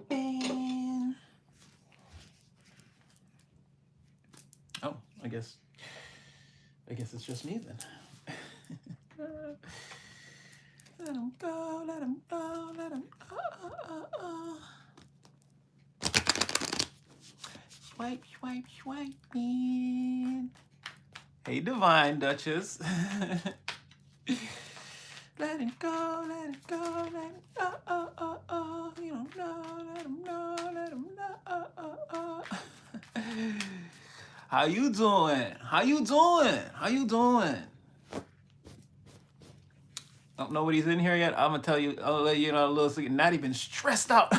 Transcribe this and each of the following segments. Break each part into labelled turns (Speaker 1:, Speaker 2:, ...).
Speaker 1: man. Oh, I guess it's just me then. Let him go, let him go, let him go. Swipe, man. Hey, Divine Duchess. Let him go, let him go, let him go. You don't know, let him know, let him know. How you doing? How you doing? How you doing? Don't know nobody's in here yet. I'm gonna tell you. I'll let you know a little secret. Not even stressed out.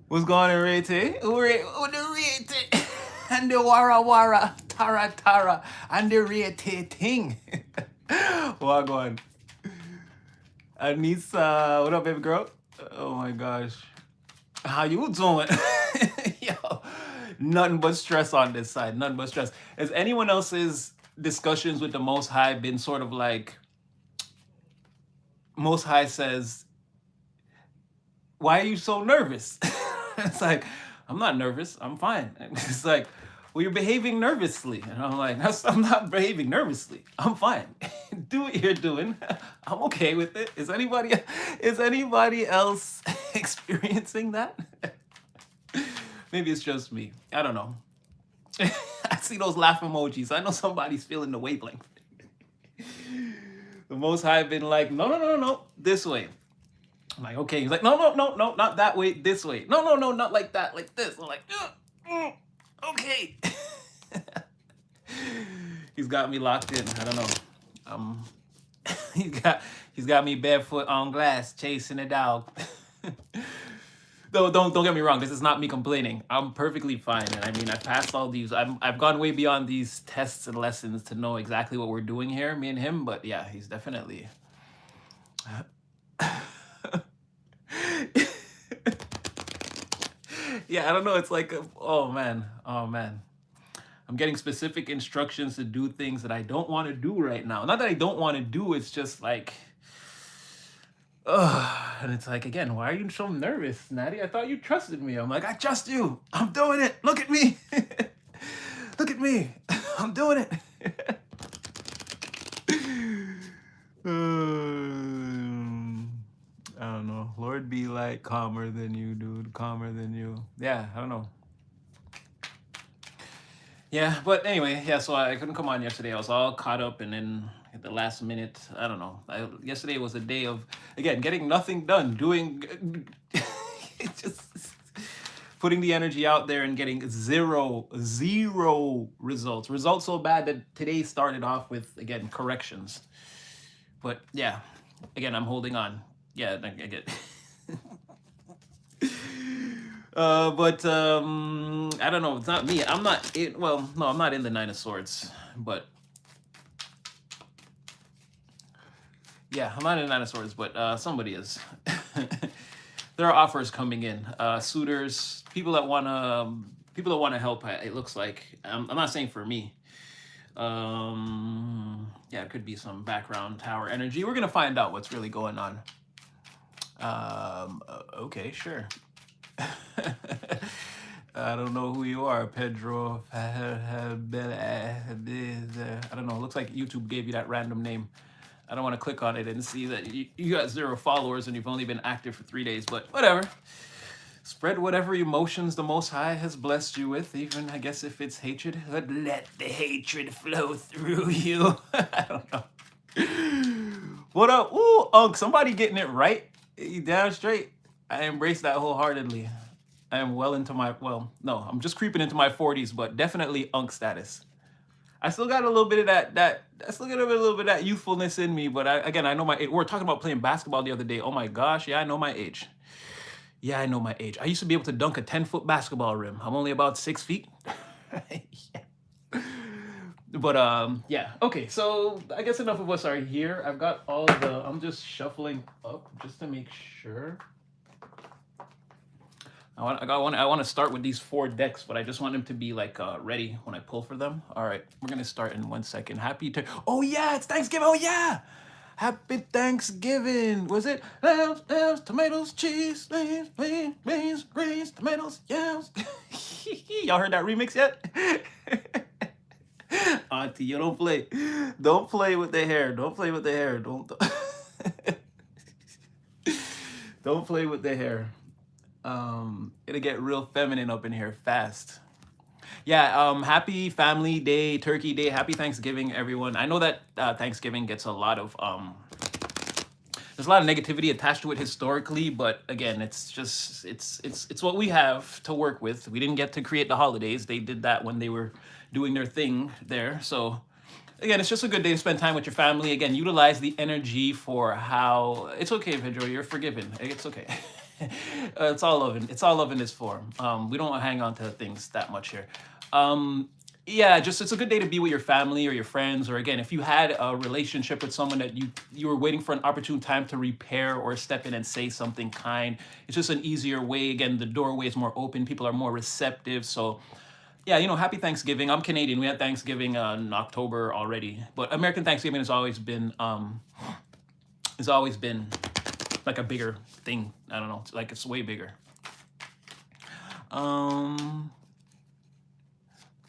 Speaker 1: What's going on, Rete? Who the Rete? And the Wara, Tara, and the Rete ting. What going? Anissa, what up, baby girl? Oh my gosh. How you doing? Yo, nothing but stress on this side. Nothing but stress. Has anyone else's discussions with the Most High been sort of like, Most High says, why are you so nervous? It's like, I'm not nervous. I'm fine. It's like, well, you're behaving nervously. And I'm like, I'm not behaving nervously. I'm fine. Do what you're doing. I'm okay with it. Is anybody else experiencing that? Maybe it's just me. I don't know. I see those laugh emojis. I know somebody's feeling the wavelength. The Most High been like, no, this way. I'm like, okay. He's like, no, not that way, this way. No, not like that, like this. I'm like, okay. He's got me locked in. I don't know. He's got me barefoot on glass chasing a dog. Don't get me wrong. This is not me complaining. I'm perfectly fine. And I mean, I passed all these. I've gone way beyond these tests and lessons to know exactly what we're doing here, me and him. But yeah, he's definitely. Yeah, I don't know. It's like, oh man. I'm getting specific instructions to do things that I don't want to do right now. Not that I don't want to do. It's just like. And it's like, again, why are you so nervous, Natty? I thought you trusted me. I'm like, I trust you. I'm doing it. Look at me. Look at me. I'm doing it. I don't know. Lord be like calmer than you, dude. Calmer than you. Yeah, I don't know. Yeah, but anyway, yeah, so I couldn't come on yesterday. I was all caught up, and then at the last minute, I don't know. Yesterday was a day of, again, getting nothing done, doing, just putting the energy out there and getting zero results. Results so bad that today started off with, again, corrections. But yeah, again, I'm holding on. Yeah, I get but I don't know. It's not me. I'm not. Well, no, I'm not in the Nine of Swords. But yeah, I'm not in the Nine of Swords. But somebody is. There are offers coming in. Suitors, people that wanna help. It looks like. I'm not saying for me. Yeah, it could be some background tower energy. We're gonna find out what's really going on. Okay, sure. I don't know who you are, Pedro. I don't know. It looks like YouTube gave you that random name. I don't want to click on it and see that you got 0 followers and you've only been active for 3 days, but whatever. Spread whatever emotions the Most High has blessed you with, even, I guess, if it's hatred. Let the hatred flow through you. I don't know. What up? Ooh, Unc, somebody getting it right. You damn straight. I embrace that wholeheartedly. I am well into my, well, no, I'm just creeping into my 40s, but definitely Unc status. I still got a little bit of that I still got a little bit of that youthfulness in me, but I know my age. We were talking about playing basketball the other day. Oh my gosh, yeah, I know my age. Yeah, I know my age. I used to be able to dunk a 10-foot basketball rim. I'm only about 6 feet. Yeah. But yeah, okay, so I guess enough of us are here. I've got all the, I'm just shuffling up just to make sure. I want to start with these 4 decks, but I just want them to be like ready when I pull for them. All right, we're gonna start in 1 second. Oh yeah, it's Thanksgiving. Oh yeah, Happy Thanksgiving. Was it yams, tomatoes, cheese, beans, greens, tomatoes, yams? Y'all heard that remix yet? Auntie, you don't play. Don't play with the hair. Don't play with the hair. Don't don't play with the hair. It'll get real feminine up in here fast. Yeah, happy family day, turkey day, happy Thanksgiving, everyone. I know that Thanksgiving gets a lot of there's a lot of negativity attached to it historically, but again, it's just it's what we have to work with. We didn't get to create the holidays. They did that when they were doing their thing there. So again, it's just a good day to spend time with your family. Again, utilize the energy for how it's okay, Pedro, you're forgiven. It's okay. It's all love. It's all love in this form. We don't hang on to things that much here. Yeah, just it's a good day to be with your family or your friends, or again, if you had a relationship with someone that you were waiting for an opportune time to repair or step in and say something kind. It's just an easier way. Again, the doorway is more open. People are more receptive. So yeah, happy Thanksgiving. I'm Canadian. We had Thanksgiving in October already, but American Thanksgiving has always been like a bigger thing. I don't know, like it's way bigger.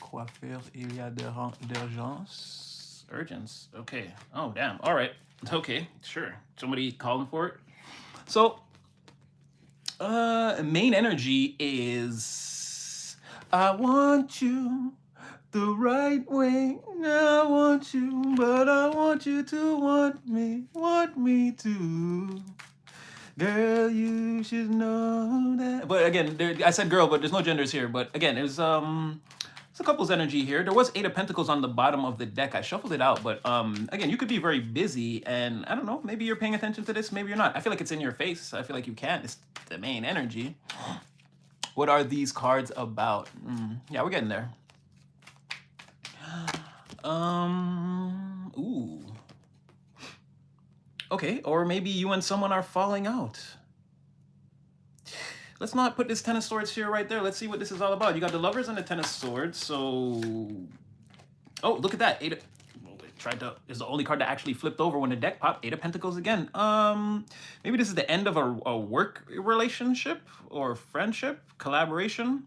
Speaker 1: Quoi faire il y a d'urgence? Urgence. Okay. Oh, damn. All right. Okay. Sure. Somebody calling for it. So, main energy is I want you the right way. I want you, but I want you to want me to. Girl, you should know that. But again, I said girl, but there's no genders here. But again, there's a couple's energy here. There was 8 of Pentacles on the bottom of the deck. I shuffled it out, but again, you could be very busy, and I don't know, maybe you're paying attention to this, maybe you're not. I feel like it's in your face. I feel like you can't. It's the main energy. What are these cards about? Yeah, we're getting there. Ooh. Okay, or maybe you and someone are falling out. Let's not put this Ten of Swords here right there. Let's see what this is all about. You got the Lovers and the Ten of Swords. So, oh, look at that. Is the only card that actually flipped over when the deck popped. 8 of Pentacles again. Maybe this is the end of a work relationship or friendship, collaboration.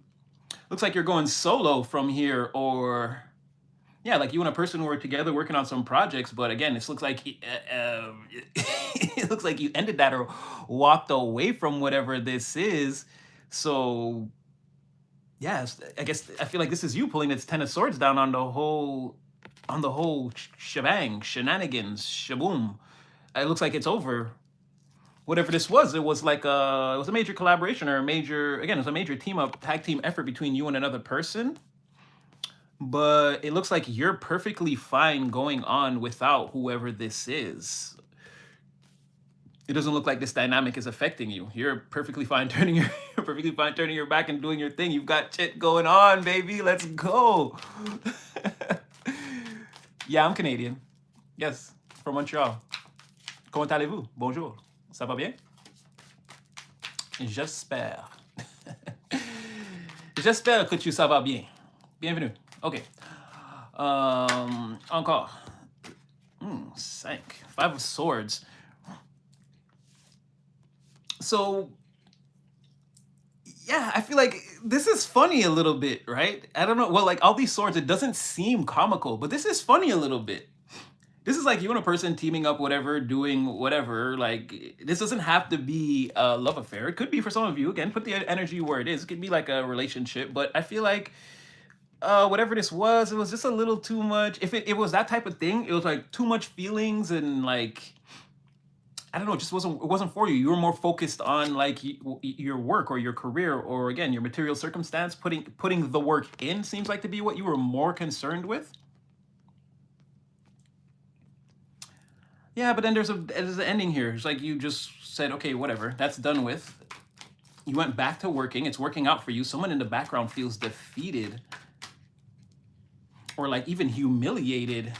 Speaker 1: Looks like you're going solo from here, or yeah, like you and a person were together working on some projects, but again, this looks like it looks like you ended that or walked away from whatever this is. So, yes, I guess I feel like this is you pulling this Ten of Swords down on the whole shebang, shenanigans, shaboom. It looks like it's over. Whatever this was, it was like it was a major collaboration or it was a major tag team effort between you and another person. But it looks like you're perfectly fine going on without whoever this is. It doesn't look like this dynamic is affecting you. You're perfectly fine turning your back and doing your thing. You've got shit going on, baby. Let's go. Yeah, I'm Canadian. Yes, from Montreal. Comment allez-vous? Bonjour. Ça va bien? J'espère. J'espère que tu ça va bien. Bienvenue. Okay. Encore. 5 of Swords. So, yeah, I feel like this is funny a little bit, right? I don't know. Well, like all these swords, it doesn't seem comical, but this is funny a little bit. This is like you and a person teaming up, whatever, doing whatever. Like, this doesn't have to be a love affair. It could be for some of you. Again, put the energy where it is. It could be like a relationship, but I feel like whatever this was, it was just a little too much. If it was that type of thing, it was like too much feelings and like, I don't know, it just wasn't for you. You were more focused on like your work or your career or again, your material circumstance. Putting the work in seems like to be what you were more concerned with. Yeah, but then there's an ending here. It's like you just said, okay, whatever, that's done with. You went back to working. It's working out for you. Someone in the background feels defeated or like even humiliated.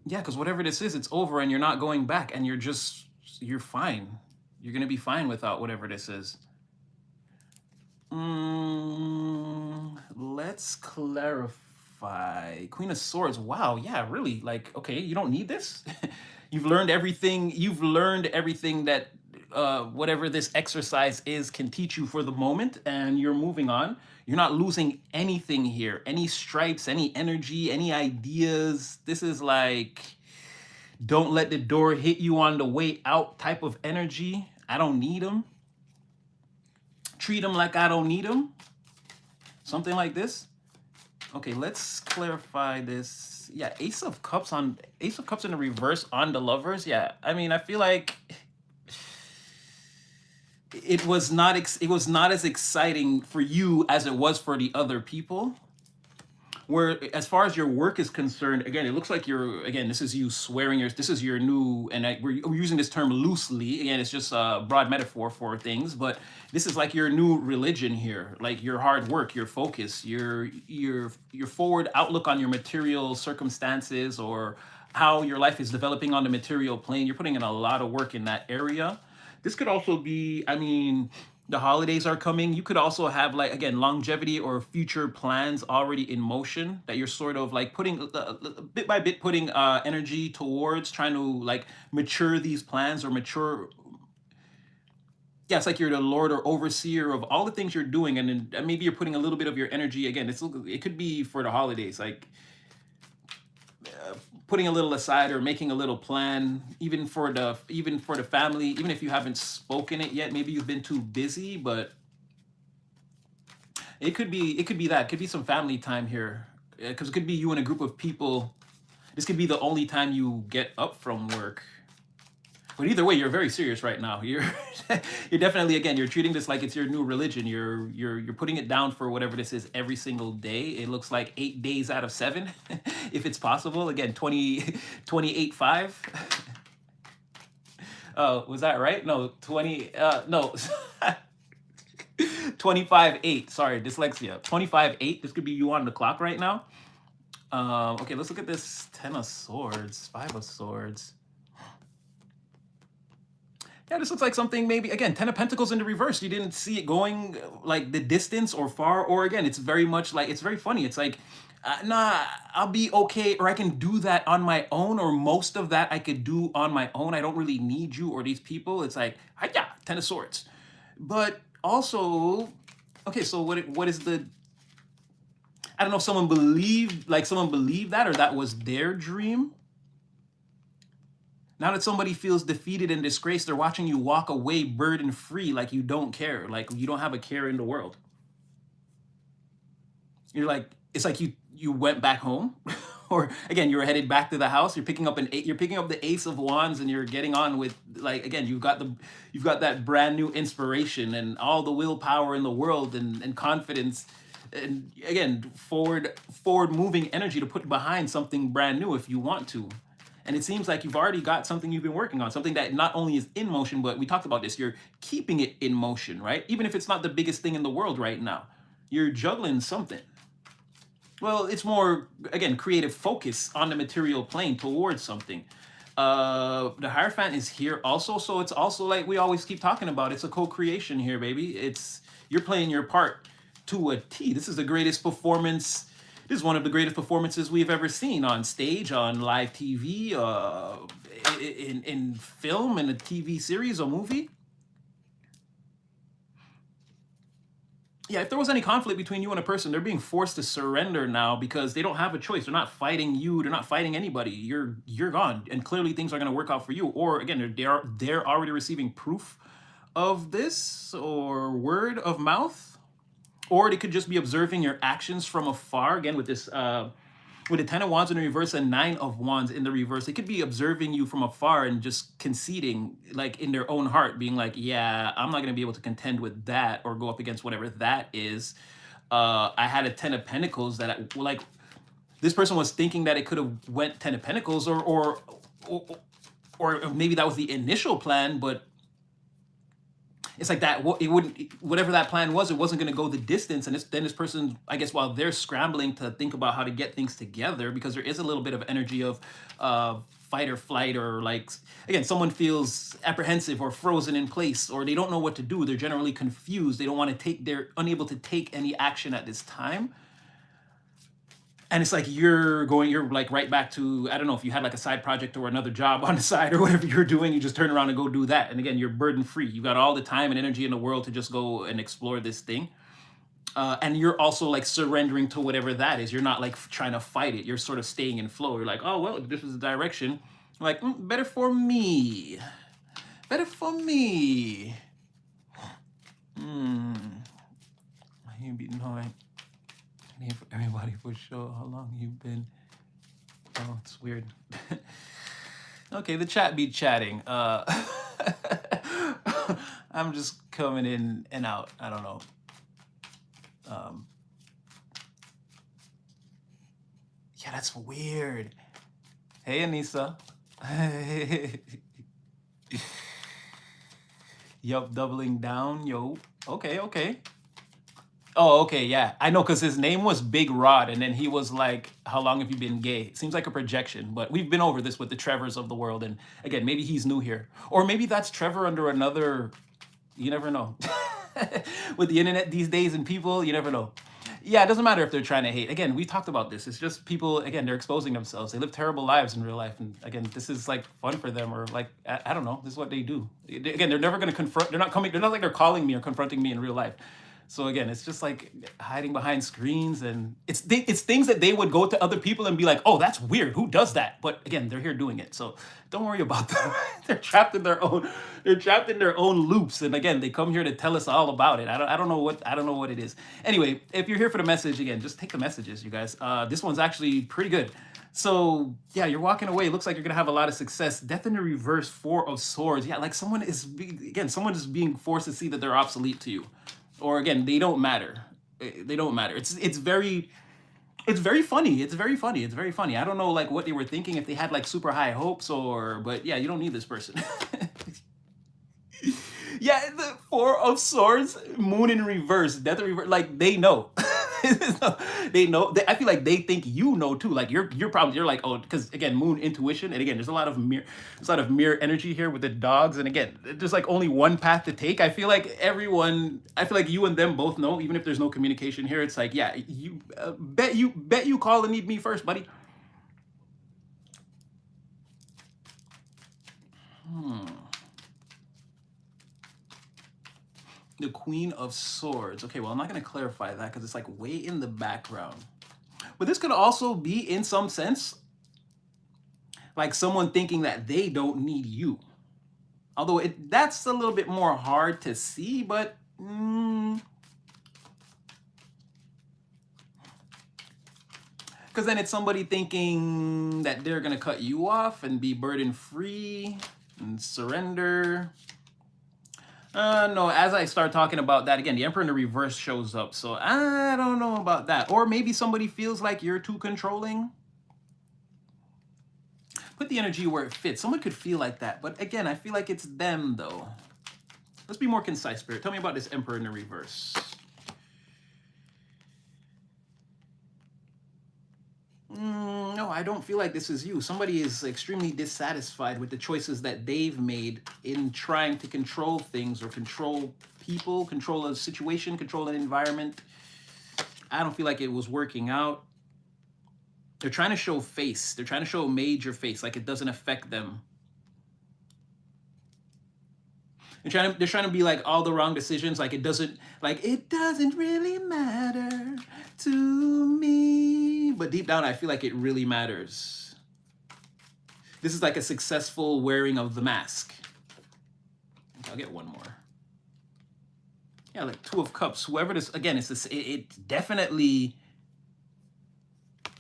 Speaker 1: Yeah, because whatever this is, it's over and you're not going back and you're fine. You're going to be fine without whatever this is. Let's clarify. clarify. Queen of Swords. Wow. Yeah, really. Like, okay, you don't need this. You've learned everything. You've learned everything that whatever this exercise is can teach you for the moment, and you're moving on. You're not losing anything here. Any stripes, any energy, any ideas. This is like, don't let the door hit you on the way out type of energy. I don't need them. Treat them like I don't need them. Something like this. Okay, let's clarify this. Yeah, Ace of Cups in the reverse on the Lovers. Yeah, I mean, I feel like it was not as exciting for you as it was for the other people. Where as far as your work is concerned, again, it looks like this is you swearing this is your new, and we're using this term loosely. Again, it's just a broad metaphor for things, but this is like your new religion here, like your hard work, your focus, your forward outlook on your material circumstances, or how your life is developing on the material plane. You're putting in a lot of work in that area. This could also be, I mean, the holidays are coming. You could also have, like, again, longevity or future plans already in motion that you're sort of like putting bit by bit, putting energy towards trying to like mature these plans or mature. Yeah, it's like you're the lord or overseer of all the things you're doing, and then maybe you're putting a little bit of your energy. Again, it could be for the holidays, like putting a little aside or making a little plan, even for the family, even if you haven't spoken it yet. Maybe you've been too busy, but it could be that. It could be some family time here, because it could be you and a group of people. This could be the only time you get up from work. But either way, you're very serious right now. You're definitely, again, you're treating this like it's your new religion. You're putting it down for whatever this is every single day. It looks like 8 days out of 7, if it's possible. Again, 28.5. Was that right? No, 20. No, 25.8. Sorry, dyslexia. 25.8. This could be you on the clock right now. Okay, let's look at this 10 of Swords, 5 of Swords. Yeah, this looks like something, maybe, again, 10 of Pentacles in the reverse. You didn't see it going like the distance or far, or again, it's very much like, it's very funny. It's like, nah, I'll be okay, or I can do that on my own, or most of that I could do on my own. I don't really need you or these people. It's like, yeah, 10 of Swords. But also, okay, so what is the, I don't know if someone believed that, or that was their dream. Now that somebody feels defeated and disgraced, they're watching you walk away burden free, like you don't care, like you don't have a care in the world. You're like, it's like you went back home, or again, you were headed back to the house. You're picking up the Ace of Wands, and you're getting on with, like, again, you've got that brand new inspiration and all the willpower in the world, and confidence, and again, forward moving energy to put behind something brand new if you want to. And it seems like you've already got something you've been working on, something that not only is in motion, but we talked about this, you're keeping it in motion, right? Even if it's not the biggest thing in the world right now, you're juggling something. Well, it's more, again, creative focus on the material plane towards something. The Hierophant is here also, so it's also like we always keep talking about, it's a co-creation here, baby. You're playing your part to a T. This is the greatest performance. This is one of the greatest performances we've ever seen on stage, on live TV, in film, in a TV series or movie. Yeah, if there was any conflict between you and a person, they're being forced to surrender now because they don't have a choice. They're not fighting you. They're not fighting anybody. You're gone, and clearly things are going to work out for you. Or again, they're already receiving proof of this, or word of mouth. Or they could just be observing your actions from afar. Again, with this, with the 10 of Wands in the reverse and 9 of Wands in the reverse, they could be observing you from afar and just conceding, like in their own heart, being like, yeah, I'm not going to be able to contend with that or go up against whatever that is. I had a 10 of Pentacles that, like, this person was thinking that it could have went 10 of Pentacles, or maybe that was the initial plan, but it's like that, it wouldn't, whatever that plan was, it wasn't going to go the distance. And then this person, I guess, while they're scrambling to think about how to get things together, because there is a little bit of energy of fight or flight, or like, again, someone feels apprehensive or frozen in place, or they don't know what to do. They're generally confused. They don't want to they're unable to take any action at this time. and it's like you're like right back to, I don't know, if you had like a side project or another job on the side or whatever you're doing, you just turn around and go do that. And again, you're burden free. You got all the time and energy in the world to just go and explore this thing. And you're also like surrendering to whatever that is. You're not like trying to fight it. You're sort of staying in flow. You're like, oh, well, this is the direction. Like, better for me. Better for me. You be knowing. Name for everybody for sure. How long you been? Oh, it's weird. Okay, the chat be chatting. I'm just coming in and out. I don't know. Yeah, that's weird. Hey, Anissa. Yup, doubling down, yo. Okay. Oh, okay, yeah. I know, because his name was Big Rod, and then he was like, how long have you been gay? It seems like a projection, but we've been over this with the Trevors of the world, and again, maybe he's new here. Or maybe that's Trevor under another, you never know. With the internet these days and people, you never know. Yeah, it doesn't matter if they're trying to hate. Again, we talked about this. It's just people, again, they're exposing themselves. They live terrible lives in real life. And again, this is like fun for them, or like, I don't know, this is what they do. Again, they're never going to confront, they're not like they're calling me or confronting me in real life. So again, it's just like hiding behind screens, and it's things that they would go to other people and be like, oh, that's weird. Who does that? But again, they're here doing it. So don't worry about them. They're trapped in their own loops. And again, they come here to tell us all about it. I don't know what it is. Anyway, if you're here for the message, again, just take the messages, you guys. This one's actually pretty good. So yeah, you're walking away. It looks like you're gonna have a lot of success. Death in the reverse, 4 of Swords. Yeah, like someone is being forced to see that they're obsolete to you. Or again, they don't matter. They don't matter. It's very funny. It's very funny. I don't know like what they were thinking, if they had like super high hopes, but yeah, you don't need this person. Yeah, the 4 of Swords, Moon in reverse, Death in reverse. Like they know. They know. I feel like they think you know too. Like you're probably, you're like, oh, because again, Moon intuition, and again, there's a lot of mirror energy here with the dogs, and again, there's like only one path to take. I feel like you and them both know, even if there's no communication here. It's like, yeah, you bet you call and need me first, buddy. The Queen of Swords. Okay, well, I'm not going to clarify that because it's like way in the background. But this could also be, in some sense, like someone thinking that they don't need you. Although that's a little bit more hard to see, but because then it's somebody thinking that they're going to cut you off and be burden-free and surrender. No, as I start talking about that, again, the Emperor in the reverse shows up. So I don't know about that. Or maybe somebody feels like you're too controlling. Put the energy where it fits. Someone could feel like that. But again, I feel like it's them, though. Let's be more concise, Spirit. Tell me about this Emperor in the reverse. No, I don't feel like this is you. Somebody is extremely dissatisfied with the choices that they've made in trying to control things or control people, control a situation, control an environment. I don't feel like it was working out. They're trying to show face. They're trying to show a major face, like it doesn't affect them. They're trying to be like all the wrong decisions, like it doesn't really matter to me. But deep down, I feel like it really matters. This is like a successful wearing of the mask. I'll get one more. Yeah, like 2 of Cups. Whoever this, again, it definitely,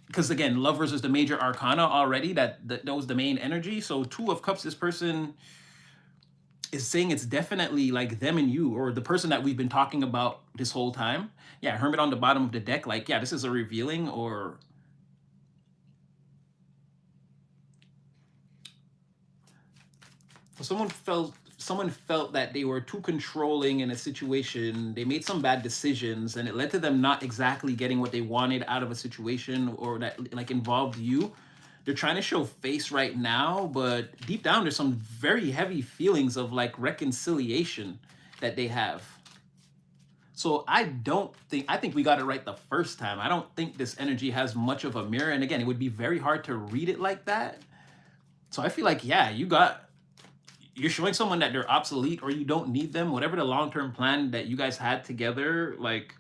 Speaker 1: because again, Lovers is the major arcana already. That was the main energy. So 2 of Cups, this person is saying it's definitely like them and you, or the person that we've been talking about this whole time. Yeah, Hermit on the bottom of the deck. Like, yeah, this is a revealing, or someone felt that they were too controlling in a situation. They made some bad decisions, and it led to them not exactly getting what they wanted out of a situation, or that like involved you. They're trying to show face right now, but deep down, there's some very heavy feelings of like reconciliation that they have. So I think we got it right the first time. I don't think this energy has much of a mirror. And again, it would be very hard to read it like that. So I feel like, yeah, you're showing someone that they're obsolete or you don't need them, whatever the long-term plan that you guys had together, like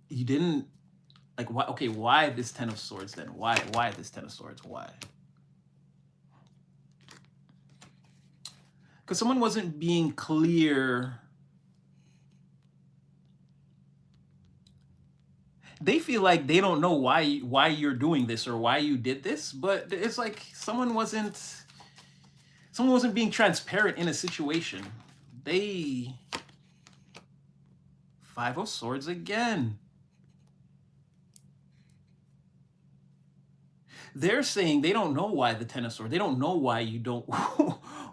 Speaker 1: you didn't, like, why, okay, why this 10 of Swords then? Why this 10 of Swords? Why? Because someone wasn't being clear. They feel like they don't know why you're doing this or why you did this, but it's like someone wasn't being transparent in a situation. They 5 of Swords again. They're saying they don't know why the 10 of Swords. They don't know why you don't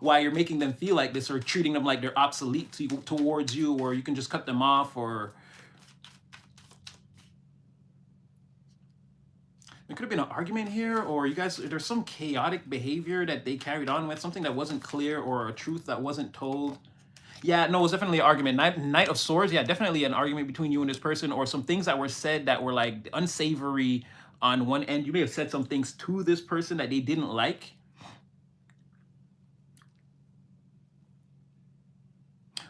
Speaker 1: why you're making them feel like this or treating them like they're obsolete towards you, or you can just cut them off, or there could have been an argument here, or you guys, there's some chaotic behavior that they carried on with, something that wasn't clear or a truth that wasn't told. Yeah, no, it was definitely an argument. Knight of Swords, yeah, definitely an argument between you and this person, or some things that were said that were like unsavory on one end. You may have said some things to this person that they didn't like.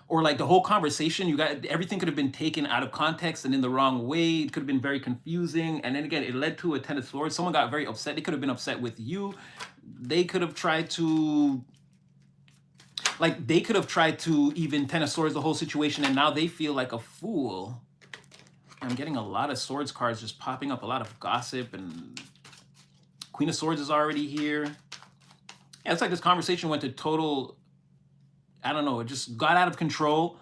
Speaker 1: Or like the whole conversation, everything could have been taken out of context and in the wrong way. It could have been very confusing. And then again, it led to a 10 of Swords. Someone got very upset. They could have been upset with you. They could have tried to, like, they could have tried to even 10 of Swords the whole situation, and now they feel like a fool. I'm getting a lot of Swords cards just popping up, a lot of gossip, and Queen of Swords is already here. Yeah, it's like this conversation went to total, I don't know, it just got out of control.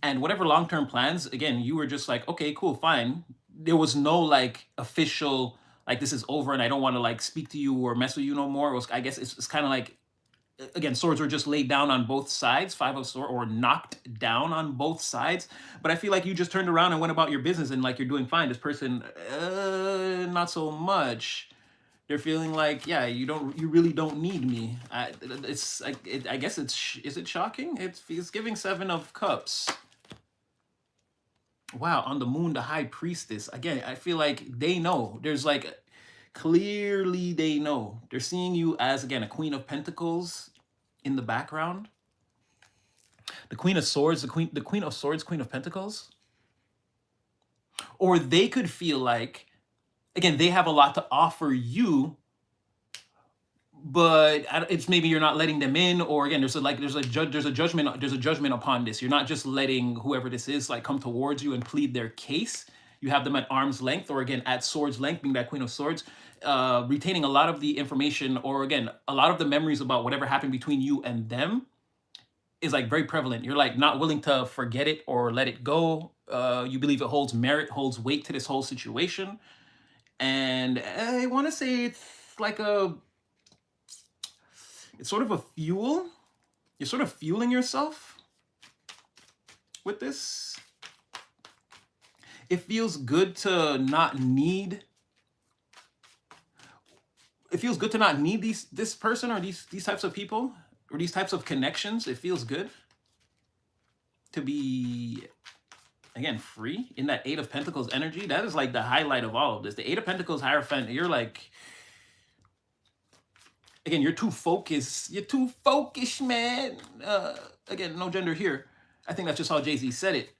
Speaker 1: And whatever long-term plans, again, you were just like, okay, cool, fine. There was no like official, like, this is over and I don't want to like speak to you or mess with you no more. It was, I guess it's kind of like, again, swords were just laid down on both sides, 5 of Swords, or knocked down on both sides. But I feel like you just turned around and went about your business and like you're doing fine. This person, not so much. They're feeling like, yeah, you really don't need me. I guess is it shocking? It's giving 7 of Cups. Wow, on the Moon, the High Priestess. Again, I feel like they know. There's like, clearly they know. They're seeing you as, again, a Queen of Pentacles in the background. The Queen of Swords, the Queen of Swords, Queen of Pentacles. Or they could feel like, again, they have a lot to offer you, but it's maybe you're not letting them in, or again, there's a judgment upon this. You're not just letting whoever this is like come towards you and plead their case. You have them at arm's length, or again at sword's length, being that Queen of Swords, retaining a lot of the information, or again a lot of the memories about whatever happened between you and them is like very prevalent. You're like not willing to forget it or let it go. You believe it holds merit, holds weight to this whole situation. And I want to say it's like it's sort of a fuel. You're sort of fueling yourself with this. It feels good to not need. It feels good to not need this person or these types of people or these types of connections. It feels good to be, again, free in that 8 of Pentacles energy. That is like the highlight of all of this. The 8 of Pentacles Hierophant, you're like, again, you're too focused. You're too focused, man. Again, no gender here. I think that's just how Jay-Z said it.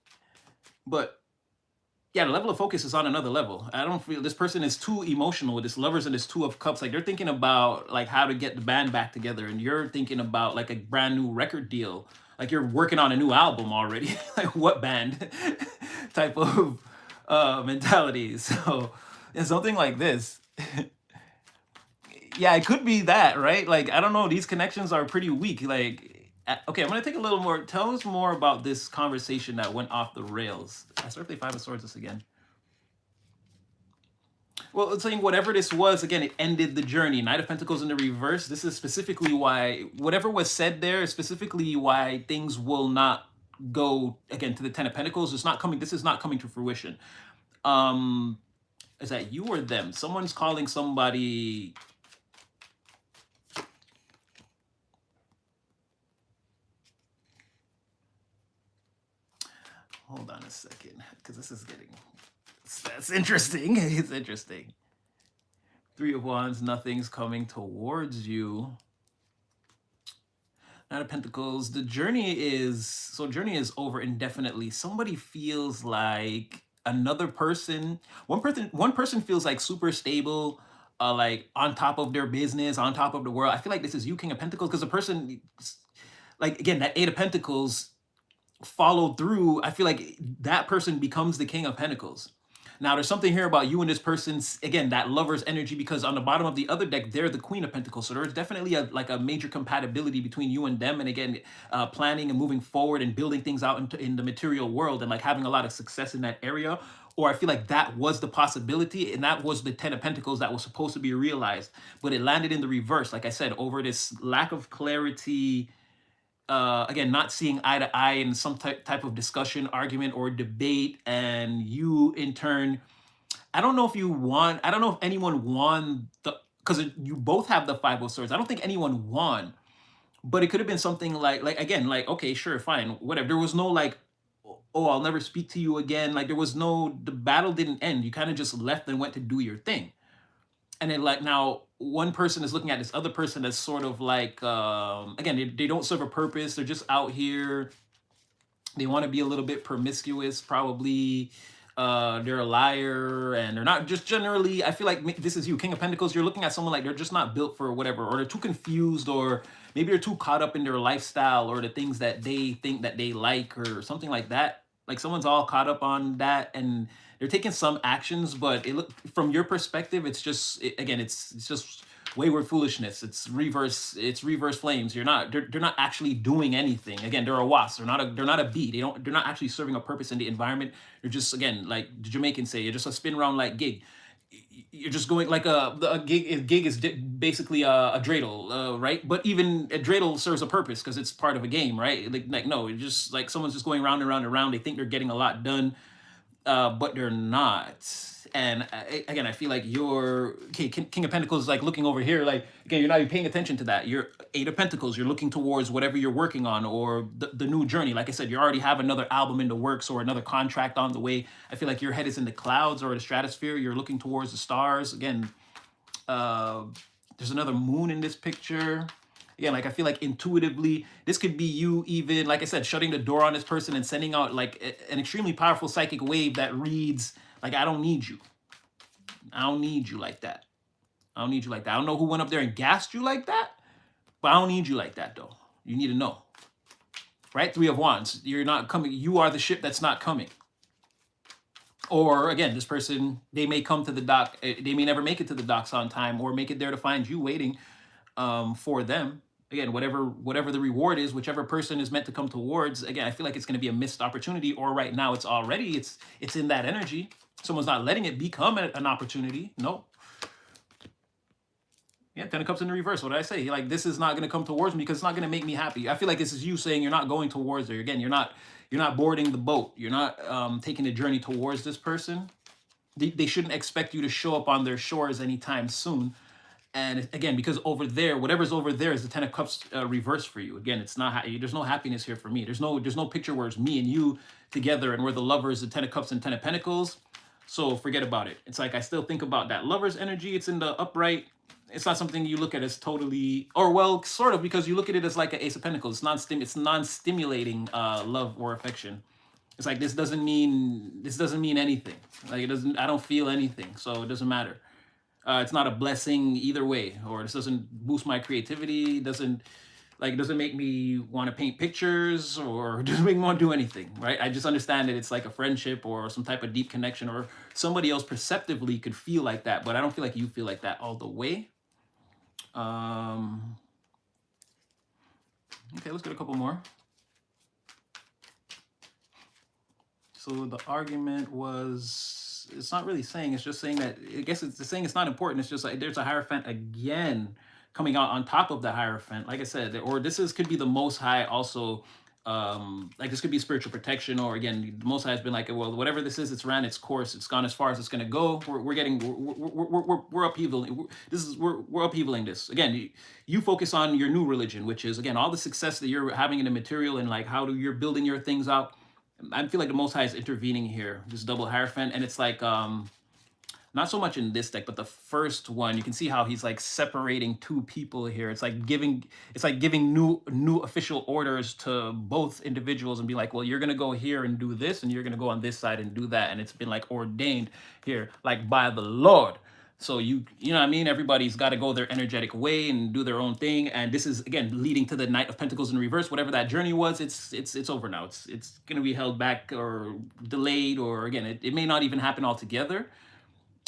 Speaker 1: But yeah, the level of focus is on another level. I don't feel this person is too emotional with this Lovers and this 2 of Cups. Like they're thinking about like how to get the band back together, and you're thinking about like a brand new record deal. Like you're working on a new album already. Like what band type of mentality. So it's something like this. Yeah, it could be that, right? Like, I don't know. These connections are pretty weak. Like, okay, I'm going to take a little more. Tell us more about this conversation that went off the rails. I start with the 5 of Swords this again. Well, it's saying whatever this was, again, it ended the journey. Knight of Pentacles in the reverse. This is specifically why, whatever was said there is specifically why things will not go, again, to the 10 of Pentacles. It's not coming, this is not coming to fruition. Is that you or them? Someone's calling somebody. hold on a second, because this is getting, that's interesting. It's interesting. Three of Wands, nothing's coming towards you. Knight of Pentacles, the journey is, so journey is over indefinitely. Somebody feels like another person, one person feels like super stable, like on top of their business, on top of the world. I feel like this is you, King of Pentacles, because the person, like again, that Eight of Pentacles followed through. I feel like that person becomes the King of Pentacles. Now, there's something here about you and this person's, again, that lover's energy, because on the bottom of the other deck, they're the Queen of Pentacles. So there's definitely a major compatibility between you and them. And again, planning and moving forward and building things out in the material world and like having a lot of success in that area. Or I feel like that was the possibility, and that was the Ten of Pentacles that was supposed to be realized. But it landed in the reverse, like I said, over this lack of clarity, again, not seeing eye to eye in some type of discussion, argument, or debate. And you, in turn, I don't know if anyone won because you both have the Five of Swords. I don't think anyone won, but it could have been something like again, like, okay, sure, fine, whatever. There was no like, oh, I'll never speak to you again. Like, there was no, the battle didn't end. You kind of just left and went to do your thing. And then like now one person is looking at this other person as sort of like, again, they don't serve a purpose. They're just out here. They want to be a little bit promiscuous, probably. They're a liar, and they're not just generally, I feel like this is you, King of Pentacles. You're looking at someone like they're just not built for whatever, or they're too confused, or maybe they're too caught up in their lifestyle or the things that they think that they like or something like that. Like someone's all caught up on that, and they're taking some actions, but it look from your perspective, it's just again, it's just wayward foolishness. It's reverse flames. They're not actually doing anything. Again, they're a wasp. They're not a bee. They're not actually serving a purpose in the environment. They're just, again, like the Jamaicans say, you're just a spin round like gig. You're just going like a gig is basically a dreidel, right? But even a dreidel serves a purpose because it's part of a game, right? Like no, it's just like someone's just going round and round and round. They think they're getting a lot done, but they're not. And again, I feel like you're, okay, King of Pentacles is like looking over here, like, again, you're not even paying attention to that. You're Eight of Pentacles, you're looking towards whatever you're working on, or the new journey. Like I said, you already have another album in the works or another contract on the way. I feel like your head is in the clouds or the stratosphere. You're looking towards the stars. Again, there's another moon in this picture. Yeah, like I feel like intuitively, this could be you even, like I said, shutting the door on this person and sending out like an extremely powerful psychic wave that reads like, I don't need you. I don't need you like that. I don't need you like that. I don't know who went up there and gassed you like that, but I don't need you like that though. You need to know, right? Three of Wands, you're not coming. You are the ship that's not coming. Or again, this person, they may come to the dock. They may never make it to the docks on time, or make it there to find you waiting for them. Again, whatever the reward is, whichever person is meant to come towards, again, I feel like it's going to be a missed opportunity, or right now it's already, it's in that energy. Someone's not letting it become an opportunity. No. Yeah, Ten of Cups in the reverse. What did I say? Like, this is not going to come towards me because it's not going to make me happy. I feel like this is you saying you're not going towards her. Again, you're not boarding the boat. You're not taking the journey towards this person. They shouldn't expect you to show up on their shores anytime soon. And again, because over there, whatever's over there is the Ten of Cups reverse for you. Again, it's not, there's no happiness here for me. There's no picture where it's me and you together and we're the lovers, the Ten of Cups and Ten of Pentacles. So forget about it. It's like, I still think about that lover's energy. It's in the upright. It's not something you look at as totally, or well, sort of, because you look at it as like an Ace of Pentacles. It's non-stimulating love or affection. It's like, this doesn't mean anything. Like, I don't feel anything, so it doesn't matter. It's not a blessing either way, or this doesn't boost my creativity. Doesn't make me want to paint pictures, or doesn't make me want to do anything, right? I just understand that it's like a friendship or some type of deep connection, or somebody else perceptively could feel like that, but I don't feel like you feel like that all the way. Okay, let's get a couple more. So the argument was, it's not really saying, it's just saying that, I guess it's saying it's not important. It's just like there's a Hierophant again coming out on top of the Hierophant. Like I said, or could be the Most High also. Like this could be spiritual protection, or again, the Most High has been like, well, whatever this is, it's ran its course. It's gone as far as it's going to go. We're upheavaling. We're upheavaling this. Again, you focus on your new religion, which is, again, all the success that you're having in the material and like how you're building your things out. I feel like the Most High is intervening here, this double Hierophant, and it's like not so much in this deck, but the first one, you can see how he's like separating two people here. It's like giving new official orders to both individuals and be like, well, you're gonna go here and do this, and you're gonna go on this side and do that, and it's been like ordained here, like by the Lord. So you know what I mean? Everybody's got to go their energetic way and do their own thing. And this is again leading to the Knight of Pentacles in reverse. Whatever that journey was, it's over now. It's gonna be held back or delayed, or again, it may not even happen altogether.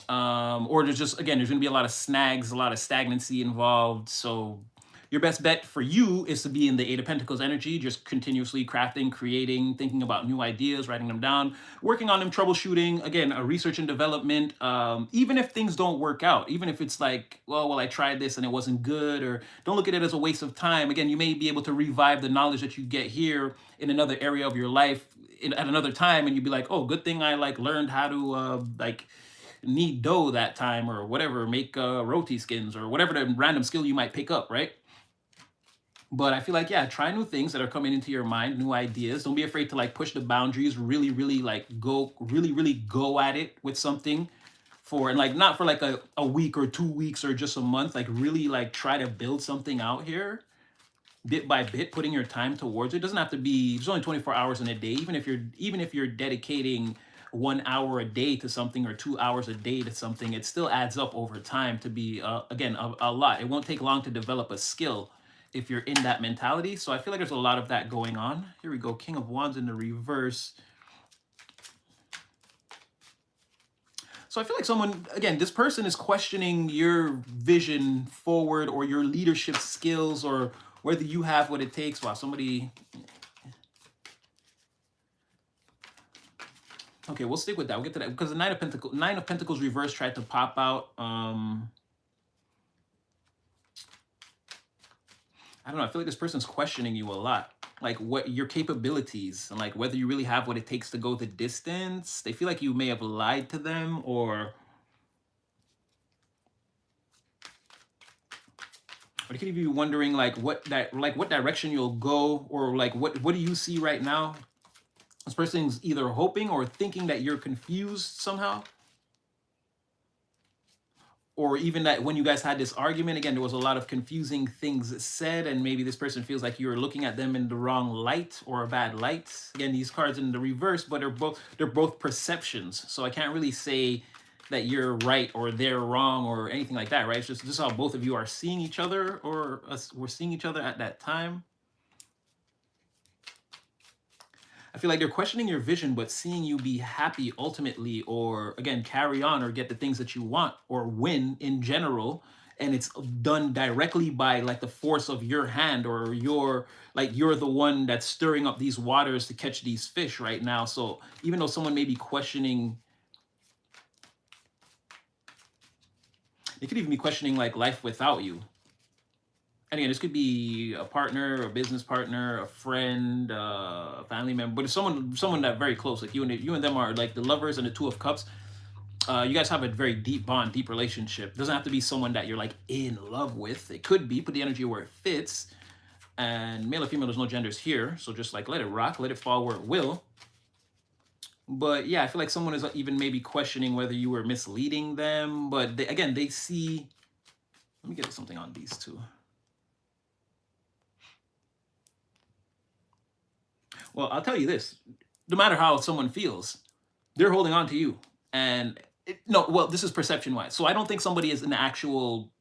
Speaker 1: Or there's just again there's going to be a lot of snags, a lot of stagnancy involved. So your best bet for you is to be in the Eight of Pentacles energy, just continuously crafting, creating, thinking about new ideas, writing them down, working on them, troubleshooting, again, a research and development. Even if things don't work out, even if it's like, well, I tried this and it wasn't good, or don't look at it as a waste of time. Again, you may be able to revive the knowledge that you get here in another area of your life at another time, and you'd be like, oh, good thing I like learned how to like knead dough that time, or whatever, make roti skins, or whatever the random skill you might pick up, right? But I feel like, yeah, try new things that are coming into your mind, new ideas. Don't be afraid to like push the boundaries, really like really go at it with something for, and like not for like a week or 2 weeks or just a month, like really like try to build something out here bit by bit, putting your time towards it. It doesn't have to be, there's only 24 hours in a day. Even if you're dedicating 1 hour a day to something, or 2 hours a day to something, it still adds up over time to be again a lot. It won't take long to develop a skill if you're in that mentality. So I feel like there's a lot of that going on. Here we go, King of Wands in the reverse. So I feel like someone, again, this person is questioning your vision forward, or your leadership skills, or whether you have what it takes. Wow, somebody. Okay, we'll stick with that. We'll get to that because the Nine of Pentacles reverse tried to pop out. I don't know. I feel like this person's questioning you a lot, like what your capabilities and like whether you really have what it takes to go the distance. They feel like you may have lied to them, or they could even be wondering like what direction you'll go, or like what do you see right now. This person's either hoping or thinking that you're confused somehow. Or even that when you guys had this argument, again, there was a lot of confusing things said, and maybe this person feels like you're looking at them in the wrong light, or a bad light. Again, these cards in the reverse, but they're both perceptions. So I can't really say that you're right or they're wrong or anything like that, right? It's just how both of you are seeing each other, or we're seeing each other at that time. I feel like they're questioning your vision, but seeing you be happy ultimately, or again, carry on or get the things that you want, or win in general. And it's done directly by like the force of your hand, or you're the one that's stirring up these waters to catch these fish right now. So even though someone may be questioning, they could even be questioning like life without you. And again, this could be a partner, a business partner, a friend, a family member, but it's someone that very close, like you and them are like the Lovers and the Two of Cups. You guys have a very deep bond, deep relationship. It doesn't have to be someone that you're like in love with. It could be, put the energy where it fits. And male or female, there's no genders here. So just like let it rock, let it fall where it will. But yeah, I feel like someone is even maybe questioning whether you were misleading them. But they see, let me get something on these two. Well, I'll tell you this, no matter how someone feels, they're holding on to you. And this is perception-wise. So I don't think somebody is an actual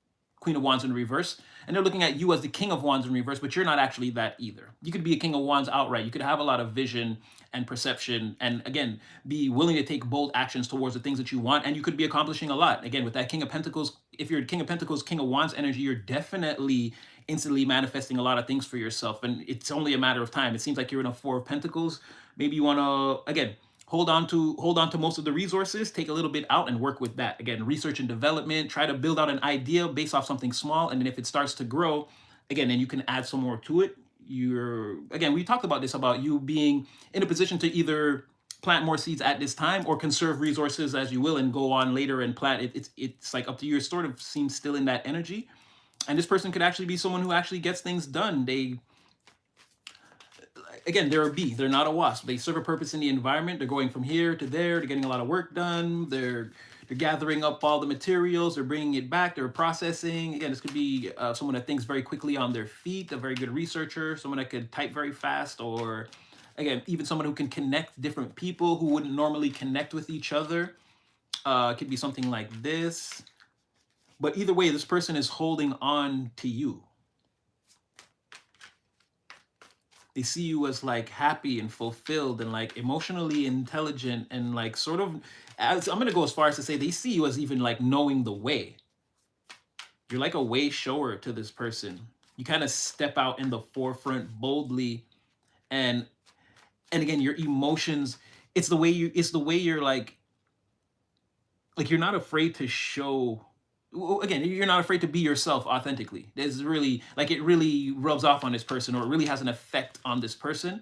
Speaker 1: Queen of Wands in reverse, and they're looking at you as the King of Wands in reverse, but you're not actually that either. You could be a King of Wands outright. You could have a lot of vision and perception, and again, be willing to take bold actions towards the things that you want, and you could be accomplishing a lot. Again, with that King of Pentacles, if you're King of Pentacles, King of Wands energy, you're definitely instantly manifesting a lot of things for yourself, and it's only a matter of time. It seems like you're in a Four of Pentacles. Maybe you want to, again, hold on to most of the resources, take a little bit out and work with that. Again, research and development, try to build out an idea based off something small, and then if it starts to grow, again, then you can add some more to it. We talked about this, about you being in a position to either plant more seeds at this time or conserve resources as you will and go on later and plant. It's like up to you. It sort of seems still in that energy. And this person could actually be someone who actually gets things done. again, they're a bee. They're not a wasp. They serve a purpose in the environment. They're going from here to there. They're getting a lot of work done. They're gathering up all the materials. They're bringing it back. They're processing. Again, this could be someone that thinks very quickly on their feet, a very good researcher, someone that could type very fast, or again, even someone who can connect different people who wouldn't normally connect with each other. It could be something like this. But either way, this person is holding on to you. They see you as like happy and fulfilled and like emotionally intelligent and like sort of, as I'm gonna go as far as to say, they see you as even like knowing the way. You're like a way shower to this person. You kind of step out in the forefront boldly, and again, your emotions, it's the way you're like you're not afraid to show. Again, you're not afraid to be yourself authentically. There's really like, it really rubs off on this person, or it really has an effect on this person.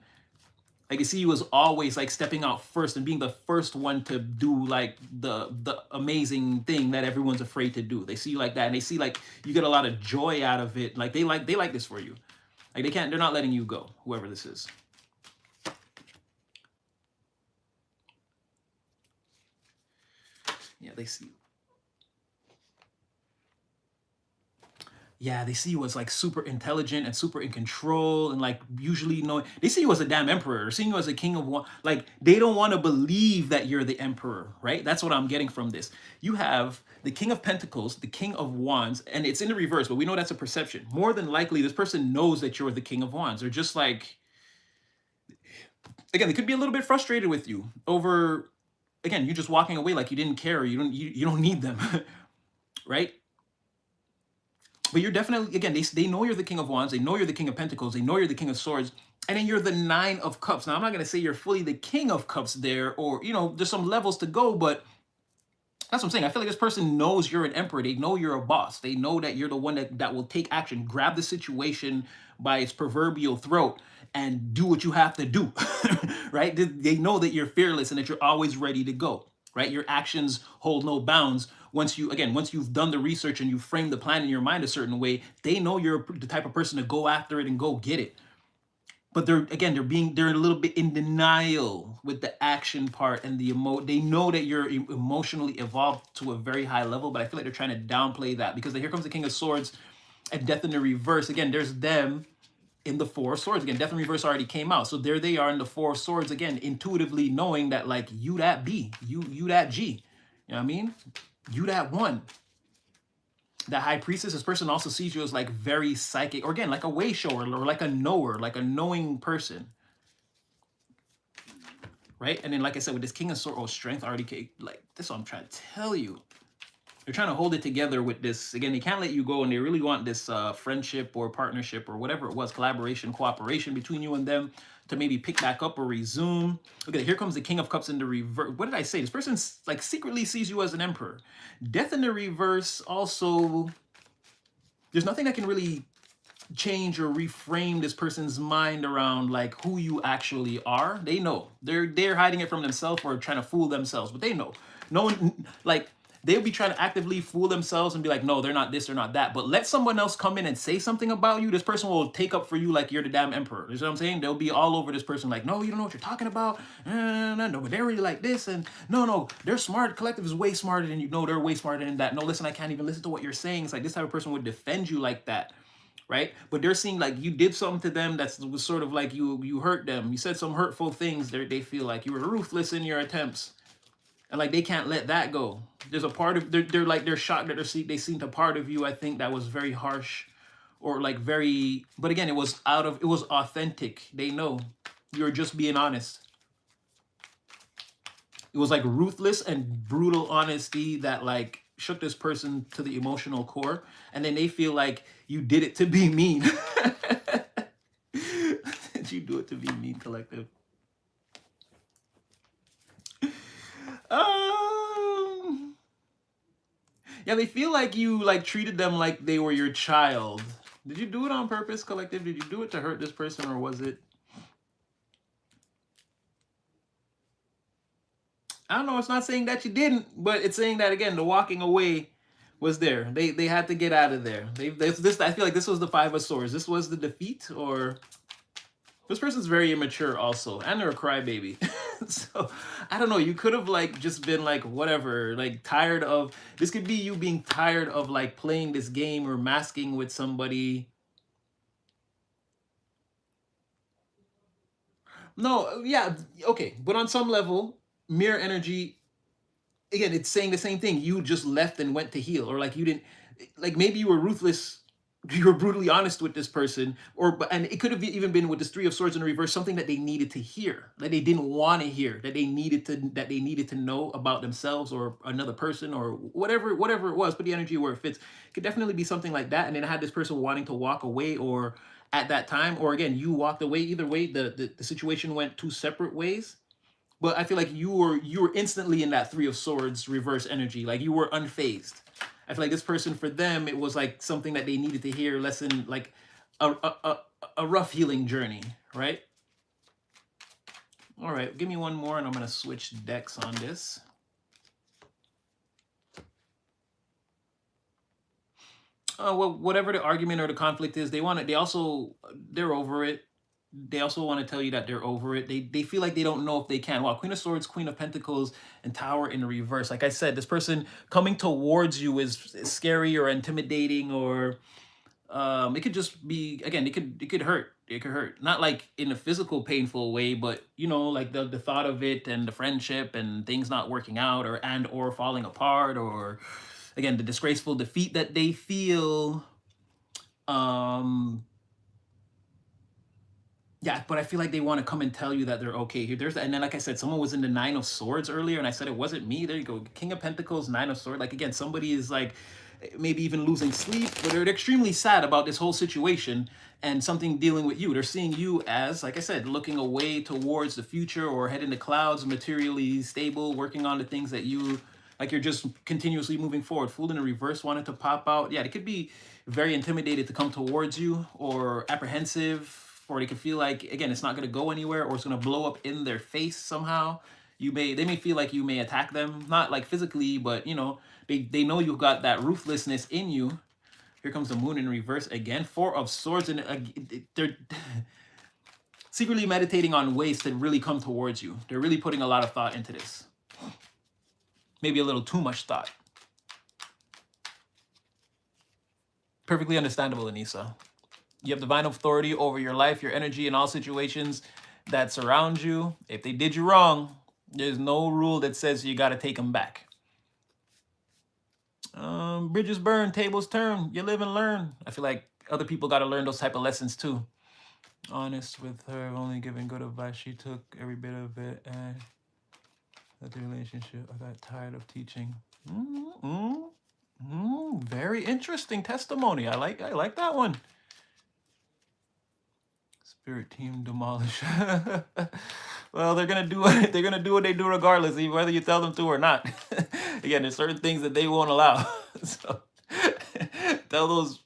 Speaker 1: Like, you see you as always like stepping out first and being the first one to do like the amazing thing that everyone's afraid to do. They see you like that, and they see like you get a lot of joy out of it. Like they like this for you. Like they're not letting you go, whoever this is. Yeah, they see you. Yeah, they see you as like super intelligent and super in control, and like usually knowing, they see you as a damn emperor, or seeing you as a king of one. Like they don't want to believe that you're the emperor, right? That's what I'm getting from this. You have the King of Pentacles, the King of Wands, and it's in the reverse, but we know that's a perception. More than likely, this person knows that you're the King of Wands. They're just like, again, they could be a little bit frustrated with you over, again, you just walking away like you didn't care. You don't need them, right? But you're definitely, again, they know you're the King of Wands. They know you're the King of Pentacles. They know you're the King of Swords. And then you're the Nine of Cups. Now, I'm not going to say you're fully the King of Cups there, or, you know, there's some levels to go, but that's what I'm saying. I feel like this person knows you're an emperor. They know you're a boss. They know that you're the one that will take action, grab the situation by its proverbial throat, and do what you have to do, right? They know that you're fearless and that you're always ready to go, right? Your actions hold no bounds. Once you've done the research and you've framed the plan in your mind a certain way, they know you're the type of person to go after it and go get it. But they're a little bit in denial with the action part and the they know that you're emotionally evolved to a very high level, but I feel like they're trying to downplay that, because here comes the King of Swords and Death in the reverse. Again, there's them in the Four of Swords. Again, Death in reverse already came out. So there they are in the Four of Swords, again, intuitively knowing that like you that B, you that G. You know what I mean? You that one. The High Priestess, this person also sees you as like very psychic, or again, like a way shower, or like a knower, like a knowing person. Right? And then, like I said, with this King of Swords, strength already came. Like, this is what I'm trying to tell you. They're trying to hold it together with this. Again, they can't let you go, and they really want this friendship or partnership or whatever it was, collaboration, cooperation between you and them to maybe pick back up or resume. Okay, here comes the King of Cups in the reverse. What did I say? This person like secretly sees you as an emperor. Death in the reverse also, there's nothing that can really change or reframe this person's mind around like who you actually are. They know. They're hiding it from themselves or trying to fool themselves, but they know. No one, like, they'll be trying to actively fool themselves and be like, no, they're not this, they're not that. But let someone else come in and say something about you, this person will take up for you like you're the damn emperor. You know what I'm saying? They'll be all over this person like, no, you don't know what you're talking about. No, but they're really like this. And no, they're smart. Collective is way smarter than you. No, they're way smarter than that. No, listen, I can't even listen to what you're saying. It's like this type of person would defend you like that. Right? But they're seeing like you did something to them that was sort of like you hurt them. You said some hurtful things. They feel like you were ruthless in your attempts. And like they can't let that go. There's a part of they're shocked that they seen a part of you, I think, that was very harsh, or like very, but again, it was authentic. They know you're just being honest. It was like ruthless and brutal honesty that like shook this person to the emotional core, and then they feel like you did it to be mean. Did you do it to be mean, collective? Yeah, they feel like you like treated them like they were your child. Did you do it on purpose, collective? Did you do it to hurt this person, or was it? I don't know. It's not saying that you didn't, but it's saying that, again, the walking away was there. They had to get out of there. I feel like this was the Five of Swords. This was the defeat, or This person's very immature also, and they're a crybaby. So I don't know. You could have like just been like whatever, like tired of this. Could be you being tired of like playing this game or masking with somebody. No, yeah, okay, but on some level, mirror energy again, it's saying the same thing. You just left and went to heal, or like you didn't, like maybe you were ruthless, you were brutally honest with this person, or and it could have even been with this Three of Swords in reverse, something that they needed to hear, that they didn't want to hear, that they needed to know about themselves or another person or whatever it was. Put the energy where it fits. It could definitely be something like that, and then had this person wanting to walk away, or at that time, or again, you walked away. Either way, the situation went two separate ways, but I feel like you were instantly in that Three of Swords reverse energy, like you were unfazed. I feel like this person, for them, it was like something that they needed to hear, lesson, like a rough healing journey, right? All right, give me one more, and I'm gonna switch decks on this. Well, whatever the argument or the conflict is, they're over it. They also want to tell you that they're over it. They feel like they don't know if they can. Wow, Queen of Swords, Queen of Pentacles, and Tower in reverse. Like I said, this person coming towards you is scary or intimidating, or it could just be, again, it could hurt. It could hurt. Not like in a physical painful way, but you know, like the thought of it and the friendship and things not working out or falling apart, or again, the disgraceful defeat that they feel. Yeah, but I feel like they want to come and tell you that they're okay here. And then, like I said, someone was in the Nine of Swords earlier, and I said it wasn't me. There you go, King of Pentacles, Nine of Swords. Like again, somebody is like maybe even losing sleep, but they're extremely sad about this whole situation and something dealing with you. They're seeing you as, like I said, looking away towards the future or heading to clouds, materially stable, working on the things that you like. You're just continuously moving forward. Fool in the reverse wanted to pop out. Yeah, they could be very intimidated to come towards you, or apprehensive, or they can feel like, again, it's not going to go anywhere, or it's going to blow up in their face somehow. They may feel like you may attack them, not like physically, but you know, they know you've got that ruthlessness in you. Here comes the Moon in reverse again. Four of Swords, and they're secretly meditating on ways to really come towards you. They're really putting a lot of thought into this. Maybe a little too much thought. Perfectly understandable, Anissa. You have divine authority over your life, your energy, and all situations that surround you. If they did you wrong, there's no rule that says you got to take them back. Bridges burn, tables turn. You live and learn. I feel like other people got to learn those type of lessons too. Honest with her, only giving good advice. She took every bit of it, and that the relationship, I got tired of teaching. Very interesting testimony. I like that one. Spirit team demolish. Well, they're gonna do what they do regardless, whether you tell them to or not. Again, there's certain things that they won't allow. So tell those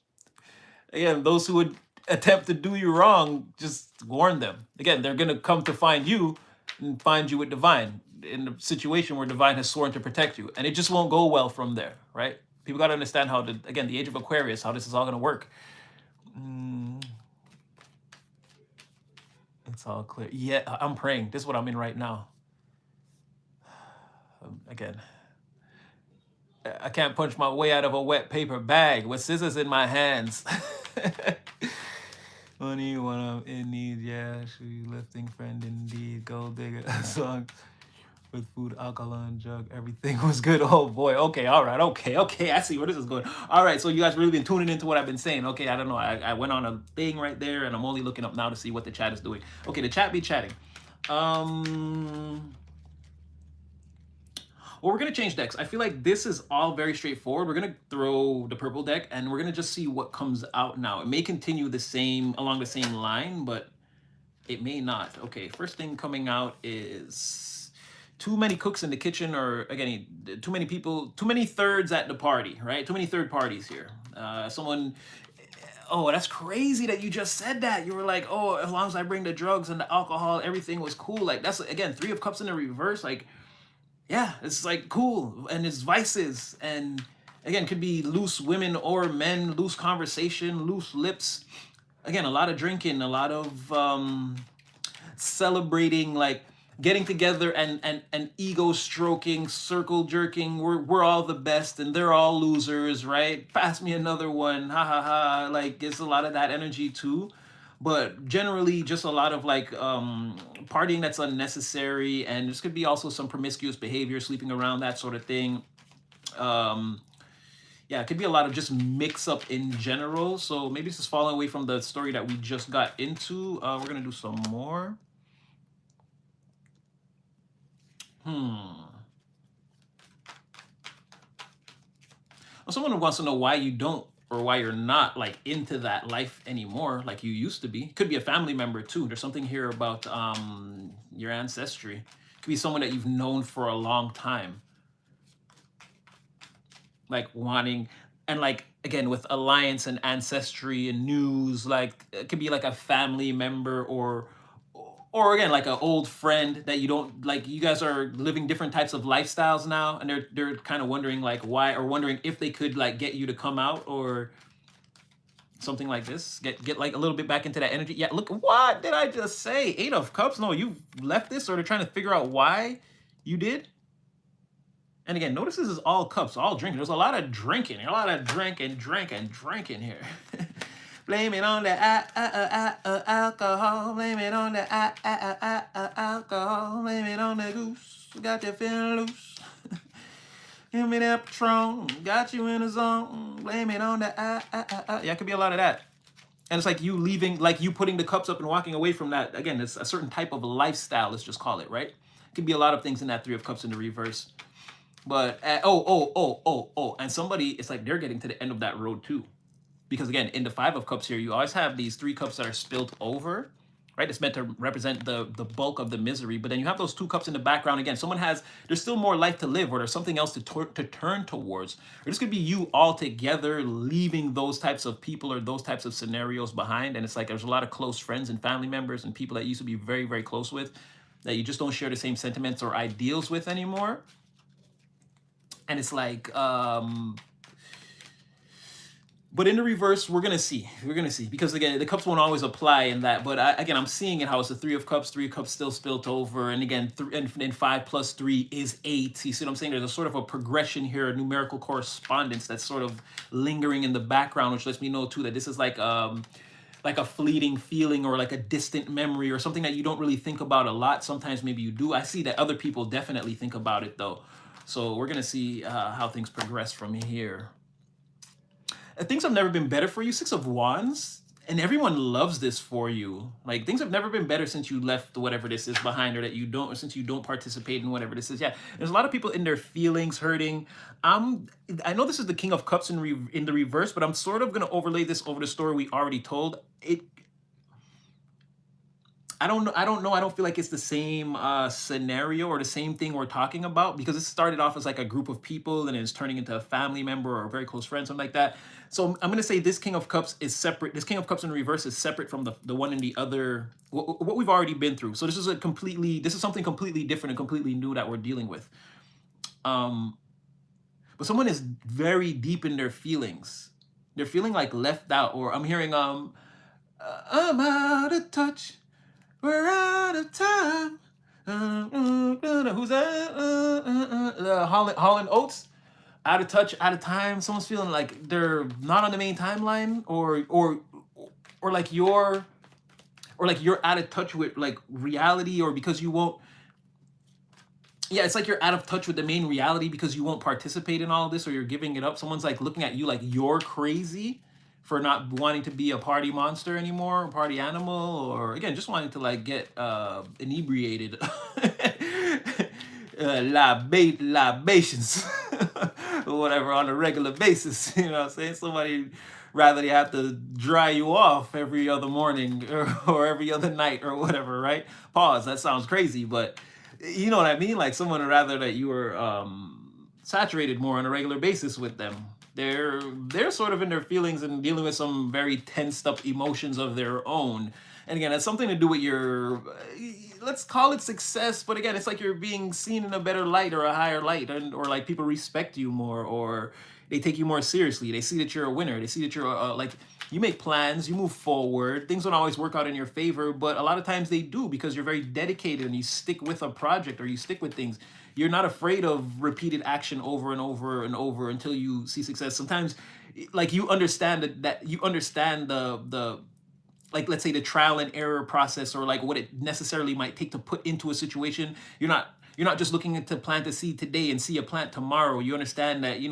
Speaker 1: who would attempt to do you wrong, just warn them. Again, they're gonna come to find you and find you with divine in a situation where divine has sworn to protect you, and it just won't go well from there, right? People got to understand how the age of Aquarius, how this is all gonna work. It's all clear. Yeah, I'm praying. This is what I'm in right now. Again, I can't punch my way out of a wet paper bag with scissors in my hands. Only when I'm in need, yeah. She lifting friend indeed. Gold digger song with food, alcohol, and drug. Everything was good. Oh boy. Okay. All right. Okay. I see where this is going. All right. So you guys really been tuning into what I've been saying. Okay. I don't know. I went on a thing right there, and I'm only looking up now to see what the chat is doing. Okay. The chat be chatting. Well, we're going to change decks. I feel like this is all very straightforward. We're going to throw the purple deck, and we're going to just see what comes out now. It may continue along the same line, but it may not. Okay, first thing coming out is too many cooks in the kitchen, or again, too many people, too many thirds at the party, right? Too many third parties here. Oh, that's crazy that you just said that. You were like, oh, as long as I bring the drugs and the alcohol, everything was cool. Like, that's, again, Three of Cups in the reverse, like, yeah, it's like cool, and it's vices, and again, could be loose women or men, loose conversation, loose lips. Again, a lot of drinking, a lot of celebrating, like getting together and ego stroking, circle jerking. We're all the best and they're all losers, right? Pass me another one, ha ha ha. Like it's a lot of that energy too. But generally just a lot of like partying that's unnecessary, and this could be also some promiscuous behavior, sleeping around, that sort of thing. um yeah, it could be a lot of just mix up in general. So maybe this is falling away from the story that we just got into. We're gonna do some more. Well, someone wants to know why you don't, or why you're not like into that life anymore like you used to be. Could be a family member too. There's something here about your ancestry. Could be someone that you've known for a long time, like wanting, and like again with alliance and ancestry and news, like it could be like a family member, or again like an old friend that you don't like. You guys are living different types of lifestyles now, and they're kind of wondering like why, or wondering if they could like get you to come out or something like this. Get like a little bit back into that energy. Yeah, look, what did I just say? 8 of Cups. No, you left this, or they're trying to figure out why you did. And again, notice this is all cups, all drinking. There's a lot of drinking, a lot of drinking here. Blame it on the alcohol. Blame it on the alcohol. Blame it on the goose. Got you feeling loose. Give me that Patron. Got you in the zone. Blame it on the Yeah, it could be a lot of that. And it's like you leaving, like you putting the cups up and walking away from that. Again, it's a certain type of lifestyle, let's just call it, right? It could be a lot of things in that 3 of Cups in the reverse. But and somebody, it's like they're getting to the end of that road too, because again in the 5 of Cups here, you always have these 3 cups that are spilt over, right? It's meant to represent the bulk of the misery, but then you have those 2 cups in the background. Again, someone there's still more life to live, or there's something else to turn towards, or this could be you altogether leaving those types of people or those types of scenarios behind. And it's like there's a lot of close friends and family members and people that you used to be very, very close with that you just don't share the same sentiments or ideals with anymore. And it's like, but in the reverse, we're gonna see, because again, the cups won't always apply in that. But again, I'm seeing it how it's a 3 of Cups, 3 cups still spilt over, and again, and 5 plus 3 is 8. You see what I'm saying? There's a sort of a progression here, a numerical correspondence that's sort of lingering in the background, which lets me know too that this is like a fleeting feeling, or like a distant memory, or something that you don't really think about a lot. Sometimes maybe you do. I see that other people definitely think about it though. So we're going to see how things progress from here. Things have never been better for you. 6 of Wands. And everyone loves this for you. Like things have never been better since you left whatever this is behind, or that you don't, or since you don't participate in whatever this is. Yeah, there's a lot of people in their feelings hurting. I know this is the King of Cups in the reverse, but I'm sort of going to overlay this over the story we already told. I don't know. I don't feel like it's the same scenario or the same thing we're talking about, because it started off as like a group of people and it's turning into a family member or a very close friend, something like that. So I'm going to say this King of Cups is separate. This King of Cups in reverse is separate from the one in the other, what we've already been through. So this is something completely different and completely new that we're dealing with. But someone is very deep in their feelings. They're feeling like left out, or I'm hearing, I'm out of touch. We're out of time. Who's that? Holland Oates. Out of touch, out of time. Someone's feeling like they're not on the main timeline, or like you're out of touch with like reality, or because you won't. Yeah, it's like you're out of touch with the main reality because you won't participate in all of this, or you're giving it up. Someone's like looking at you like you're crazy for not wanting to be a party monster anymore, a party animal, or again, just wanting to like get inebriated. Libations, or whatever, on a regular basis. You know what I'm saying? Somebody rather they have to dry you off every other morning or every other night or whatever, right? Pause, that sounds crazy, but you know what I mean? Like someone rather that you were saturated more on a regular basis with them. They're sort of in their feelings and dealing with some very tensed up emotions of their own. And again, it's something to do with your, let's call it success, but again, it's like you're being seen in a better light or a higher light, or like people respect you more, or they take you more seriously. They see that you're a winner. They see that you're like You make plans, you move forward. Things don't always work out in your favor, but a lot of times they do because you're very dedicated and you stick with a project or you stick with things. You're not afraid of repeated action over and over and over until you see success. Sometimes, like, you understand that you understand the like, let's say, the trial and error process, or like what it necessarily might take to put into a situation. You're not just looking to plant a seed today and see a plant tomorrow. You understand that, you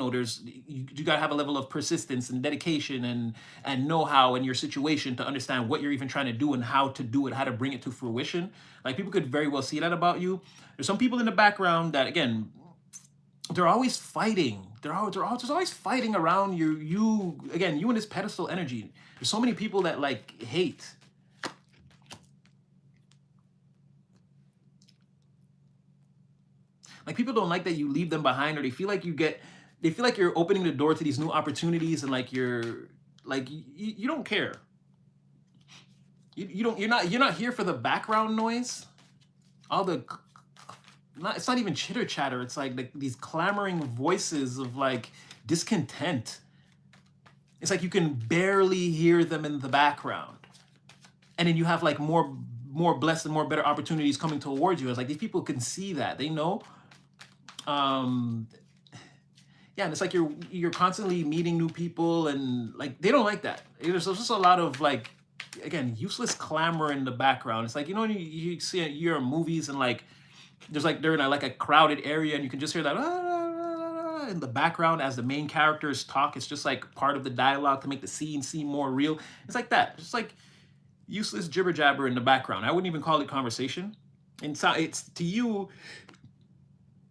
Speaker 1: got to have a level of persistence and dedication and know-how in your situation to understand what you're even trying to do and how to do it, how to bring it to fruition. Like, people could very well see that about you. There's some people in the background that, again, they're always fighting. They're just always fighting around you again, you and this pedestal energy. There's so many people that, like, hate. Like, people don't like that you leave them behind, or they feel like you're opening the door to these new opportunities, and like you don't care. You're not here for the background noise. All the it's not even chitter chatter. It's like these clamoring voices of, like, discontent. It's like you can barely hear them in the background. And then you have, like, more blessed and more better opportunities coming towards you. It's like these people can see that. They know. Yeah, and it's like you're constantly meeting new people, and, like, they don't like that. There's just a lot of, like, again, useless clamor in the background. It's like, you see you're in movies, and, like, they're in a crowded area, and you can just hear that in the background as the main characters talk. It's just like part of the dialogue to make the scene seem more real. It's like that, just like useless jibber jabber in the background. I wouldn't even call it conversation. And so it's, to you,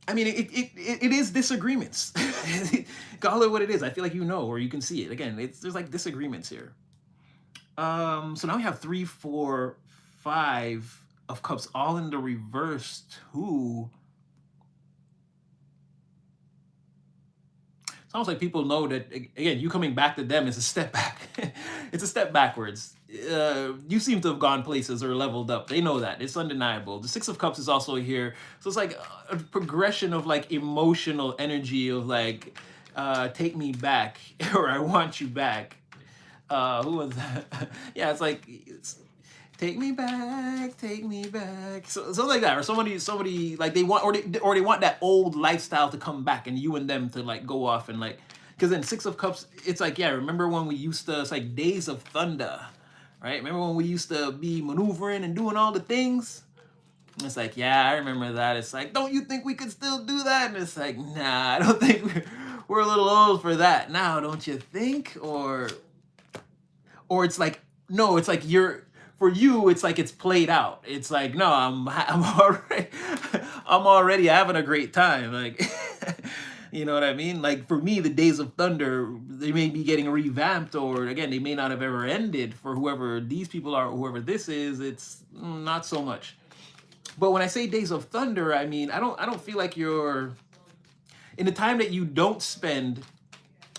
Speaker 1: I mean, it is disagreements. Call it what it is. I feel like or you can see it. Again, there's like disagreements here. So now we have 3, 4, 5 of cups, all in the reverse too. It's almost like people know that, again, you coming back to them is a step back. It's a step backwards. You seem to have gone places or leveled up. They know that. It's undeniable. The 6 of Cups is also here. So it's like a progression of, like, emotional energy of, like, take me back, or I want you back. Who was that? Yeah, it's like, take me back, take me back. So something like that, or somebody like they want, or they want that old lifestyle to come back, and you and them to, like, go off and, like, because then 6 of Cups, it's like, yeah, remember when we used to? It's like days of thunder, right? Remember when we used to be maneuvering and doing all the things? And it's like, yeah, I remember that. It's like, don't you think we could still do that? And it's like, nah, I don't think we're a little old for that now, don't you think? Or it's like, no, it's like for you, it's like it's played out. It's like, no, I'm already having a great time. Like, you know what I mean? Like, for me, the days of thunder, they may be getting revamped, or, again, they may not have ever ended. For whoever these people are, or whoever this is, it's not so much. But when I say days of thunder, I mean, I don't feel like you're in the time that you don't spend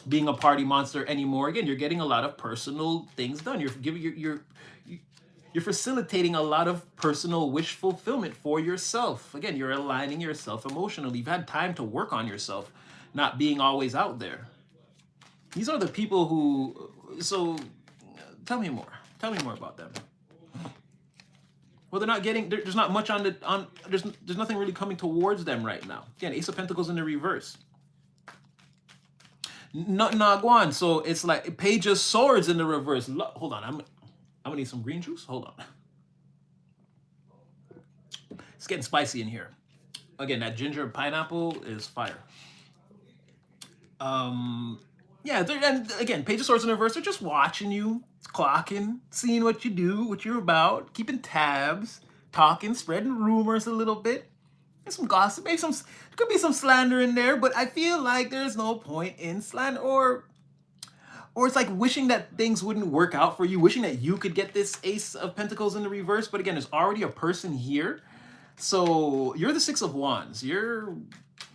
Speaker 1: being a party monster anymore. Again, you're getting a lot of personal things done. You're facilitating a lot of personal wish fulfillment for yourself. Again, you're aligning yourself emotionally. You've had time to work on yourself, not being always out there. These are the people who, so tell me more. Tell me more about them. Well, they're not getting, there's not much there's nothing really coming towards them right now. Again, Ace of Pentacles in the reverse. Naguan, so it's like Page of Swords in the reverse. Hold on, I'm gonna need some green juice. Hold on. It's getting spicy in here. Again, that ginger pineapple is fire. Yeah, and again, Page of Swords in the reverse, they're just watching you, clocking, seeing what you do, what you're about, keeping tabs, talking, spreading rumors a little bit. There's some gossip, maybe there could be some slander in there, but I feel like there's no point in slander, or it's like wishing that things wouldn't work out for you, wishing that you could get this Ace of Pentacles in the reverse, but again, there's already a person here. So you're the 6 of Wands. You're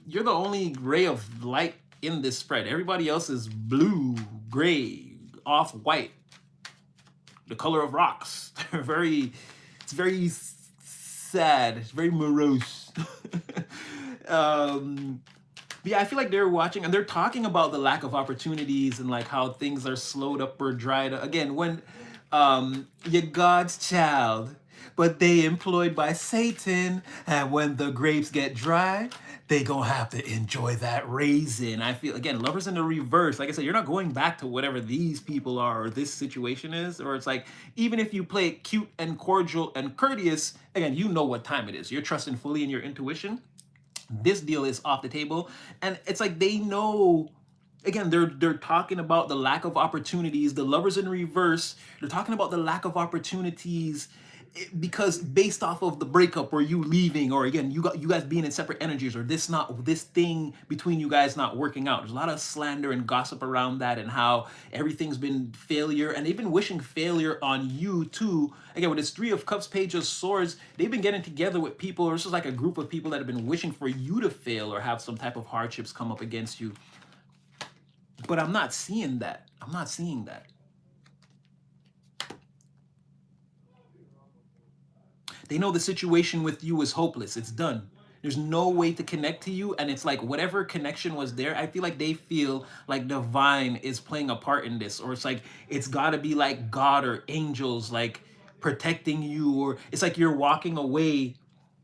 Speaker 1: the only ray of light in this spread. Everybody else is blue, gray, off-white, the color of rocks. It's very sad. It's very morose. But yeah, I feel like they're watching and they're talking about the lack of opportunities and like how things are slowed up or dried up. Again, when you're God's child, but they employed by Satan, and when the grapes get dry, they gonna have to enjoy that raisin. I feel again, lovers in the reverse. Like I said, you're not going back to whatever these people are or this situation is, or it's like even if you play it cute and cordial and courteous, again, you know what time it is. You're trusting fully in your intuition. This deal is off the table, and it's like they know. Again, they're talking about the lack of opportunities. The lovers in reverse, they're talking about the lack of opportunities because based off of the breakup or you leaving, or again you guys being in separate energies, or this thing between you guys not working out. There's a lot of slander and gossip around that, and how everything's been failure, and they've been wishing failure on you too. Again, with this Three of Cups, Page of Swords, they've been getting together with people, or this is like a group of people that have been wishing for you to fail or have some type of hardships come up against you. But I'm not seeing that. I'm not seeing that. They know the situation with you is hopeless. It's done. There's no way to connect to you. And it's like whatever connection was there, I feel like they feel like divine is playing a part in this. Or it's like it's got to be like God or angels like protecting you. Or it's like you're walking away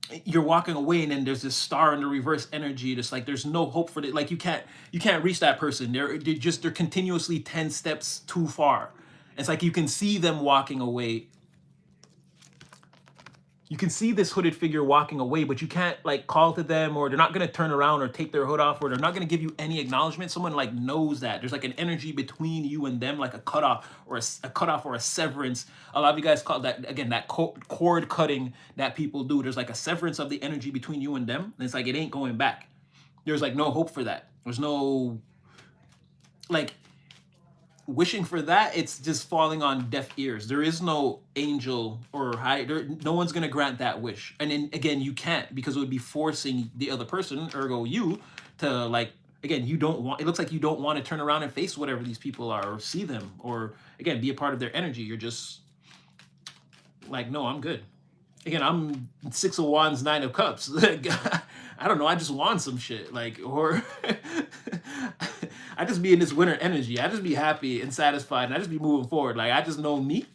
Speaker 1: and then there's this star in the reverse energy. Just like there's no hope for it. Like you can't reach that person. They're continuously 10 steps too far. It's like you can see them walking away. You can see this hooded figure walking away, but you can't like call to them, or they're not going to turn around or take their hood off, or they're not going to give you any acknowledgement. Someone like knows that there's like an energy between you and them, like a cutoff or a cutoff or a severance. A lot of you guys call that, again, that cord cutting that people do. There's like a severance of the energy between you and them. And it's like, it ain't going back. There's like no hope for that. There's no like wishing for that. It's just falling on deaf ears. There is no angel or no one's going to grant that wish. And then again, you can't, because it would be forcing the other person, ergo you, to like, again, you don't want, it looks like you don't want to turn around and face whatever these people are, or see them, or again, be a part of their energy. You're just like, no, I'm good. Again, I'm Six of Wands, Nine of Cups. I don't know. I just want some shit, like, or I just be in this winter energy. I just be happy and satisfied, and I just be moving forward. Like, I just know me.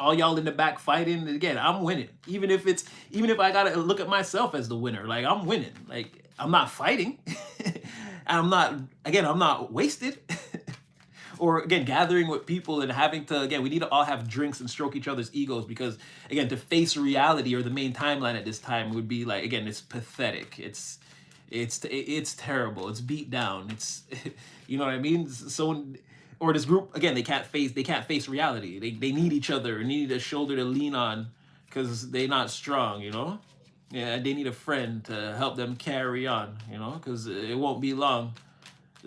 Speaker 1: All y'all in the back fighting. Again, I'm winning. Even if I gotta look at myself as the winner, like I'm winning. Like I'm not fighting. I'm not wasted. Or again, gathering with people and having to, again, we need to all have drinks and stroke each other's egos, because again, to face reality or the main timeline at this time would be like, again, it's pathetic. It's terrible. It's beat down. It's, you know what I mean? So, or this group, again, they can't face reality. They need each other and need a shoulder to lean on, because they're not strong, you know? Yeah, they need a friend to help them carry on, you know, because it won't be long.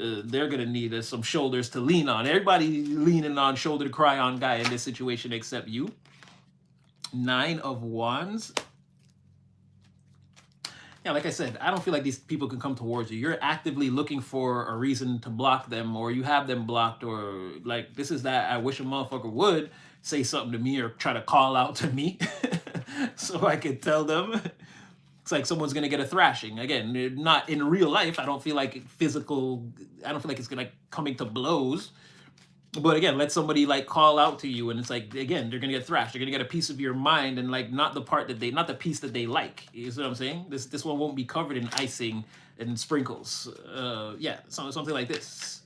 Speaker 1: They're gonna need some shoulders to lean on. Everybody leaning on shoulder to cry on guy in this situation except you. Nine of Wands. Yeah, like I said, I don't feel like these people can come towards you. You're actively looking for a reason to block them, or you have them blocked, or like this is that. I wish a motherfucker would say something to me or try to call out to me so I could tell them. It's like someone's gonna get a thrashing. Again, not in real life. I don't feel like it's gonna coming to blows. But again, let somebody like call out to you, and it's like, again, they're gonna get thrashed. They're gonna get a piece of your mind, and like not the piece that they like. You see what I'm saying? This one won't be covered in icing and sprinkles. Yeah, something like this.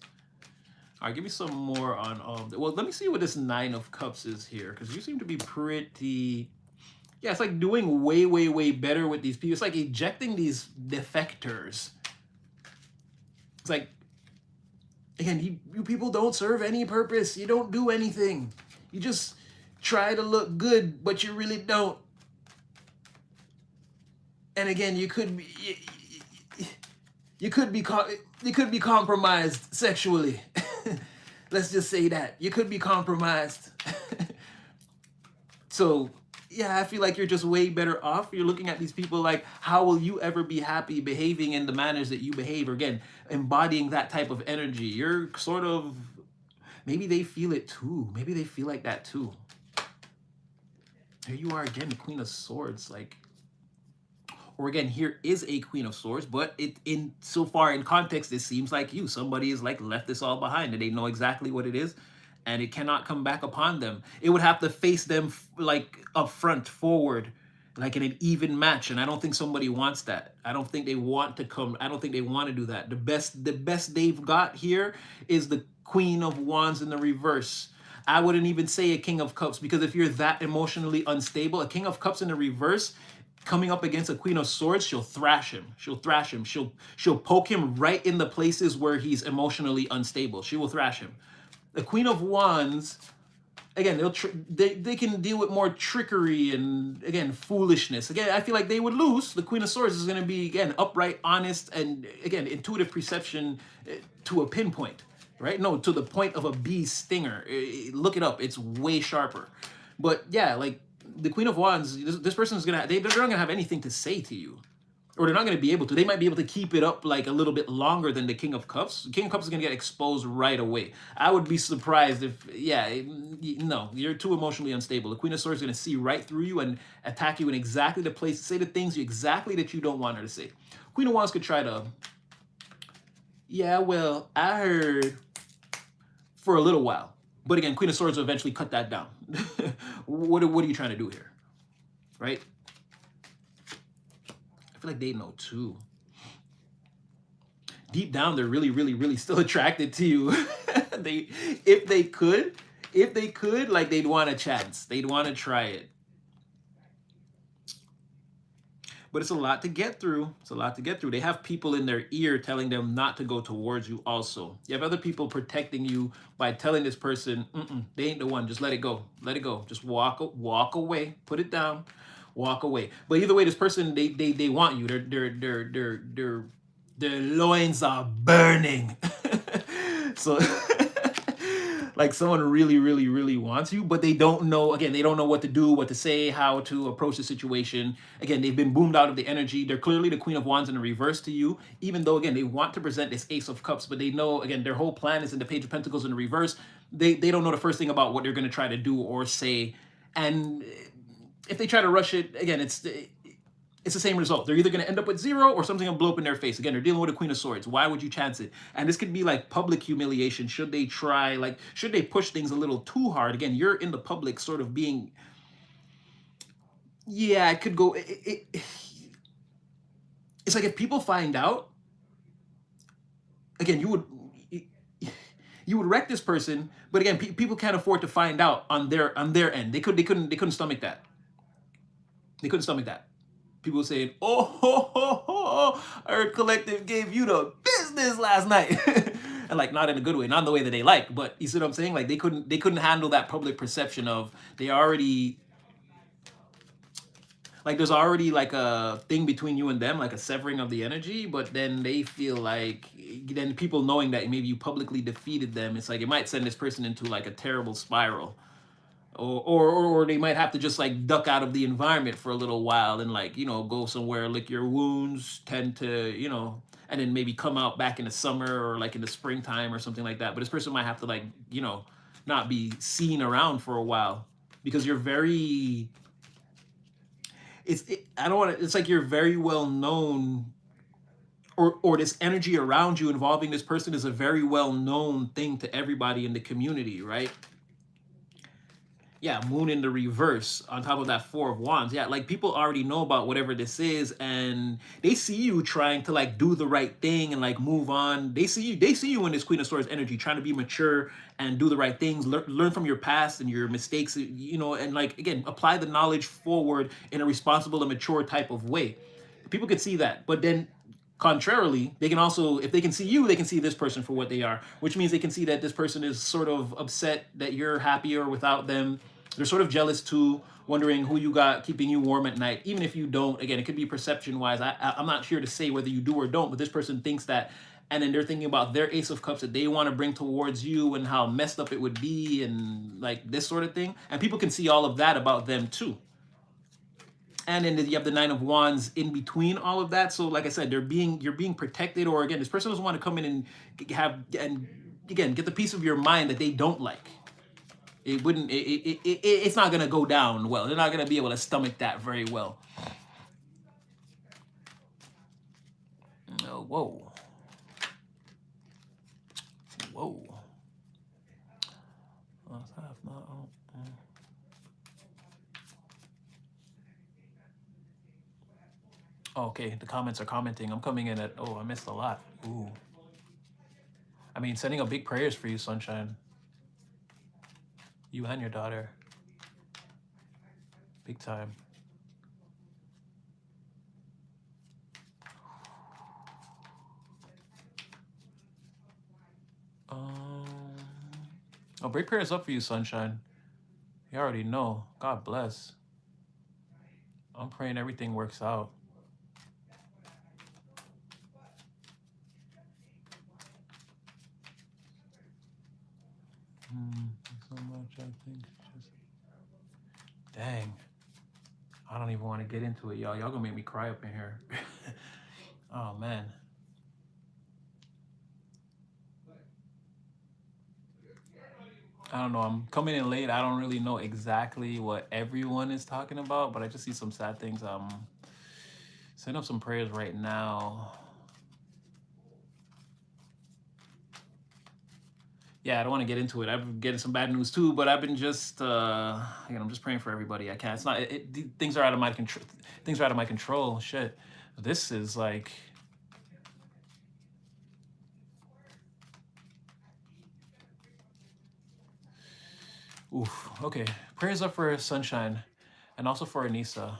Speaker 1: All right, give me some more on well, let me see what this Nine of Cups is here, because you seem to be pretty. Yeah, it's like doing way, way, way better with these people. It's like ejecting these defectors. It's like, again, you people don't serve any purpose. You don't do anything. You just try to look good, but you really don't. And again, you could be compromised sexually. Let's just say that. You could be compromised. So, yeah, I feel like you're just way better off. You're looking at these people like, how will you ever be happy behaving in the manners that you behave? Or again, embodying that type of energy. You're sort of, maybe they feel it too. Maybe they feel like that too. Here you are again, the Queen of Swords. Like, or again, here is a Queen of Swords, but it in so far in context, it seems like somebody is like left this all behind and they know exactly what it is, and it cannot come back upon them. It would have to face them like up front, forward, like in an even match, and I don't think somebody wants that. I don't think they want to come. I don't think they want to do that. The best they've got here is the Queen of Wands in the reverse. I wouldn't even say a King of Cups, because if you're that emotionally unstable, a King of Cups in the reverse coming up against a Queen of Swords, she'll thrash him. She'll thrash him. She'll poke him right in the places where he's emotionally unstable. She will thrash him. The Queen of Wands, again, they can deal with more trickery and, again, foolishness. Again, I feel like they would lose. The Queen of Swords is going to be, again, upright, honest, and, again, intuitive perception to a pinpoint, right? No, to the point of a bee stinger. Look it up. It's way sharper. But, yeah, like, the Queen of Wands, this person is going to, they're not going to have anything to say to you. Or they're not going to be able to. They might be able to keep it up like a little bit longer than the King of Cups. The King of Cups is going to get exposed right away. I would be surprised if, no, you're too emotionally unstable. The Queen of Swords is going to see right through you and attack you in exactly the place, say the things exactly that you don't want her to say. Queen of Wands could try to, yeah, well, I heard, for a little while. But again, Queen of Swords will eventually cut that down. What are you trying to do here? Right? I feel like they know too. Deep down, they're really, really, really still attracted to you. If they could, like, they'd want a chance. They'd want to try it. But it's a lot to get through. It's a lot to get through. They have people in their ear telling them not to go towards you also. You have other people protecting you by telling this person, they ain't the one. Just let it go. Let it go. Just walk away. Put it down. Walk away. But either way, this person, they want you. Their loins are burning. So like, someone really, really, really wants you, but they don't know, again, they don't know what to do, what to say, how to approach the situation. Again, they've been boomed out of the energy. They're clearly the Queen of Wands in the reverse to you, even though, again, they want to present this Ace of Cups, but they know, again, their whole plan is in the Page of Pentacles in the reverse. They don't know the first thing about what they're going to try to do or say. And if they try to rush it, again, it's the same result. They're either going to end up with 0 or something will blow up in their face. Again, they're dealing with a Queen of Swords. Why would you chance it? And this could be like public humiliation. Should they try, like, should they push things a little too hard? Again, you're in the public sort of being, yeah, it could go, it's like if people find out, again, you would wreck this person, but again, people can't afford to find out on their end. They couldn't stomach that. They couldn't stomach that. People saying, I heard Collective gave you the business last night. And like, not in a good way, not in the way that they like, but you see what I'm saying? Like, they couldn't handle that public perception of, they already, like, there's already like a thing between you and them, like a severing of the energy, but then they feel like, then people knowing that maybe you publicly defeated them, it's like, it might send this person into like a terrible spiral. Or they might have to just like duck out of the environment for a little while and, like, go somewhere, lick your wounds, tend to, and then maybe come out back in the summer or like in the springtime or something like that. But this person might have to, like, not be seen around for a while, because you're very, it's like you're very well known, or this energy around you involving this person is a very well known thing to everybody in the community, right? Yeah, Moon in the reverse on top of that 4 of Wands. Yeah, like, people already know about whatever this is, and they see you trying to, like, do the right thing and, like, move on. They see you in this Queen of Swords energy, trying to be mature and do the right things, learn from your past and your mistakes, and, like, again, apply the knowledge forward in a responsible and mature type of way. People could see that, but then contrarily, they can also, if they can see you, they can see this person for what they are, which means they can see that this person is sort of upset that you're happier without them. They're sort of jealous too, wondering who you got keeping you warm at night, even if you don't. Again, it could be perception-wise. I'm not here to say whether you do or don't, but this person thinks that, and then they're thinking about their Ace of Cups that they want to bring towards you and how messed up it would be and, like, this sort of thing. And people can see all of that about them too. And then you have the 9 of Wands in between all of that. So, like I said, you're being protected, or again, this person doesn't want to come in and get the piece of your mind that they don't like. It's not going to go down well. They're not going to be able to stomach that very well. Whoa. Whoa. Oh, okay, the comments are commenting. I'm coming in at, oh, I missed a lot. Ooh. I mean, sending up big prayers for you, Sunshine. You and your daughter. Big time. Oh, big prayers up for you, Sunshine. You already know. God bless. I'm praying everything works out. So much, I think. Dang. I don't even want to get into it, y'all. Y'all gonna make me cry up in here. Oh, man. I don't know. I'm coming in late. I don't really know exactly what everyone is talking about, but I just see some sad things. Send up some prayers right now. Yeah, I don't want to get into it. I'm getting some bad news too, but I've been just, I'm just praying for everybody I can. It's not, things are out of my control. Things are out of my control. Shit. This is like, oof. Okay. Prayers up for Sunshine and also for Anissa.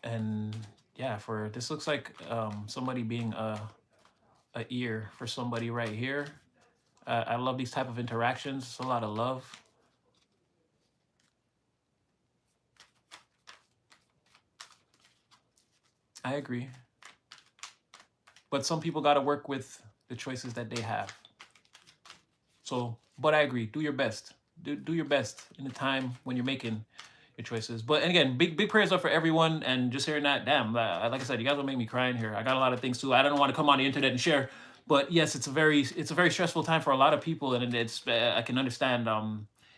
Speaker 1: And yeah, this looks like somebody being a ear for somebody right here. I love these type of interactions. It's a lot of love. I agree. But some people got to work with the choices that they have. So, but I agree. Do your best. Do your best in the time when you're making your choices. But and again, big prayers up for everyone. And just hearing that, damn, like I said, you guys will make me cry in here. I got a lot of things too. I don't want to come on the internet and share. But yes, it's a very stressful time for a lot of people, and it's I can understand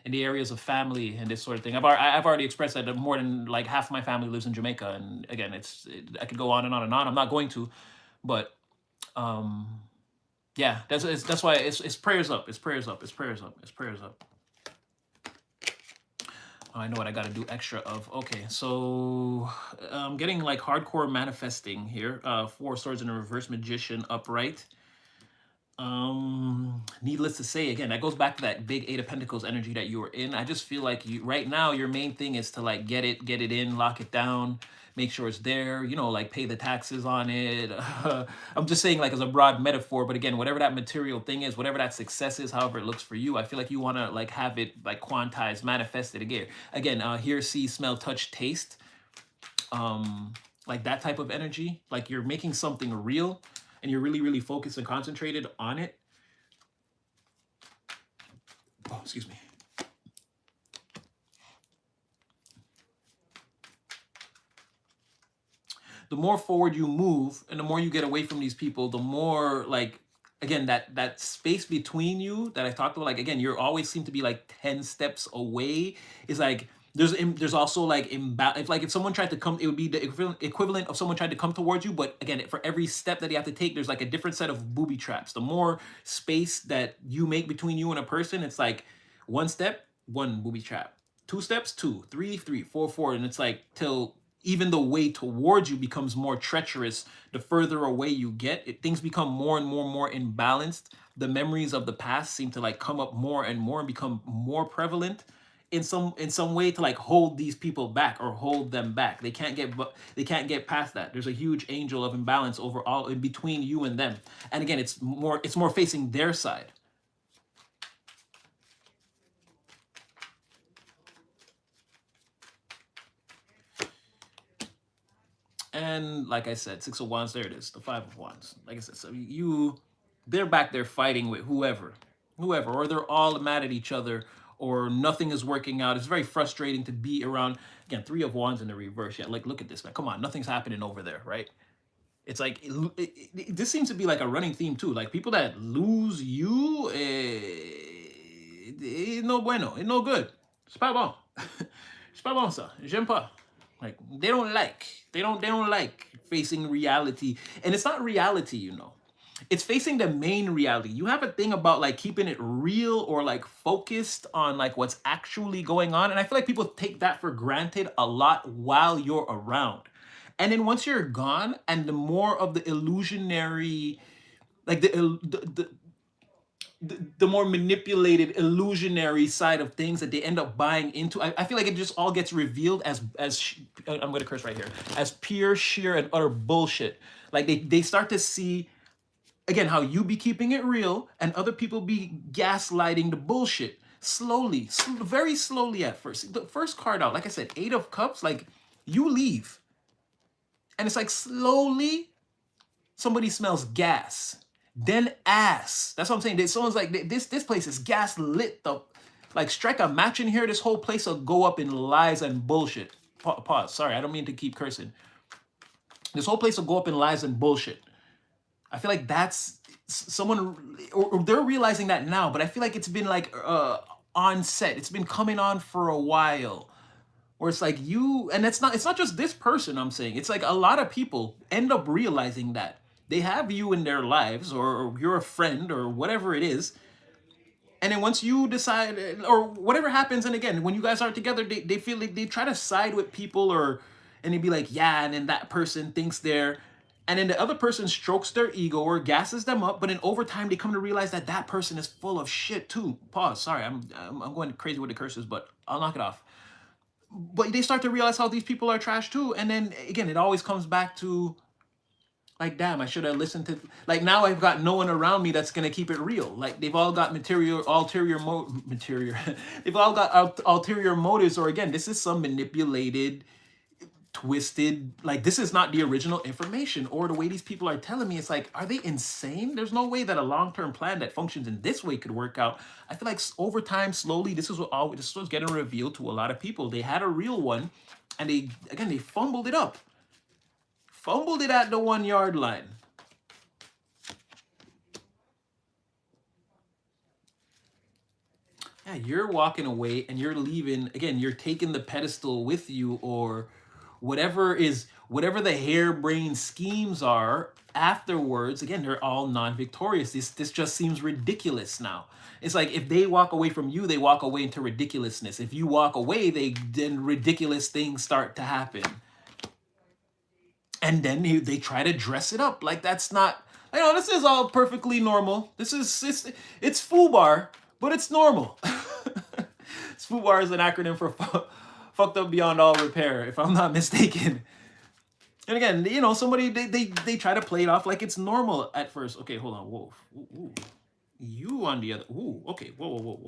Speaker 1: in the areas of family and this sort of thing. I've already expressed that more than like half of my family lives in Jamaica, and again, I could go on and on and on. I'm not going to, but yeah, that's why it's prayers up. It's prayers up. It's prayers up. It's prayers up. I know what I got to do extra of. Okay, so I'm getting like hardcore manifesting here. 4 swords in a reverse, magician upright. Needless to say, again, that goes back to that big 8 of Pentacles energy that you were in. I just feel like you right now, your main thing is to like get it in, lock it down, make sure it's there, like pay the taxes on it. I'm just saying like as a broad metaphor, but again, whatever that material thing is, whatever that success is, however it looks for you, I feel like you want to like have it like quantized, manifested again, hear, see, smell, touch, taste, like that type of energy, like you're making something real and you're really, really focused and concentrated on it. Oh, excuse me. The more forward you move and the more you get away from these people, the more like, again, that space between you that I talked about, like, again, you always seem to be like 10 steps away. Is like, there's also like if someone tried to come, it would be the equivalent of someone tried to come towards you, but again, for every step that you have to take, there's like a different set of booby traps. The more space that you make between you and a person, it's like 1 step, 1 booby trap, 2 steps, 2, 3, 3, 4, 4, and it's like till even the way towards you becomes more treacherous. The further away you get, things become more and more imbalanced. The memories of the past seem to like come up more and more and become more prevalent in some way to like hold these people back or hold them back. They can't get past that. There's a huge angel of imbalance over all in between you and them. And again, it's more facing their side. And like I said, 6 of Wands, there it is, the 5 of Wands. Like I said, so they're back there fighting with whoever, or they're all mad at each other, or nothing is working out. It's very frustrating to be around. Again, 3 of Wands in the reverse. Yeah, like, look at this, man. Come on, nothing's happening over there, right? It's like, this seems to be like a running theme too. Like, people that lose you, no bueno, it's no good. C'est pas bon. C'est pas bon ça. J'aime pas. Like they don't like facing reality. And it's not reality, you know. It's facing the main reality. You have a thing about like keeping it real or like focused on like what's actually going on. And I feel like people take that for granted a lot while you're around. And then once you're gone and the more of the illusionary, like the more manipulated illusionary side of things that they end up buying into, I feel like it just all gets revealed I'm going to curse right here, as pure sheer and utter bullshit. Like they start to see again how you be keeping it real and other people be gaslighting the bullshit slowly, very slowly at first. The first card out, like I said, 8 of Cups, like you leave and it's like slowly somebody smells gas, then ass. That's what I'm saying. Someone's like, this place is gas lit up. Like strike a match in here, this whole place will go up in lies and bullshit. Pause. Sorry, I don't mean to keep cursing. This whole place will go up in lies and bullshit. I feel like that's someone, or they're realizing that now, but I feel like it's been like on set. It's been coming on for a while. Where it's like you, and it's not just this person I'm saying. It's like a lot of people end up realizing that. They have you in their lives, or you're a friend, or whatever it is. And then once you decide, or whatever happens, and again, when you guys are together, they feel like they try to side with people, and they'd be like, yeah, and then that person thinks they're, and then the other person strokes their ego or gasses them up, but then over time they come to realize that that person is full of shit too. Pause. Sorry, I'm going crazy with the curses, but I'll knock it off. But they start to realize how these people are trash too, and then again, it always comes back to like, damn, I should have listened to, like, now I've got no one around me that's gonna keep it real. Like, they've all got they've all got ulterior motives, or again, this is some manipulated, twisted, like, this is not the original information, or the way these people are telling me. It's like, are they insane? There's no way that a long-term plan that functions in this way could work out. I feel like over time, slowly, this was getting revealed to a lot of people. They had a real one, and they fumbled it up. Fumbled it at the 1 yard line. Yeah, you're walking away and you're leaving. Again, you're taking the pedestal with you, or whatever the harebrained schemes are afterwards. Again, they're all non-victorious. This just seems ridiculous now. It's like if they walk away from you, they walk away into ridiculousness. If you walk away, then ridiculous things start to happen. And then they try to dress it up like that's not, this is all perfectly normal. It's FUBAR, but it's normal. FUBAR is an acronym for fucked up beyond all repair, if I'm not mistaken. And again, somebody, they try to play it off like it's normal at first. Okay, hold on. Whoa. Ooh. You on the other. Ooh, okay. Whoa.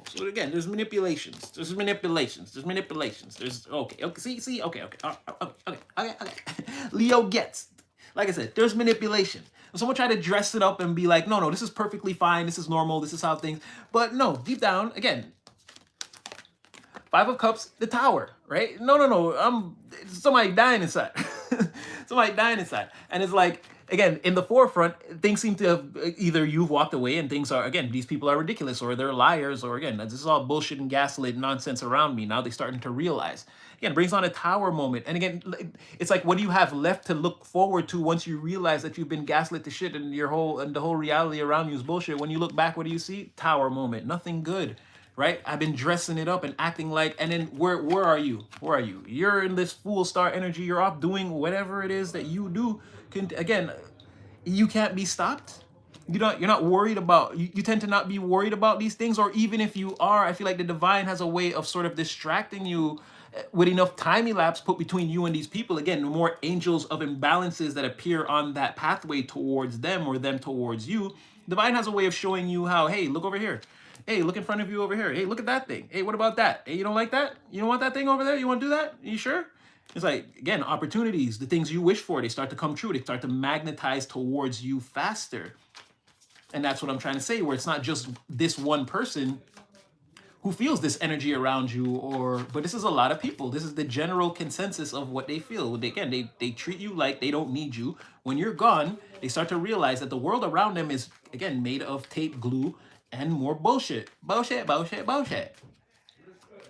Speaker 1: So again, there's manipulations. There's okay. See. Okay. Leo gets. Like I said, there's manipulation. Someone try to dress it up and be like, no, this is perfectly fine. This is normal. This is how things. But no, deep down, again, 5 of Cups, the Tower, right? No. Somebody dying inside. And it's like, again, in the forefront, things seem to have either you've walked away and things are, again, these people are ridiculous, or they're liars, or again, this is all bullshit and gaslit nonsense around me. Now they're starting to realize. Again, brings on a Tower moment. And again, it's like, what do you have left to look forward to once you realize that you've been gaslit to shit and the whole reality around you is bullshit? When you look back, what do you see? Tower moment. Nothing good. Right? I've been dressing it up and acting like, and then where are you? Where are you? You're in this full star energy. You're off doing whatever it is that you do. Again, you can't be stopped. You're not worried about, you tend to not be worried about these things, or even if you are, I feel like the divine has a way of sort of distracting you with enough time elapse put between you and these people. Again, the more angels of imbalances that appear on that pathway towards them, or them towards you, divine has a way of showing you how, hey, look over here. Hey, look in front of you over here. Hey, look at that thing. Hey, what about that? Hey, you don't like that? You don't want that thing over there? You want to do that? Are you sure? It's like, again, opportunities, the things you wish for, they start to come true. They start to magnetize towards you faster. And that's what I'm trying to say, where it's not just this one person who feels this energy around you, but this is a lot of people. This is the general consensus of what they feel. Again, they treat you like they don't need you. When you're gone, they start to realize that the world around them is, again, made of tape, glue, and more bullshit. Bullshit.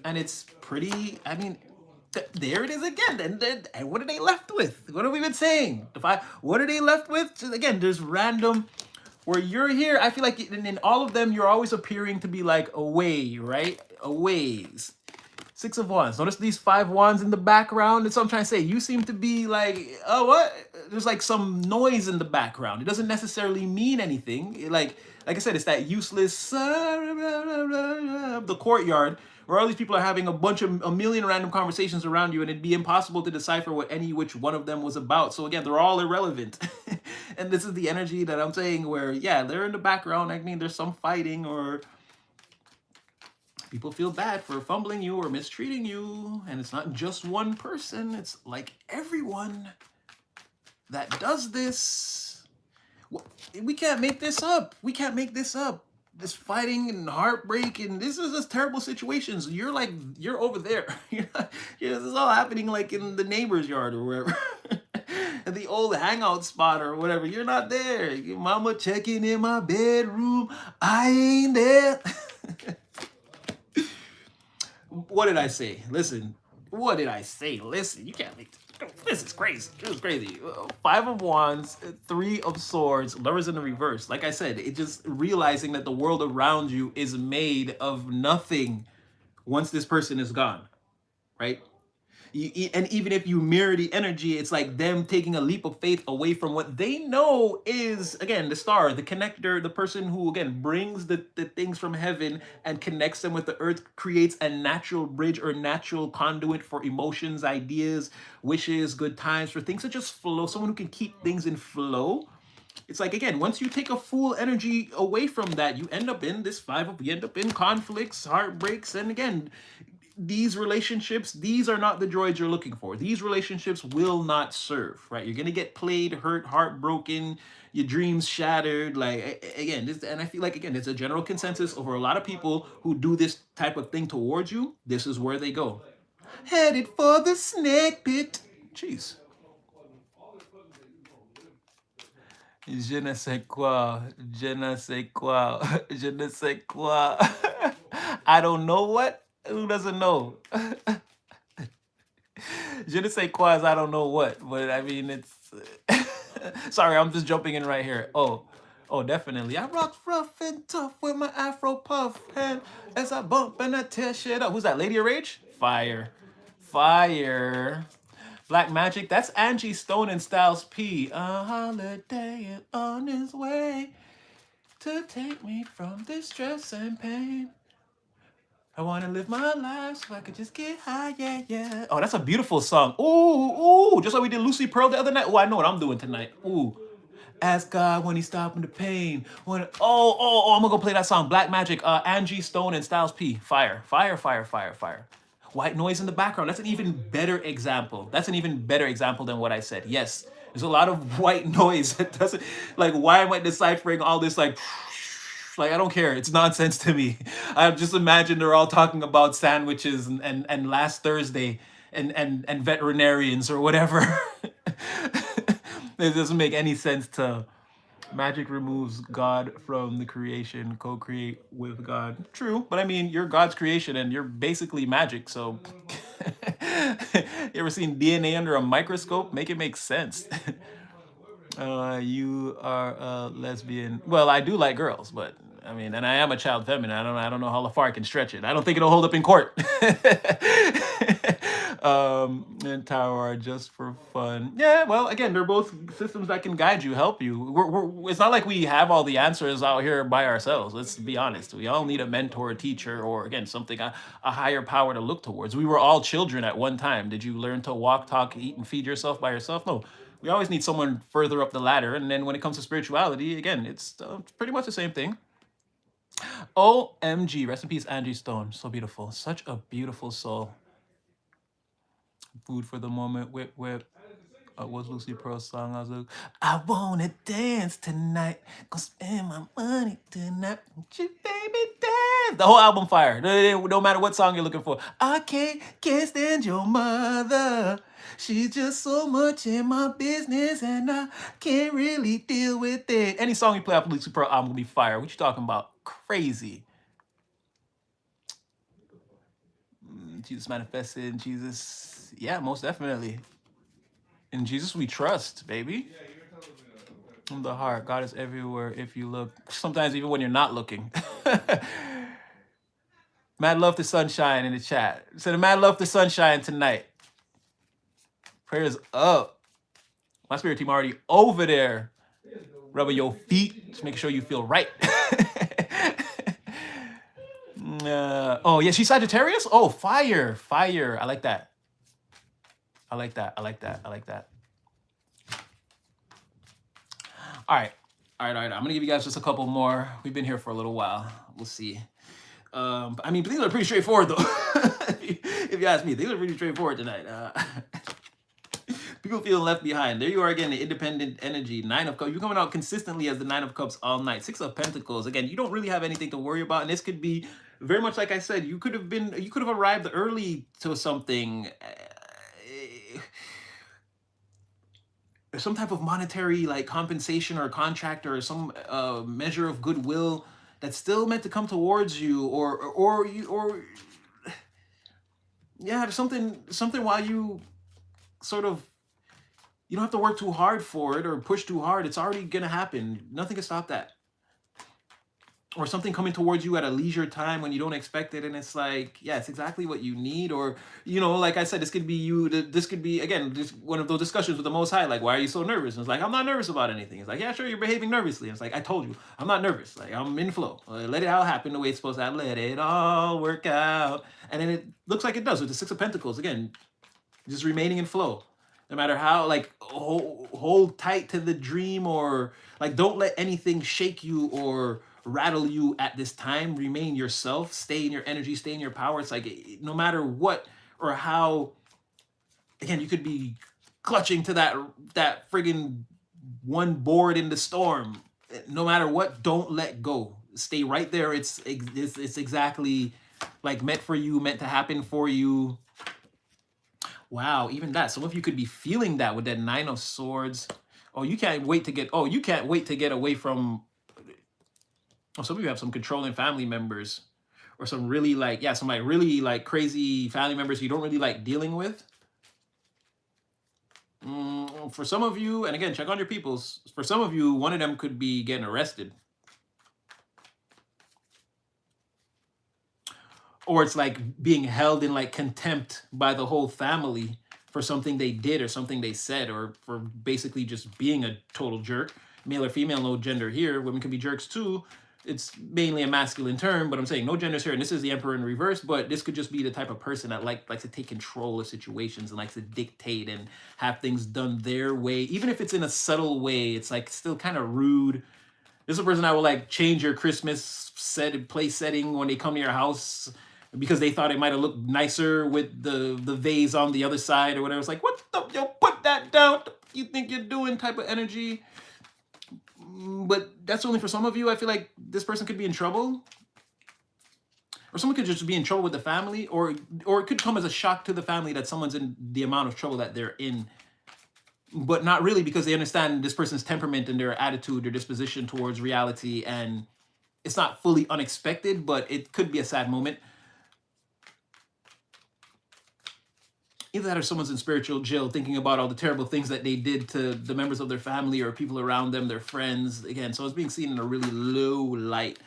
Speaker 1: And it's pretty, There it is again. And what are they left with? What have we been saying? What are they left with? Just, again, there's random. Where you're here, I feel like in all of them, you're always appearing to be like away, right? Aways. Six of Wands. Notice these 5 wands in the background. That's what I'm trying to say. You seem to be like, oh, what? There's like some noise in the background. It doesn't necessarily mean anything. Like I said, it's that useless the courtyard where all these people are having a million random conversations around you, and it'd be impossible to decipher what any which one of them was about. So again, they're all irrelevant. And this is the energy that I'm saying where, yeah, they're in the background. I mean, there's some fighting, or people feel bad for fumbling you or mistreating you. And it's not just one person. It's like everyone that does this. We can't make this up. We can't make this up. This fighting and heartbreak, and this is just terrible situations. You're over there. This is all happening like in the neighbor's yard or wherever. At the old hangout spot or whatever. You're not there. Your mama checking in my bedroom. I ain't there. What did I say? Listen. What did I say? Listen, you can't make this is crazy. This is crazy. 5 of Wands, 3 of Swords, Lovers in the reverse. Like I said, it just realizing that the world around you is made of nothing once this person is gone, right? And even if you mirror the energy, it's like them taking a leap of faith away from what they know is, again, the star, the connector, the person who, again, brings the things from heaven and connects them with the earth, creates a natural bridge or natural conduit for emotions, ideas, wishes, good times, for things to just flow. Someone who can keep things in flow. It's like, again, once you take a full energy away from that, you end up in you end up in conflicts, heartbreaks, and again, these relationships, these are not the droids you're looking for. These relationships will not serve, right? You're gonna get played, hurt, heartbroken, your dreams shattered. Like, again, and I feel like, again, it's a general consensus over a lot of people who do this type of thing towards you. This is where they go. Headed for the snake pit. Jeez. Je ne sais quoi. Je ne sais quoi. Je ne sais quoi. I don't know what. Who doesn't know? Je ne sais quoi is I don't know what, but I mean, it's... Sorry, I'm just jumping in right here. Oh, definitely. I rock rough and tough with my afro puff, and as I bump and I tear shit up. Who's that? Lady of Rage? Fire. Fire. Black Magic, that's Angie Stone and Styles P. A holiday on his way to take me from this stress and pain. I want to live my life so I could just get high, yeah, yeah. Oh, that's a beautiful song. Ooh, just like we did Lucy Pearl the other night. Oh, I know what I'm doing tonight. Ooh. Ask God when he's stopping the pain. I'm gonna go play that song, Black Magic, Angie Stone and Styles P. Fire, fire, fire, fire, fire. White noise in the background. That's an even better example. That's an even better example than what I said. Yes, there's a lot of white noise. It doesn't, like, why am I deciphering all this, like, I don't care. It's nonsense to me. I just imagine they're all talking about sandwiches and last Thursday and veterinarians or whatever. It doesn't make any sense to... Magic removes God from the creation, co-create with God. True, but I mean, you're God's creation and you're basically magic, so... You ever seen DNA under a microscope? Make it make sense. You are a lesbian. Well, I do like girls, but I mean, and I am a child feminine. I don't know how far I can stretch it. I don't think it'll hold up in court. And Tower are just for fun. Yeah, well, again, they're both systems that can guide you, help you. It's not like we have all the answers out here by ourselves. Let's be honest. We all need a mentor, a teacher, or again, something, a higher power to look towards. We were all children at one time. Did you learn to walk, talk, eat, and feed yourself by yourself? No. We always need someone further up the ladder. And then when it comes to spirituality, again, it's pretty much the same thing. OMG, rest in peace, Angie Stone. So beautiful. Such a beautiful soul. Food for the moment, whip, whip. What's Lucy Pearl's song? I wanna dance tonight. Gonna spend my money tonight. Won't you, baby, dance? The whole album fire. No matter what song you're looking for. I can't stand your mother. She's just so much in my business and I can't really deal with it. Any song you play off Lucy Pearl album will be fire. What you talking about? Crazy. Jesus manifested in Jesus. Yeah, most definitely. In Jesus we trust, baby. From the heart. God is everywhere if you look. Sometimes even when you're not looking. Mad love to sunshine in the chat. So the mad love to sunshine tonight. Prayers up. My spirit team already over there. Rubbing your feet. Just making sure you feel right. Oh, yeah, she's Sagittarius? Oh, fire. Fire. I like that. I like that. I like that. I like that. All right. All right. All right. I'm going to give you guys just a couple more. We've been here for a little while. We'll see. I mean, these are pretty straightforward, though. If you ask me, these are pretty straightforward tonight. People feel left behind. There you are again, the independent energy. 9 of Cups. You're coming out consistently as the 9 of Cups all night. 6 of Pentacles. Again, you don't really have anything to worry about. And this could be very much like I said, you could have arrived early to something. Some type of monetary like compensation or contract or some measure of goodwill that's still meant to come towards you, or yeah, something while you sort of, you don't have to work too hard for it or push too hard. It's already gonna happen. Nothing can stop that. Or something coming towards you at a leisure time when you don't expect it, and it's like, yeah, it's exactly what you need. Or, you know, like I said, this could be you. This could be, again, just one of those discussions with the Most High. Like, why are you so nervous? And it's like, I'm not nervous about anything. It's like, yeah, sure, you're behaving nervously. And it's like, I told you, I'm not nervous. Like, I'm in flow. Let it all happen the way it's supposed to. Let it all work out. And then it looks like it does with the 6 of Pentacles. Again, just remaining in flow. No matter how, like, hold tight to the dream, or like, don't let anything shake you or rattle you at this time. Remain yourself, stay in your energy, stay in your power. It's like, no matter what or how, again, you could be clutching to that friggin' one board in the storm. No matter what, don't let go. Stay right there. It's exactly like meant for you, meant to happen for you. Wow, even that. Some of you could be feeling that with that 9 of Swords. Oh, you can't wait to get away from. Oh, some of you have some controlling family members, or some really like, yeah, some like really like crazy family members you don't really like dealing with. For some of you, and again, check on your peoples. For some of you, one of them could be getting arrested. Or it's like being held in like contempt by the whole family for something they did or something they said, or for basically just being a total jerk. Male or female, no gender here. Women can be jerks too. It's mainly a masculine term, but I'm saying no genders here. And this is the Emperor in reverse, but this could just be the type of person that likes to take control of situations and likes to dictate and have things done their way. Even if it's in a subtle way, it's like still kind of rude. This is a person that will like change your Christmas place setting when they come to your house because they thought it might have looked nicer with the vase on the other side or whatever. It's like, what the, yo, put that down. What you think you're doing type of energy. But that's only for some of you. I feel like this person could be in trouble. Or someone could just be in trouble with the family, or it could come as a shock to the family that someone's in the amount of trouble that they're in. But not really, because they understand this person's temperament and their attitude, their disposition towards reality, and it's not fully unexpected, but it could be a sad moment. Either that or someone's in spiritual jail thinking about all the terrible things that they did to the members of their family or people around them, their friends. Again, so it's being seen in a really low light,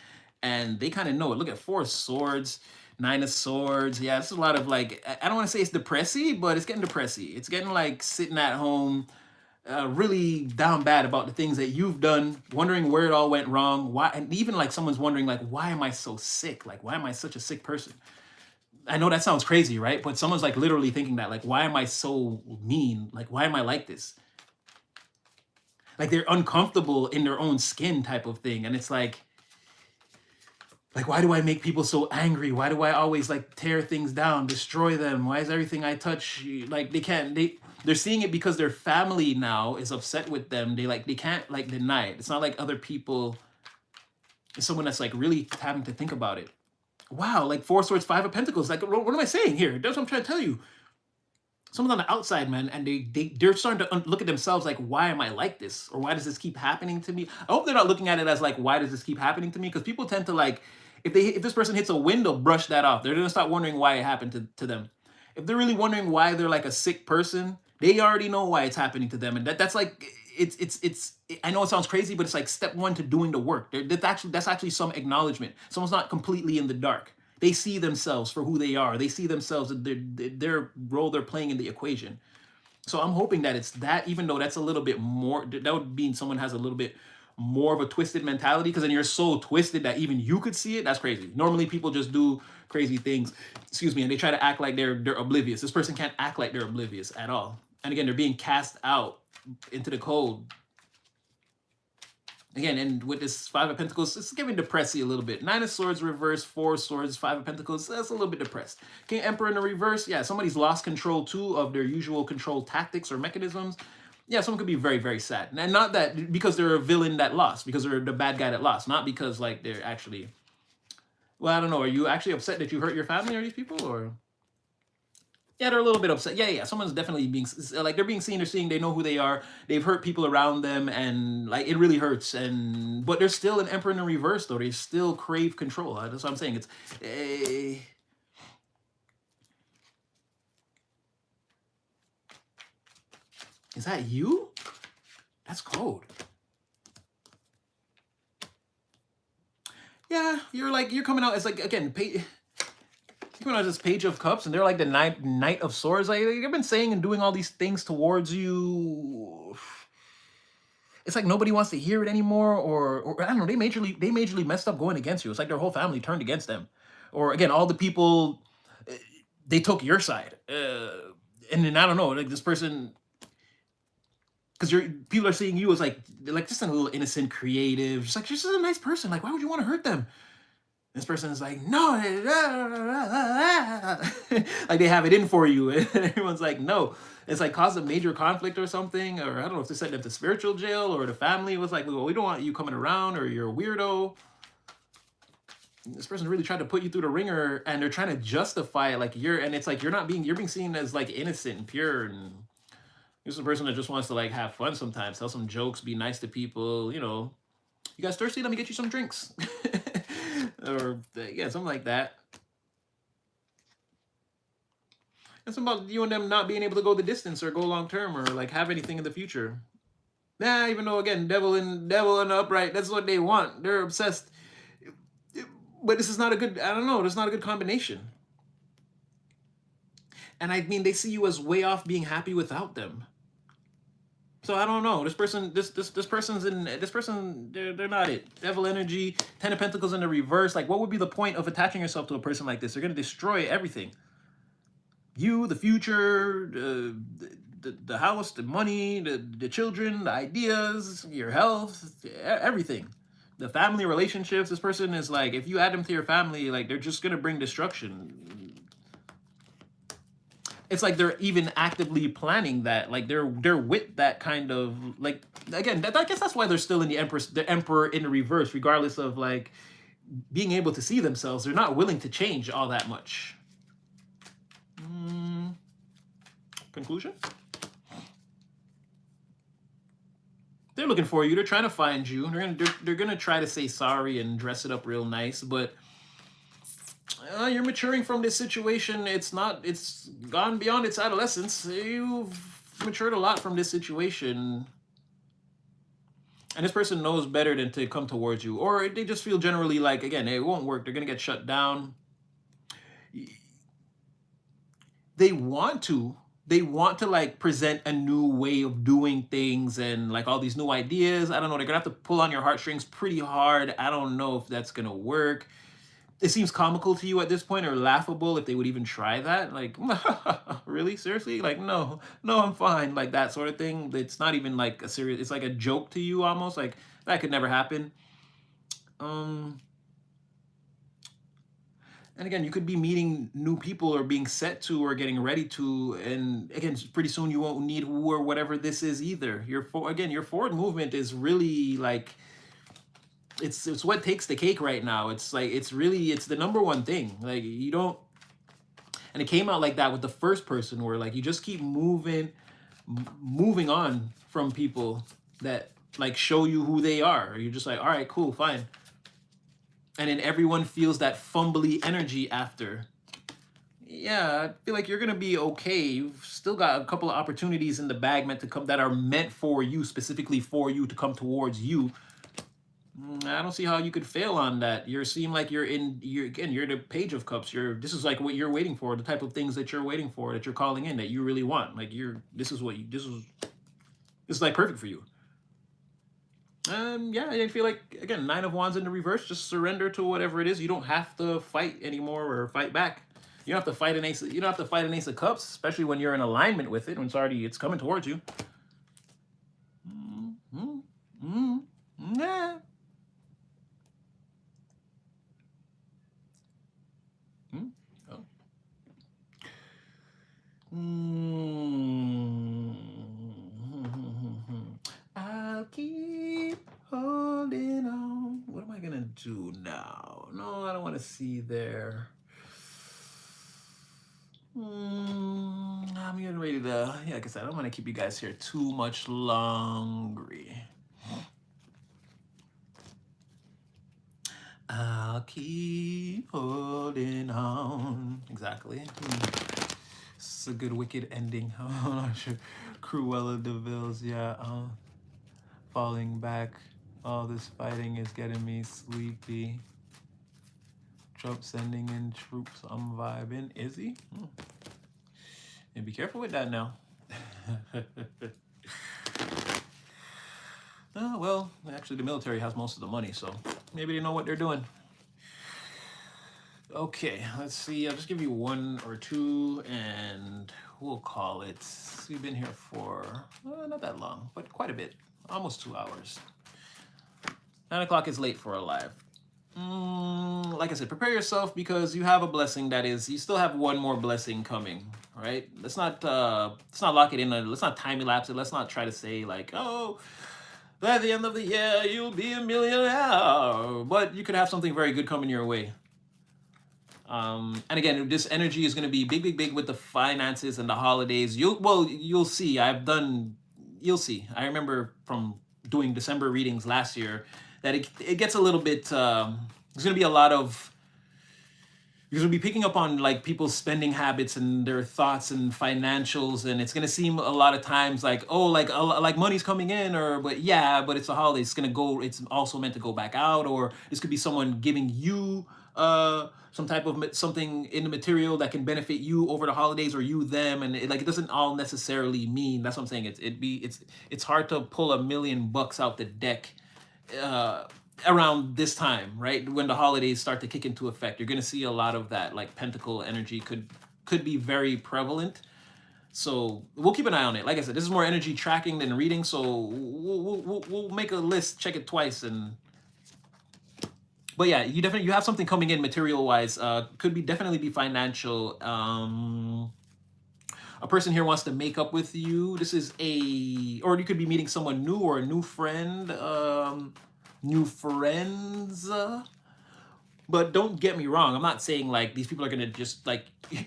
Speaker 1: and they kind of know it. Look at 4 of Swords, 9 of Swords. Yeah, it's a lot of like, I don't want to say it's depressy, but it's getting depressy. It's getting like sitting at home, really down bad about the things that you've done, wondering where it all went wrong. Why, and even like someone's wondering like, why am I so sick? Like, why am I such a sick person? I know that sounds crazy, right? But someone's like literally thinking that, like, why am I so mean? Like, why am I like this? Like they're uncomfortable in their own skin type of thing. And it's like, why do I make people so angry? Why do I always like tear things down, destroy them? Why is everything I touch, like they're seeing it because their family now is upset with them. They can't like deny it. It's not like other people. It's someone that's like really having to think about it. Wow, like 4 Swords, 5 of Pentacles. Like, what am I saying here? That's what I'm trying to tell you. Someone's on the outside, man, and they're starting to look at themselves like, why am I like this? Or why does this keep happening to me? I hope they're not looking at it as like, why does this keep happening to me? Because people tend to like, if this person hits a wind, they'll brush that off. They're gonna stop wondering why it happened to them. If they're really wondering why they're like a sick person, they already know why it's happening to them, and that's like it's. I know it sounds crazy, but it's like step one to doing the work. That's actually some acknowledgement. Someone's not completely in the dark. They see themselves for who they are. They see themselves their role they're playing in the equation. So I'm hoping that it's that, even though that's a little bit more, that would mean someone has a little bit more of a twisted mentality, because then you're so twisted that even you could see it. That's crazy. Normally people just do crazy things, excuse me, and they try to act like they're oblivious. This person can't act like they're oblivious at all. And again, they're being cast out into the cold. Again, and with this Five of Pentacles, it's giving depressy a little bit. Nine of Swords reverse, Four of Swords, Five of Pentacles, that's a little bit depressed. King Emperor in the reverse, yeah, somebody's lost control too of their usual control tactics or mechanisms. Yeah, someone could be very, very sad. And not that because they're a villain that lost, because they're the bad guy that lost, not because like they're actually, well, I don't know, are you actually upset that you hurt your family or these people, or? Yeah, they're a little bit upset. Yeah. Someone's definitely being, like, they're being seen, they're seeing, they know who they are. They've hurt people around them, and like it really hurts. And but they're still an Emperor in the reverse, though. They still crave control. That's what I'm saying. It's is that you? That's cold. Yeah, you're coming out as like, again, coming out as this Page of Cups, and they're like the Knight of Swords. Like they've been saying and doing all these things towards you. It's like nobody wants to hear it anymore, or I don't know. They majorly messed up going against you. It's like their whole family turned against them, or again, all the people, they took your side, and then I don't know, like this person, because people are seeing you as like just a little innocent, creative, just like you're just a nice person. Like why would you want to hurt them? This person is like, no, like they have it in for you. And everyone's like, no. It's like caused a major conflict or something. Or I don't know if they sent them to spiritual jail, or the family was like, well, we don't want you coming around, or you're a weirdo. This person really tried to put you through the ringer, and they're trying to justify it like and it's like you're being seen as like innocent and pure. And this is a person that just wants to like have fun sometimes, tell some jokes, be nice to people, you know. You guys thirsty? Let me get you some drinks. Or yeah, something like that. It's about you and them not being able to go the distance or go long term or like have anything in the future. Nah, even though again, devil and upright, that's what they want. They're obsessed. But this is not a good, I don't know, this is not a good combination. And I mean, they see you as way off being happy without them. So I don't know. This person, they're not it. Devil energy, Ten of Pentacles in the reverse. Like, what would be the point of attaching yourself to a person like this? They're gonna destroy everything. You, the future, the house, the money, the children, the ideas, your health, everything. The family relationships. This person is like, if you add them to your family, like they're just gonna bring destruction. It's like they're even actively planning that, like they're with that kind of like, again, I guess that's why they're still in the Emperor in the reverse, regardless of like being able to see themselves. They're not willing to change all that much. Conclusion? They're looking for you. They're trying to find you. They're gonna try to say sorry and dress it up real nice, but you're maturing from this situation. It's gone beyond its adolescence. You've matured a lot from this situation. And this person knows better than to come towards you. Or they just feel generally like, again, it won't work. They're going to get shut down. They want to like present a new way of doing things and like all these new ideas. I don't know. They're going to have to pull on your heartstrings pretty hard. I don't know if that's going to work. It seems comical to you at this point, or laughable if they would even try that. Like, really? Seriously? Like, no, I'm fine. Like that sort of thing. It's not even like a serious, it's like a joke to you almost. Like, that could never happen. And again, you could be meeting new people or being set to or getting ready to. And again, pretty soon you won't need who or whatever this is either. Your forward movement is really like, it's what takes the cake right now. It's like, it's the number one thing. Like you don't, and it came out like that with the first person where like you just keep moving on from people that like show you who they are. You're just like, all right, cool, fine. And then everyone feels that fumbly energy after. Yeah, I feel like you're gonna be okay. You've still got a couple of opportunities in the bag meant to come that are meant for you, specifically for you to come towards you. I don't see how you could fail on that. You seem like you're the Page of Cups. This is like what you're waiting for, the type of things that you're waiting for, that you're calling in, that you really want. Like this is like perfect for you. Yeah, I feel like, again, Nine of Wands in the reverse. Just surrender to whatever it is. You don't have to fight anymore or fight back. You don't have to fight an ace. You don't have to fight an Ace of Cups, especially when you're in alignment with it. When it's coming towards you. Yeah. Oh. I'll keep holding on. What am I gonna do now? No, I don't want to see there. I'm getting ready to, yeah, like I said, I don't want to keep you guys here too much longer. I'll keep holding on. Exactly. It's a good wicked ending. I'm not sure. Cruella de Vil's, yeah. Falling back. All this fighting is getting me sleepy. Trump sending in troops. I'm vibing. Is he? And be careful with that now. Well, actually, the military has most of the money, so maybe they know what they're doing. Okay, let's see. I'll just give you one or two, and we'll call it. We've been here for not that long, but quite a bit. Almost 2 hours. 9 o'clock is late for a live. Like I said, prepare yourself, because you have a blessing that is, you still have one more blessing coming, right? Let's not lock it in. Let's not time elapse it. Let's not try to say like, oh, at the end of the year, you'll be a millionaire. But you could have something very good coming your way. And again, this energy is going to be big with the finances and the holidays. You'll see. You'll see. I remember from doing December readings last year that it gets a little bit, there's going to be a lot of, you're going to be picking up on like people's spending habits and their thoughts and financials, and it's going to seem a lot of times like, oh, like money's coming in, but it's a holiday. It's also meant to go back out, or this could be someone giving you some type of something in the material that can benefit you over the holidays, or you them, and it doesn't all necessarily mean. That's what I'm saying. It's hard to pull $1 million out the deck around this time, right? When the holidays start to kick into effect, you're going to see a lot of that, like pentacle energy could be very prevalent. So we'll keep an eye on it. Like I said, this is more energy tracking than reading, so we'll make a list, check it twice, but yeah, you have something coming in material wise. Could definitely be financial. A person here wants to make up with you. Or you could be meeting someone new, or a new friend. New friends. But don't get me wrong. I'm not saying like these people are gonna just like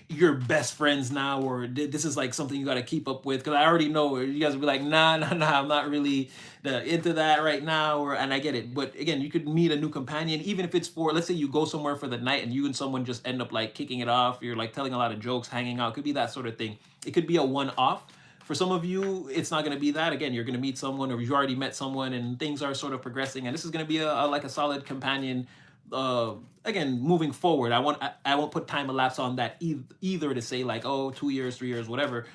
Speaker 1: your best friends now, or this is like something you got to keep up with. Because I already know you guys will be like, nah, I'm not really into that right now. And I get it. But again, you could meet a new companion, even if it's for, let's say you go somewhere for the night and you and someone just end up like kicking it off. You're like telling a lot of jokes, hanging out. It could be that sort of thing. It could be a one-off. For some of you, it's not going to be that. Again, you're going to meet someone, or you already met someone, and things are sort of progressing. And this is going to be a solid companion. Again, moving forward, I won't put time elapse on that either to say like, oh, 2 years, 3 years, whatever.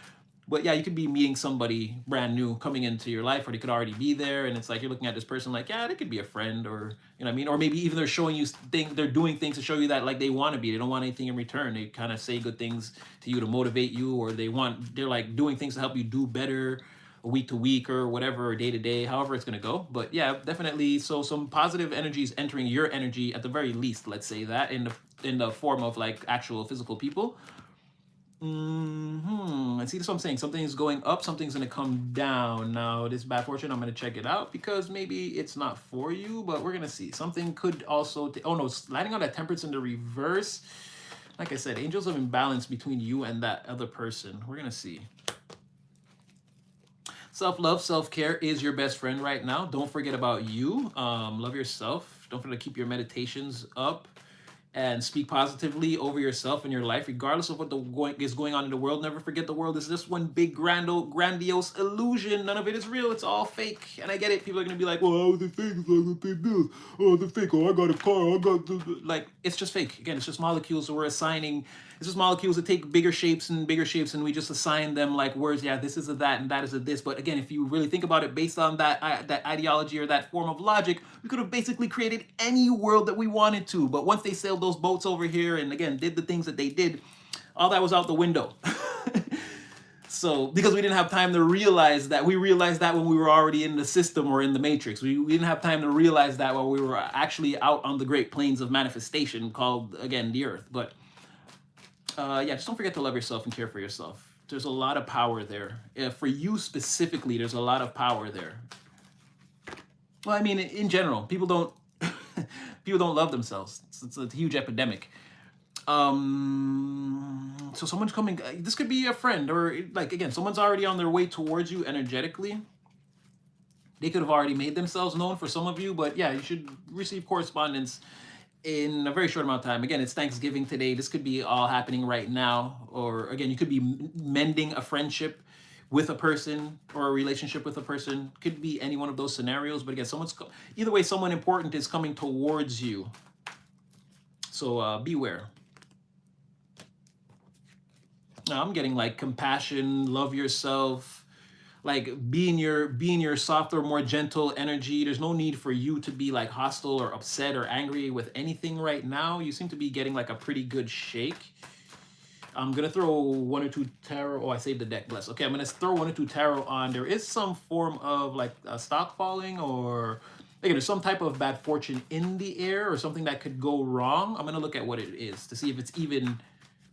Speaker 1: But yeah, you could be meeting somebody brand new coming into your life, or they could already be there, and it's like you're looking at this person like, yeah, they could be a friend, or you know what I mean, or maybe even they're showing you they're doing things to show you that like they want to be. They don't want anything in return. They kind of say good things to you to motivate you, or they're like doing things to help you do better, week to week or whatever, or day to day, however it's going to go. But yeah, definitely. So some positive energies entering your energy at the very least, let's say that in the form of like actual physical people. And see, that's what I'm saying. Something's going up, something's going to come down. Now, this bad fortune, I'm going to check it out, because maybe it's not for you, but we're going to see. Something could also, oh no, sliding on that temperance in the reverse. Like I said, angels of imbalance between you and that other person. We're going to see. Self-love, self-care is your best friend right now. Don't forget about you. Love yourself. Don't forget to keep your meditations up and speak positively over yourself and your life, regardless of what is going on in the world. Never forget the world is just one big grandiose illusion. None of it is real. It's all fake. And I get it. People are gonna be like, "Well, how is it fake? It's like I pay bills. Oh, the fake. Oh, I got a car. I got like." It's just fake. Again, it's just molecules. So we're assigning. It's just molecules that take bigger shapes, and we just assign them like words. Yeah, this is a that, and that is a this. But again, if you really think about it, based on that ideology or that form of logic, we could have basically created any world that we wanted to. But once they sailed those boats over here, and again did the things that they did, all that was out the window. So because we didn't have time to realize that, we realized that when we were already in the system or in the matrix. We didn't have time to realize that while we were actually out on the great plains of manifestation called, again, the earth. But yeah, just don't forget to love yourself and care for yourself. There's a lot of power there. For you specifically, there's a lot of power there. Well, I mean, in general, people don't people don't love themselves. It's a huge epidemic. So someone's coming. This could be a friend, or like again, someone's already on their way towards you energetically. They could have already made themselves known for some of you, but yeah, you should receive correspondence in a very short amount of time. Again, it's Thanksgiving today. This could be all happening right now, or again, you could be mending a friendship with a person or a relationship with a person. Could be any one of those scenarios. But again, either way, someone important is coming towards you. So beware. Now I'm getting like compassion, love yourself, like being your softer, more gentle energy. There's no need for you to be like hostile or upset or angry with anything right now. You seem to be getting like a pretty good shake. I'm gonna throw 1 or 2 tarot. Oh, I saved the deck, bless. Okay, I'm gonna throw 1 or 2 tarot on. There is some form of like a stock falling, or again, there's some type of bad fortune in the air or something that could go wrong. I'm gonna look at what it is to see if it's even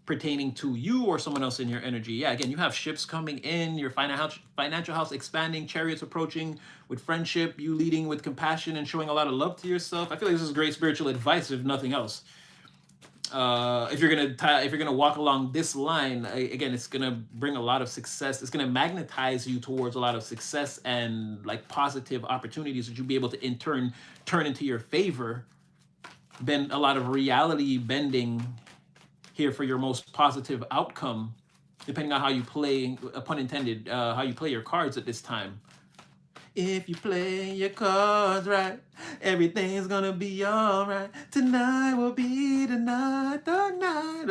Speaker 1: pertaining to you or someone else in your energy. Yeah, again, you have ships coming in, your financial house expanding, chariots approaching with friendship, you leading with compassion and showing a lot of love to yourself. I feel like this is great spiritual advice, if nothing else. If you're gonna walk along this line, again, it's gonna bring a lot of success. It's gonna magnetize you towards a lot of success and like positive opportunities that you'll be able to in turn turn into your favor. Bend a lot of reality bending here for your most positive outcome, depending on how you play, pun intended, how you play your cards at this time. If you play your cards right, everything's gonna be all right. Tonight will be the night, the night.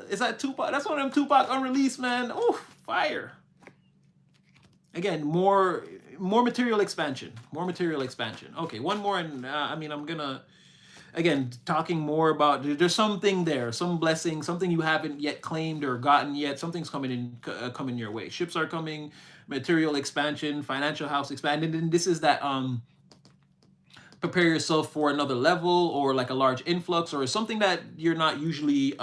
Speaker 1: Is that Tupac? That's one of them Tupac unreleased, man. Oh, fire. Again, more material expansion. More material expansion. Okay, one more, and I mean, I'm gonna, again, talking more about, there's something there, some blessing, something you haven't yet claimed or gotten yet. Something's coming your way. Ships are coming, material expansion, financial house expanded, and this is that prepare yourself for another level or like a large influx or something that you're not usually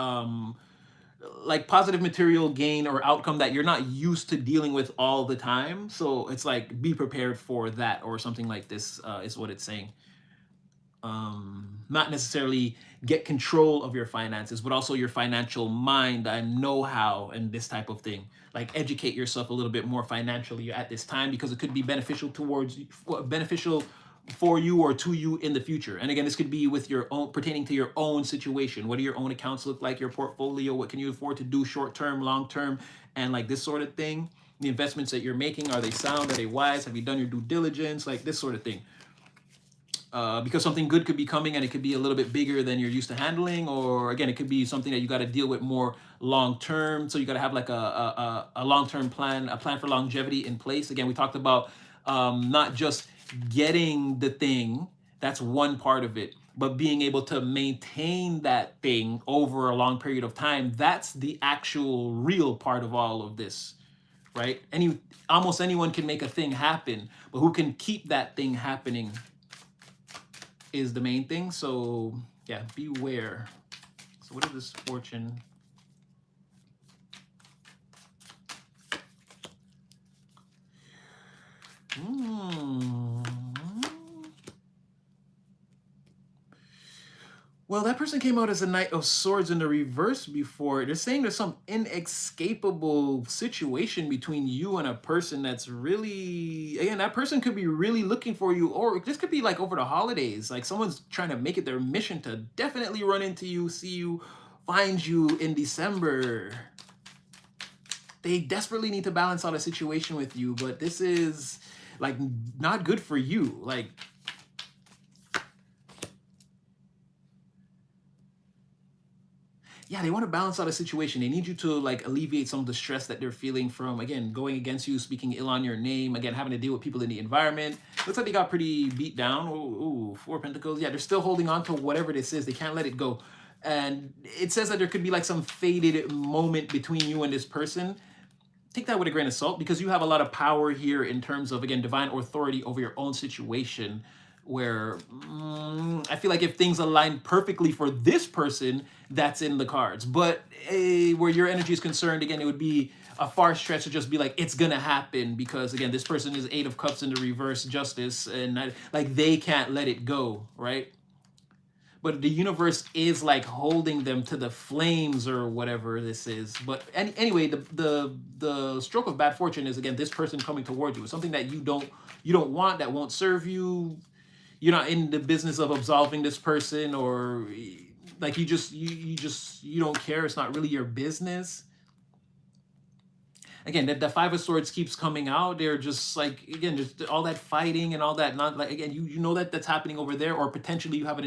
Speaker 1: like positive material gain or outcome that you're not used to dealing with all the time. So it's like be prepared for that or something like this is what it's saying. Not necessarily get control of your finances, but also your financial mind and know-how and this type of thing. Like educate yourself a little bit more financially at this time, because it could be beneficial for you or to you in the future. And again, this could be with your own, pertaining to your own situation. What do your own accounts look like? Your portfolio? What can you afford to do short-term, long-term, and like this sort of thing? The investments that you're making, are they sound? Are they wise? Have you done your due diligence? Like this sort of thing. Because something good could be coming and it could be a little bit bigger than you're used to handling, or again, it could be something that you got to deal with more long term. So you got to have like a long term plan, a plan for longevity in place. Again, we talked about not just getting the thing, that's one part of it, but being able to maintain that thing over a long period of time. That's the actual real part of all of this, right? Almost anyone can make a thing happen, but who can keep that thing happening is the main thing. So yeah, beware. So what is this fortune? Well, that person came out as a Knight of Swords in the reverse before. They're saying there's some inescapable situation between you and a person that's really, again, that person could be really looking for you, or this could be like over the holidays. Like someone's trying to make it their mission to definitely run into you, see you, find you in December. They desperately need to balance out a situation with you, but this is like not good for you. Like, yeah, they want to balance out a situation. They need you to like alleviate some of the stress that they're feeling from, again, going against you, speaking ill on your name, again, having to deal with people in the environment. Looks like they got pretty beat down. Ooh, Four of Pentacles. Yeah, they're still holding on to whatever this is. They can't let it go. And it says that there could be like some faded moment between you and this person. Take that with a grain of salt, because you have a lot of power here in terms of, again, divine authority over your own situation, where I feel like if things align perfectly for this person, that's in the cards. But where your energy is concerned, again, it would be a far stretch to just be like, it's gonna happen, because again, this person is Eight of Cups in the reverse, Justice, and like they can't let it go, right? But the universe is like holding them to the flames or whatever this is. But anyway, the stroke of bad fortune is, again, this person coming towards you. It's something that you don't want, that won't serve you. You're not in the business of absolving this person, or like you don't care. It's not really your business. Again, the Five of Swords keeps coming out. They're just like, again, just all that fighting and all that. Not like, again, you know that that's happening over there, or potentially you have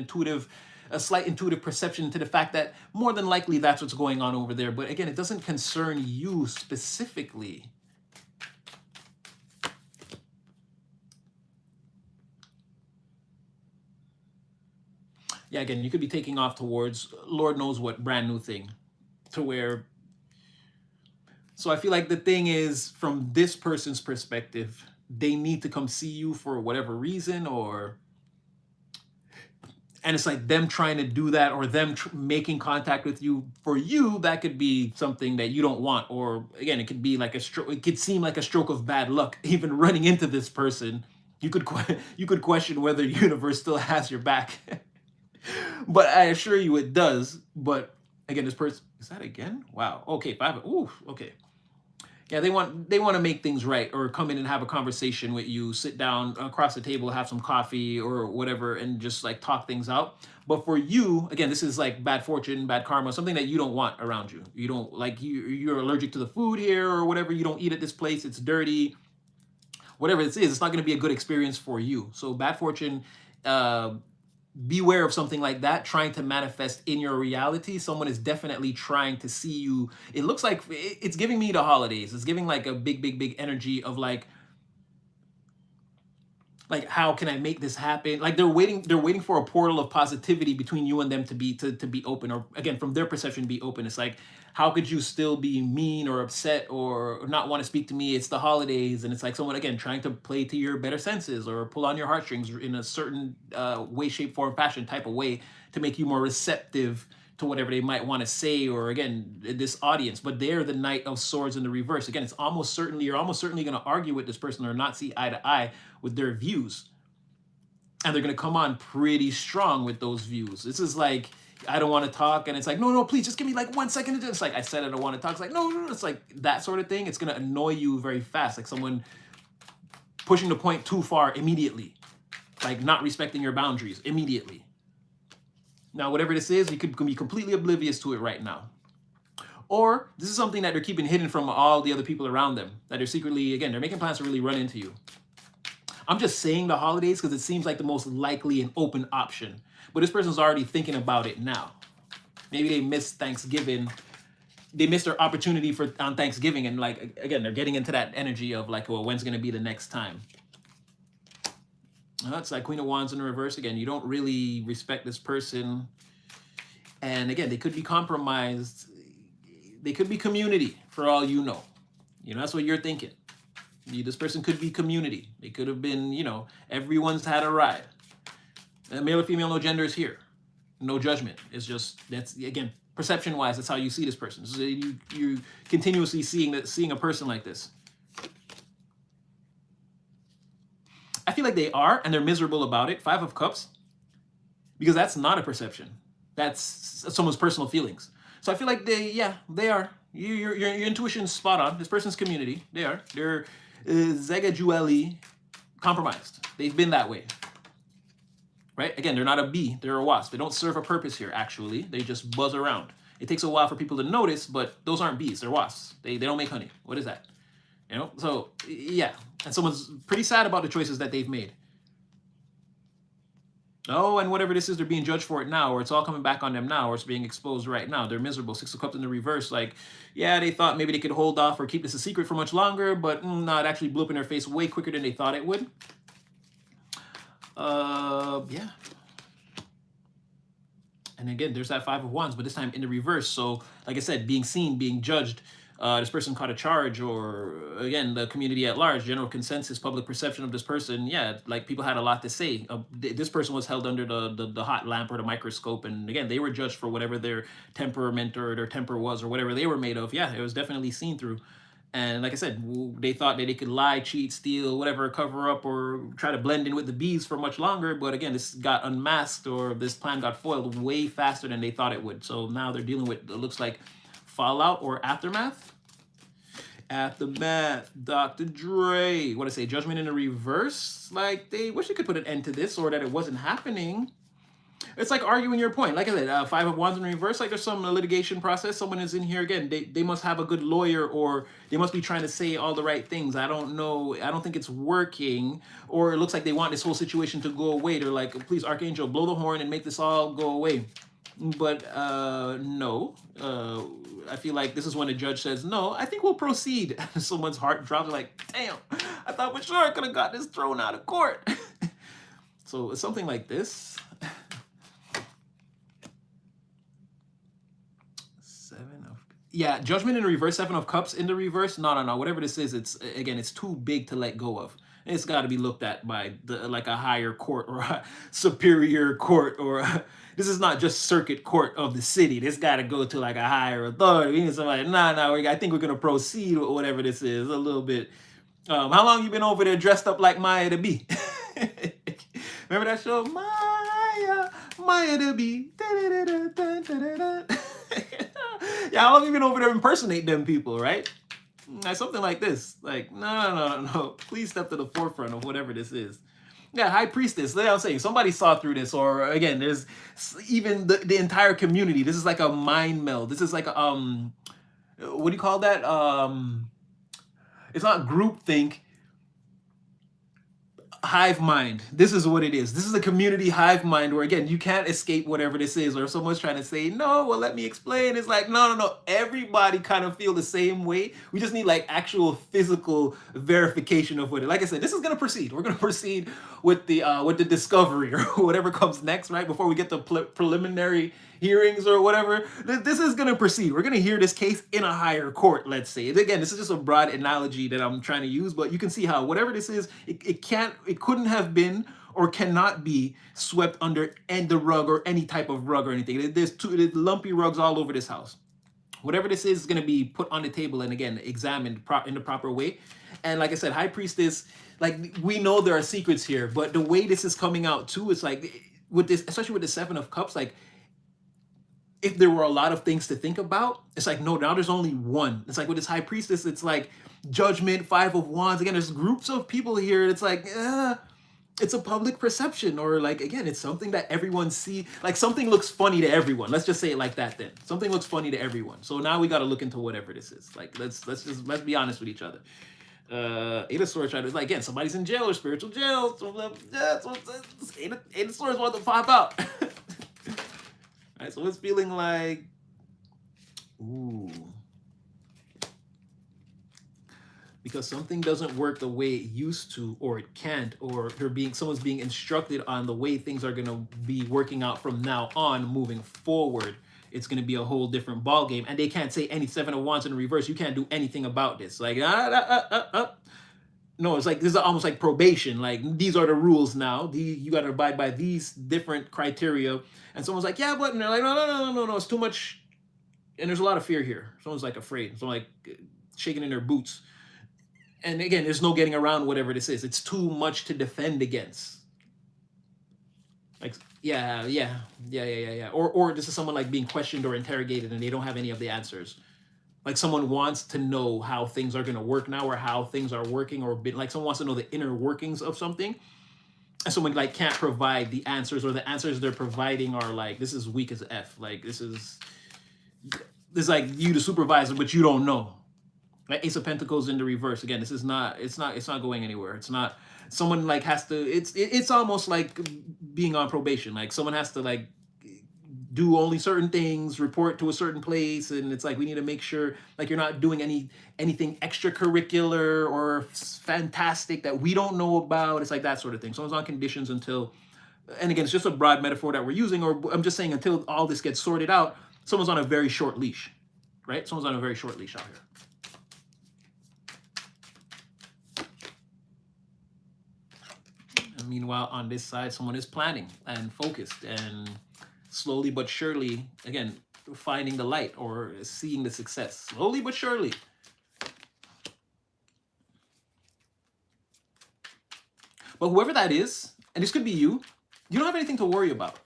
Speaker 1: a slight intuitive perception to the fact that more than likely that's what's going on over there. But again, it doesn't concern you specifically. Yeah, again, you could be taking off towards Lord knows what brand new thing, to where. So I feel like the thing is, from this person's perspective, they need to come see you for whatever reason, and it's like them trying to do that, or them making contact with you. For you, that could be something that you don't want, or again, it could be like a stroke. It could seem like a stroke of bad luck, even running into this person. You could question whether the universe still has your back. But I assure you it does. But again, this person, is that again? Wow. Okay, five. Ooh, okay. Yeah, they want to make things right, or come in and have a conversation with you, sit down across the table, have some coffee or whatever, and just like talk things out. But for you, again, this is like bad fortune, bad karma, something that you don't want around you. You don't like, you're allergic to the food here or whatever. You don't eat at this place. It's dirty. Whatever it is, it's not going to be a good experience for you. So bad fortune, beware of something like that trying to manifest in your reality. Someone is definitely trying to see you. It looks like it's giving me the holidays. It's giving like a big energy of like how can I make this happen? Like they're waiting for a portal of positivity between you and them to be open, or again, from their perception, be open. It's like, how could you still be mean or upset or not want to speak to me? It's the holidays. And it's like someone, again, trying to play to your better senses or pull on your heartstrings in a certain way, shape, form, fashion type of way to make you more receptive to whatever they might want to say, or again, this audience. But they're the Knight of Swords in the reverse. Again, you're almost certainly going to argue with this person or not see eye to eye with their views. And they're going to come on pretty strong with those views. This is like, I don't want to talk. And it's like, no, please just give me like 1 second. It's like, I said I don't want to talk. It's like, no. It's like that sort of thing. It's going to annoy you very fast. Like someone pushing the point too far immediately. Like not respecting your boundaries immediately. Now, whatever this is, you could be completely oblivious to it right now. Or this is something that they're keeping hidden from all the other people around them. That they're secretly, again, they're making plans to really run into you. I'm just saying the holidays because it seems like the most likely and open option. But this person's already thinking about it now. Maybe they missed Thanksgiving. They missed their opportunity on Thanksgiving. And like, again, they're getting into that energy of like, well, when's going to be the next time? It's like Queen of Wands in reverse again. You don't really respect this person. And again, they could be compromised. They could be community for all you know. You know, that's what you're thinking. This person could be community. They could have been, everyone's had a ride. Male or female, no gender is here. No judgment. It's just, that's, again, perception-wise, that's how you see this person. So you continuously seeing a person like this. I feel like they are, and they're miserable about it. Five of Cups. Because that's not a perception. That's someone's personal feelings. So I feel like they are. Your intuition's spot on. This person's community, they're Zegajueli compromised. They've been that way, right? Again, they're not a bee, they're a wasp. They don't serve a purpose here, actually. They just buzz around. It takes a while for people to notice, but those aren't bees, they're wasps. They don't make honey. What is that? You know? So, yeah. And someone's pretty sad about the choices that they've made. Oh, and whatever this is, they're being judged for it now, or it's all coming back on them now, or it's being exposed right now. They're miserable. Six of Cups in the reverse. Like, yeah, they thought maybe they could hold off or keep this a secret for much longer, but no, it actually blew up in their face way quicker than they thought it would. Yeah. And again, there's that Five of Wands, but this time in the reverse. So, like I said, being seen, being judged. This person caught a charge, or again, the community at large, general consensus, public perception of this person. Yeah, like people had a lot to say. This person was held under the hot lamp or the microscope, and again, they were judged for whatever their temperament or their temper was, or whatever they were made of. Yeah, it was definitely seen through. And like I said, they thought that they could lie, cheat, steal, whatever, cover up, or try to blend in with the bees for much longer. But again, this got unmasked, or this plan got foiled way faster than they thought it would. So now they're dealing with, it looks like, fallout or aftermath. Aftermath, Dr. Dre. What I say, judgment in the reverse? Like, they wish they could put an end to this, or that it wasn't happening. It's like arguing your point. Like I said, Five of Wands in reverse, like there's some litigation process. Someone is in here, again, they must have a good lawyer, or they must be trying to say all the right things. I don't know. I don't think it's working. Or it looks like they want this whole situation to go away. They're like, please, Archangel, blow the horn and make this all go away. But no. I feel like this is when the judge says, no, I think we'll proceed. Someone's heart drops, like, damn, I thought for sure I could have got this thrown out of court. So it's something like this. Yeah, judgment in the reverse, Seven of Cups in the reverse. No. Whatever this is, it's too big to let go of. It's got to be looked at by like a higher court or a superior court, or this is not just circuit court of the city. This got to go to like a higher authority. We need somebody. I think we're gonna proceed with whatever this is a little bit. How long you been over there dressed up like Maya the Bee? Remember that show, Maya the Bee? Yeah, how long you been over there impersonating them people, right? Like something like this. Like, no. Please step to the forefront of whatever this is. Yeah, High Priestess. Like I'm saying, somebody saw through this, or again, there's even the entire community. This is like a mind meld. This is like a, what do you call that? It's not groupthink. Hive mind. This is what it is. This is a community hive mind where, again, you can't escape whatever this is. Or if someone's trying to say, no, well, let me explain. It's like, no. Everybody kind of feel the same way. We just need like actual physical verification of what it. Like I said, this is going to proceed. We're going to proceed with the discovery or whatever comes next, right? Before we get the preliminary hearings or whatever, this is going to proceed. We're going to hear this case in a higher court, let's say. Again, this is just a broad analogy that I'm trying to use, but you can see how whatever this is, it couldn't have been or cannot be swept under the rug or any type of rug or anything. There's lumpy rugs all over this house. Whatever this is going to be put on the table and, again, examined in the proper way. And like I said, High Priestess, like, we know there are secrets here, but the way this is coming out too, it's like, with this, especially with the Seven of Cups, like, if there were a lot of things to think about, it's like, no, now there's only one. It's like with this High Priestess, it's like judgment, Five of Wands. Again, there's groups of people here. It's like, it's a public perception, or like, again, it's something that everyone see. Like something looks funny to everyone. Let's just say it like that then. Something looks funny to everyone. So now we got to look into whatever this is. Like, let's be honest with each other. Eight of Swords, like, again, somebody's in jail or spiritual jail. Eight of Swords want to pop out. Right, so it's feeling like, ooh, because something doesn't work the way it used to, or it can't, or someone's being instructed on the way things are gonna be working out from now on, moving forward. It's gonna be a whole different ball game, and they can't say any Seven of Wands in reverse. You can't do anything about this. Like, no, it's like, this is almost like probation. Like, these are the rules now. You got to abide by these different criteria. And someone's like, yeah, but, and they're like, no, it's too much. And there's a lot of fear here. Someone's like afraid. Someone like shaking in their boots. And again, there's no getting around whatever this is. It's too much to defend against. Like, yeah. Or this is someone like being questioned or interrogated and they don't have any of the answers. Like someone wants to know how things are going to work now or how things are working, or like someone wants to know the inner workings of something, and someone like can't provide the answers, or the answers they're providing are like, this is weak as F. Like this is like you the supervisor, but you don't know. Like Ace of Pentacles in the reverse. Again, this is not. It's not going anywhere. It's not. Someone like has to. It's almost like being on probation. Like someone has to like do only certain things, report to a certain place, and it's like we need to make sure like you're not doing anything extracurricular or fantastic that we don't know about. It's like that sort of thing. Someone's on conditions until, and again, it's just a broad metaphor that we're using, or I'm just saying until all this gets sorted out, someone's on a very short leash, right? Someone's on a very short leash out here. And meanwhile, on this side, someone is planning and focused and slowly but surely, again, finding the light or seeing the success. Slowly but surely. But whoever that is, and this could be you don't have anything to worry about.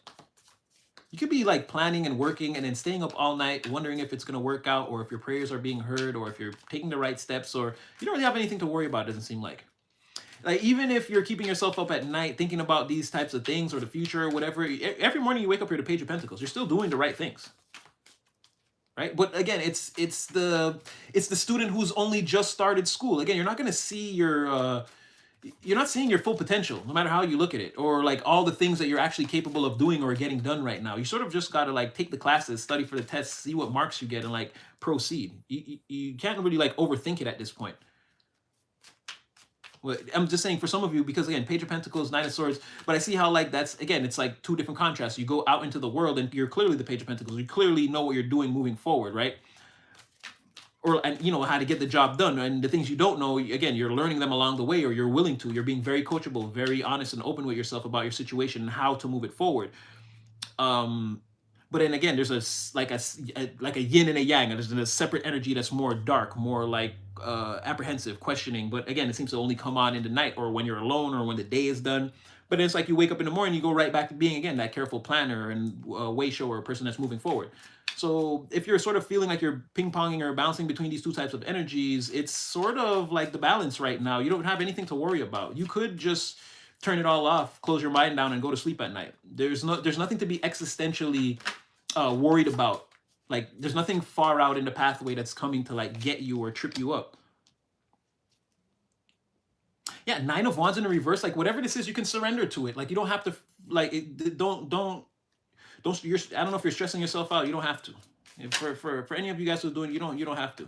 Speaker 1: You could be like planning and working and then staying up all night wondering if it's going to work out, or if your prayers are being heard, or if you're taking the right steps, or you don't really have anything to worry about, it doesn't seem like. Like, even if you're keeping yourself up at night thinking about these types of things or the future or whatever, every morning you wake up, you're the Page of Pentacles. You're still doing the right things, right? But again, it's the student who's only just started school. Again, you're not going to see you're not seeing your full potential, no matter how you look at it, or like all the things that you're actually capable of doing or getting done right now. You sort of just got to like take the classes, study for the tests, see what marks you get, and like proceed. You can't really like overthink it at this point. Well, I'm just saying for some of you, because again, Page of Pentacles, Knight of Swords, but I see how like that's, again, it's like two different contrasts. You go out into the world and you're clearly the Page of Pentacles. You clearly know what you're doing moving forward, right? And you know how to get the job done. And the things you don't know, again, you're learning them along the way, or you're willing to. You're being very coachable, very honest and open with yourself about your situation and how to move it forward. But then again, there's a yin and a yang, and there's a separate energy that's more dark, more like apprehensive, questioning. But again, it seems to only come on in the night, or when you're alone, or when the day is done. But it's like you wake up in the morning, you go right back to being, again, that careful planner and way shower, person that's moving forward. So if you're sort of feeling like you're ping-ponging or bouncing between these two types of energies, it's sort of like the balance right now. You don't have anything to worry about. You could just turn it all off, close your mind down, and go to sleep at night. There's nothing to be existentially worried about. Like, there's nothing far out in the pathway that's coming to like get you or trip you up. Yeah, Nine of Wands in the reverse. Like, whatever this is, you can surrender to it. Like, you don't have to like it, don't. You're, I don't know if you're stressing yourself out. You don't have to. For any of you guys who are doing, you don't have to.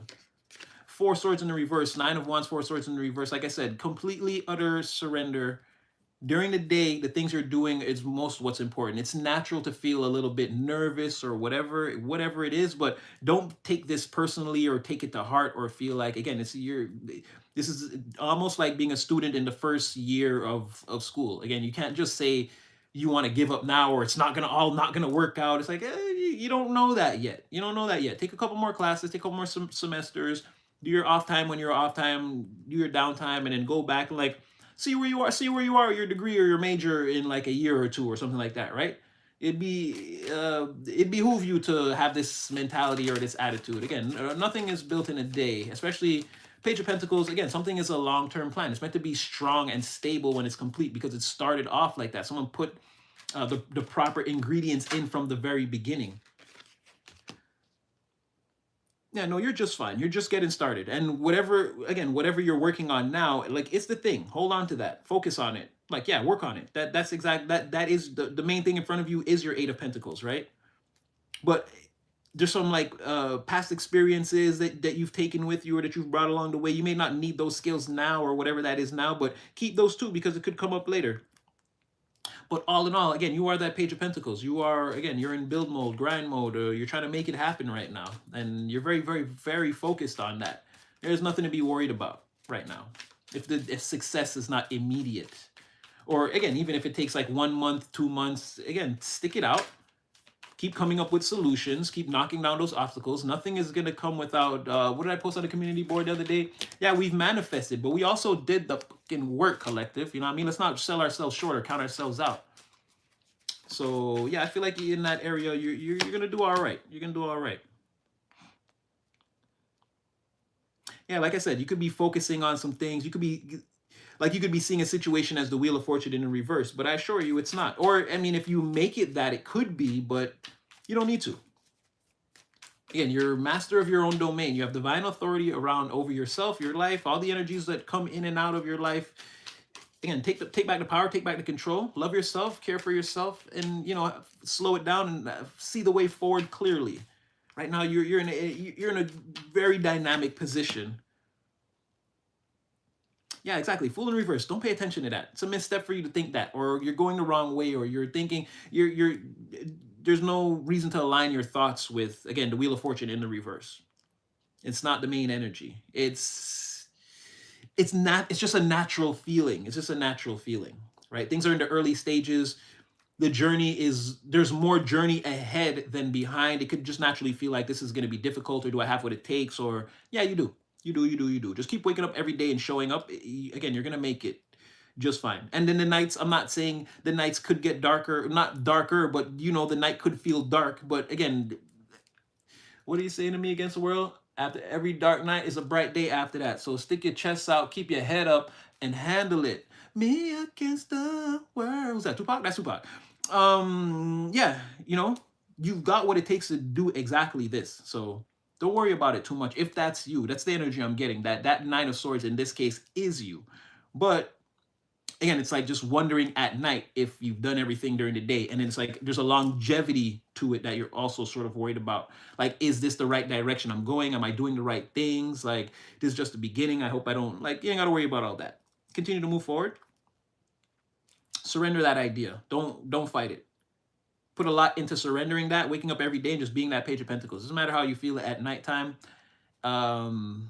Speaker 1: Four Swords in the reverse. Nine of Wands, Four Swords in the reverse. Like I said, completely utter surrender. During the day, the things you're doing is most what's important. It's natural to feel a little bit nervous or whatever it is, but don't take this personally or take it to heart or feel like, again, this is almost like being a student in the first year of school. Again, you can't just say you want to give up now, or it's not gonna work out. It's like, you don't know that yet. You don't know that yet. Take a couple more classes, take a couple more semesters, do your off time when you're off time, do your downtime, and then go back and like see where you are your degree or your major in like a year or two or something like that, right? It'd behoove you to have this mentality or this attitude. Again, nothing is built in a day, especially Page of Pentacles. Again, something is a long-term plan. It's meant to be strong and stable when it's complete, because it started off like that. Someone put the proper ingredients in from the very beginning. Yeah, no, you're just fine. You're just getting started. And whatever you're working on now, like, it's the thing. Hold on to that. Focus on it. Like, yeah, work on it. That is the main thing in front of you is your Eight of Pentacles, right? But there's some like past experiences that you've taken with you or that you've brought along the way. You may not need those skills now or whatever that is now, but keep those too, because it could come up later. But all in all, again, you are that Page of Pentacles. You are, again, you're in build mode, grind mode, or you're trying to make it happen right now. And you're very, very, very focused on that. There's nothing to be worried about right now. If success is not immediate. Or again, even if it takes like 1 month, 2 months, again, stick it out. Keep coming up with solutions. Keep knocking down those obstacles. Nothing is going to come without, what did I post on the community board the other day? Yeah, we've manifested, but we also did the fucking work, collective. You know what I mean? Let's not sell ourselves short or count ourselves out. So yeah, I feel like in that area, you're gonna do all right. You're gonna do all right. Yeah, like I said, you could be focusing on some things. You could be like you could be seeing a situation as the Wheel of Fortune in the reverse, but I assure you it's not. Or I mean, if you make it that, it could be, but you don't need to. Again, you're master of your own domain. You have divine authority around over yourself, your life, all the energies that come in and out of your life. Again, take back the power, take back the control, love yourself, care for yourself, and slow it down and see the way forward clearly. Right now, you're in a very dynamic position. Yeah, exactly. Fool in reverse. Don't pay attention to that. It's a misstep for you to think that, or you're going the wrong way, or you're thinking you're. There's no reason to align your thoughts with, again, the Wheel of Fortune in the reverse. It's not the main energy. It's not. It's just a natural feeling. It's just a natural feeling, right? Things are in the early stages. The journey is, there's more journey ahead than behind. It could just naturally feel like this is going to be difficult, or do I have what it takes? Or yeah, you do. You do. Just keep waking up every day and showing up. Again, you're going to make it just fine. And then the nights, I'm not saying the nights could get darker, not darker, but the night could feel dark. But again, what are you saying to me against the world? After every dark night is a bright day after that. So stick your chest out, keep your head up, and handle it. Me against the world. Who's that? Tupac? That's Tupac. Yeah, you've got what it takes to do exactly this. So don't worry about it too much. If that's you, that's the energy I'm getting. That Nine of Swords in this case is you. But again, it's like just wondering at night if you've done everything during the day. And then it's like there's a longevity to it that you're also sort of worried about. Like, is this the right direction I'm going? Am I doing the right things? Like, this is just the beginning. I hope I don't, like, you ain't got to worry about all that. Continue to move forward. Surrender that idea. Don't fight it. Put a lot into surrendering that, waking up every day and just being that Page of Pentacles. Doesn't matter how you feel at nighttime. Again,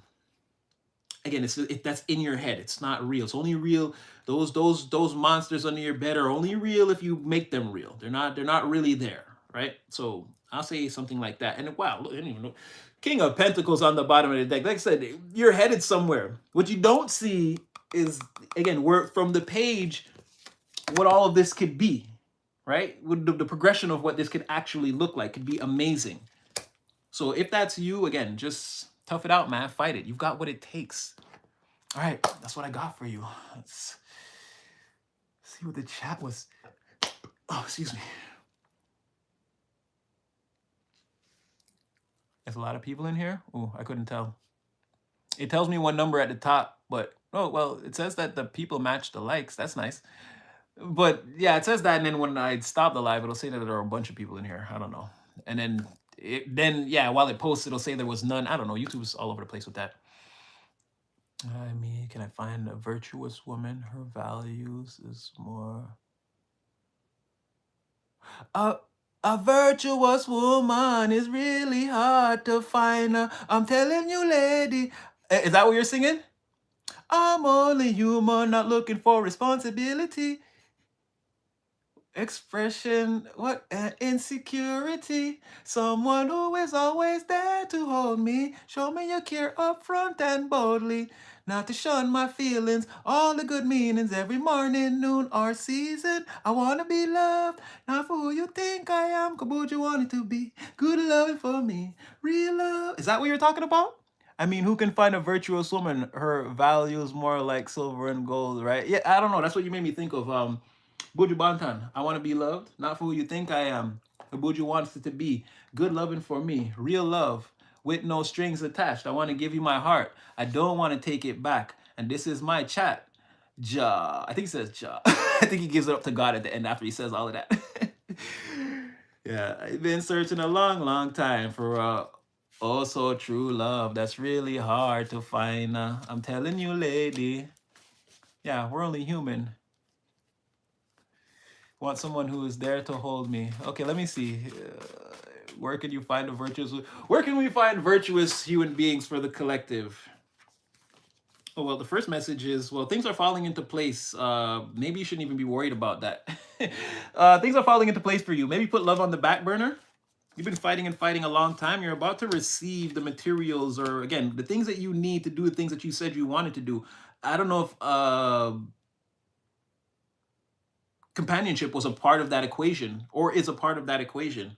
Speaker 1: that's in your head. It's not real. It's only real. Those monsters under your bed are only real if you make them real. They're not really there, right? So I'll say something like that. And wow, look, I didn't even know. King of Pentacles on the bottom of the deck. Like I said, you're headed somewhere. What you don't see is, again, we're from the page, what all of this could be, right? The progression of what this could actually look like could be amazing. So if that's you, again, just tough it out, man. Fight it. You've got what it takes. All right, that's what I got for you. Let's see what the chat was. Oh, excuse me. There's a lot of people in here. Oh, I couldn't tell. It tells me one number at the top, but oh, well, it says that the people match the likes. That's nice. But yeah, it says that, and then when I stop the live, it'll say that there are a bunch of people in here. I don't know. And then yeah, while it posts, it'll say there was none. I don't know. YouTube's all over the place with that. I mean, can I find a virtuous woman? Her values is more. A virtuous woman is really hard to find. I'm telling you, lady. Is that what you're singing? I'm only human, not looking for responsibility. Expression, what? Insecurity. Someone who is always there to hold me. Show me your care up front and boldly. Not to shun my feelings, all the good meanings every morning, noon, or season. I want to be loved, not for who you think I am. Kaboot, you want it to be. Good loving for me, real love. Is that what you're talking about? I mean, who can find a virtuous woman? Her values more like silver and gold, right? Yeah, I don't know. That's what you made me think of. Buju Bantan, I want to be loved, not for who you think I am. Buju wants it to be good loving for me, real love, with no strings attached. I want to give you my heart. I don't want to take it back. And this is my chat. Ja. I think he says Ja. I think he gives it up to God at the end after he says all of that. Yeah, I've been searching a long, long time for oh so true love. That's really hard to find. I'm telling you, lady. Yeah, we're only human. Want someone who is there to hold me. Okay, let me see. Where can you find a virtuous? Where can we find virtuous human beings for the collective? Oh, well, the first message is, well, things are falling into place. Maybe you shouldn't even be worried about that. Things are falling into place for you. Maybe put love on the back burner. You've been fighting and fighting a long time. You're about to receive the materials, or again, the things that you need to do the things that you said you wanted to do. I don't know if companionship was a part of that equation or is a part of that equation.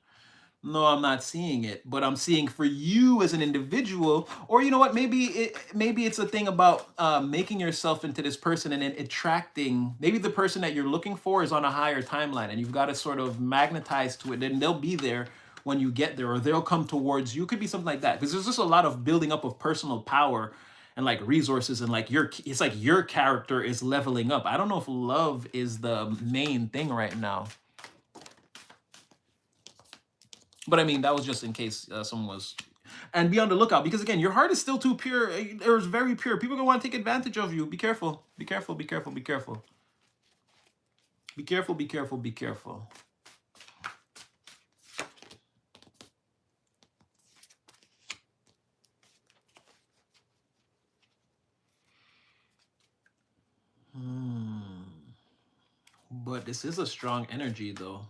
Speaker 1: No, I'm not seeing it, but I'm seeing for you as an individual, or you know what, maybe it's a thing about making yourself into this person and then attracting. Maybe the person that you're looking for is on a higher timeline, and you've got to sort of magnetize to it. Then they'll be there when you get there, or they'll come towards you. It could be something like that, because there's just a lot of building up of personal power and like resources, and like it's like your character is leveling up. I don't know if love is the main thing right now. But I mean, that was just in case someone was. And be on the lookout, because again, your heart is still too pure. It's very pure. People are gonna want to take advantage of you. Be careful. Be careful. Be careful. Be careful. Be careful. Be careful. Be careful. But this is a strong energy, though.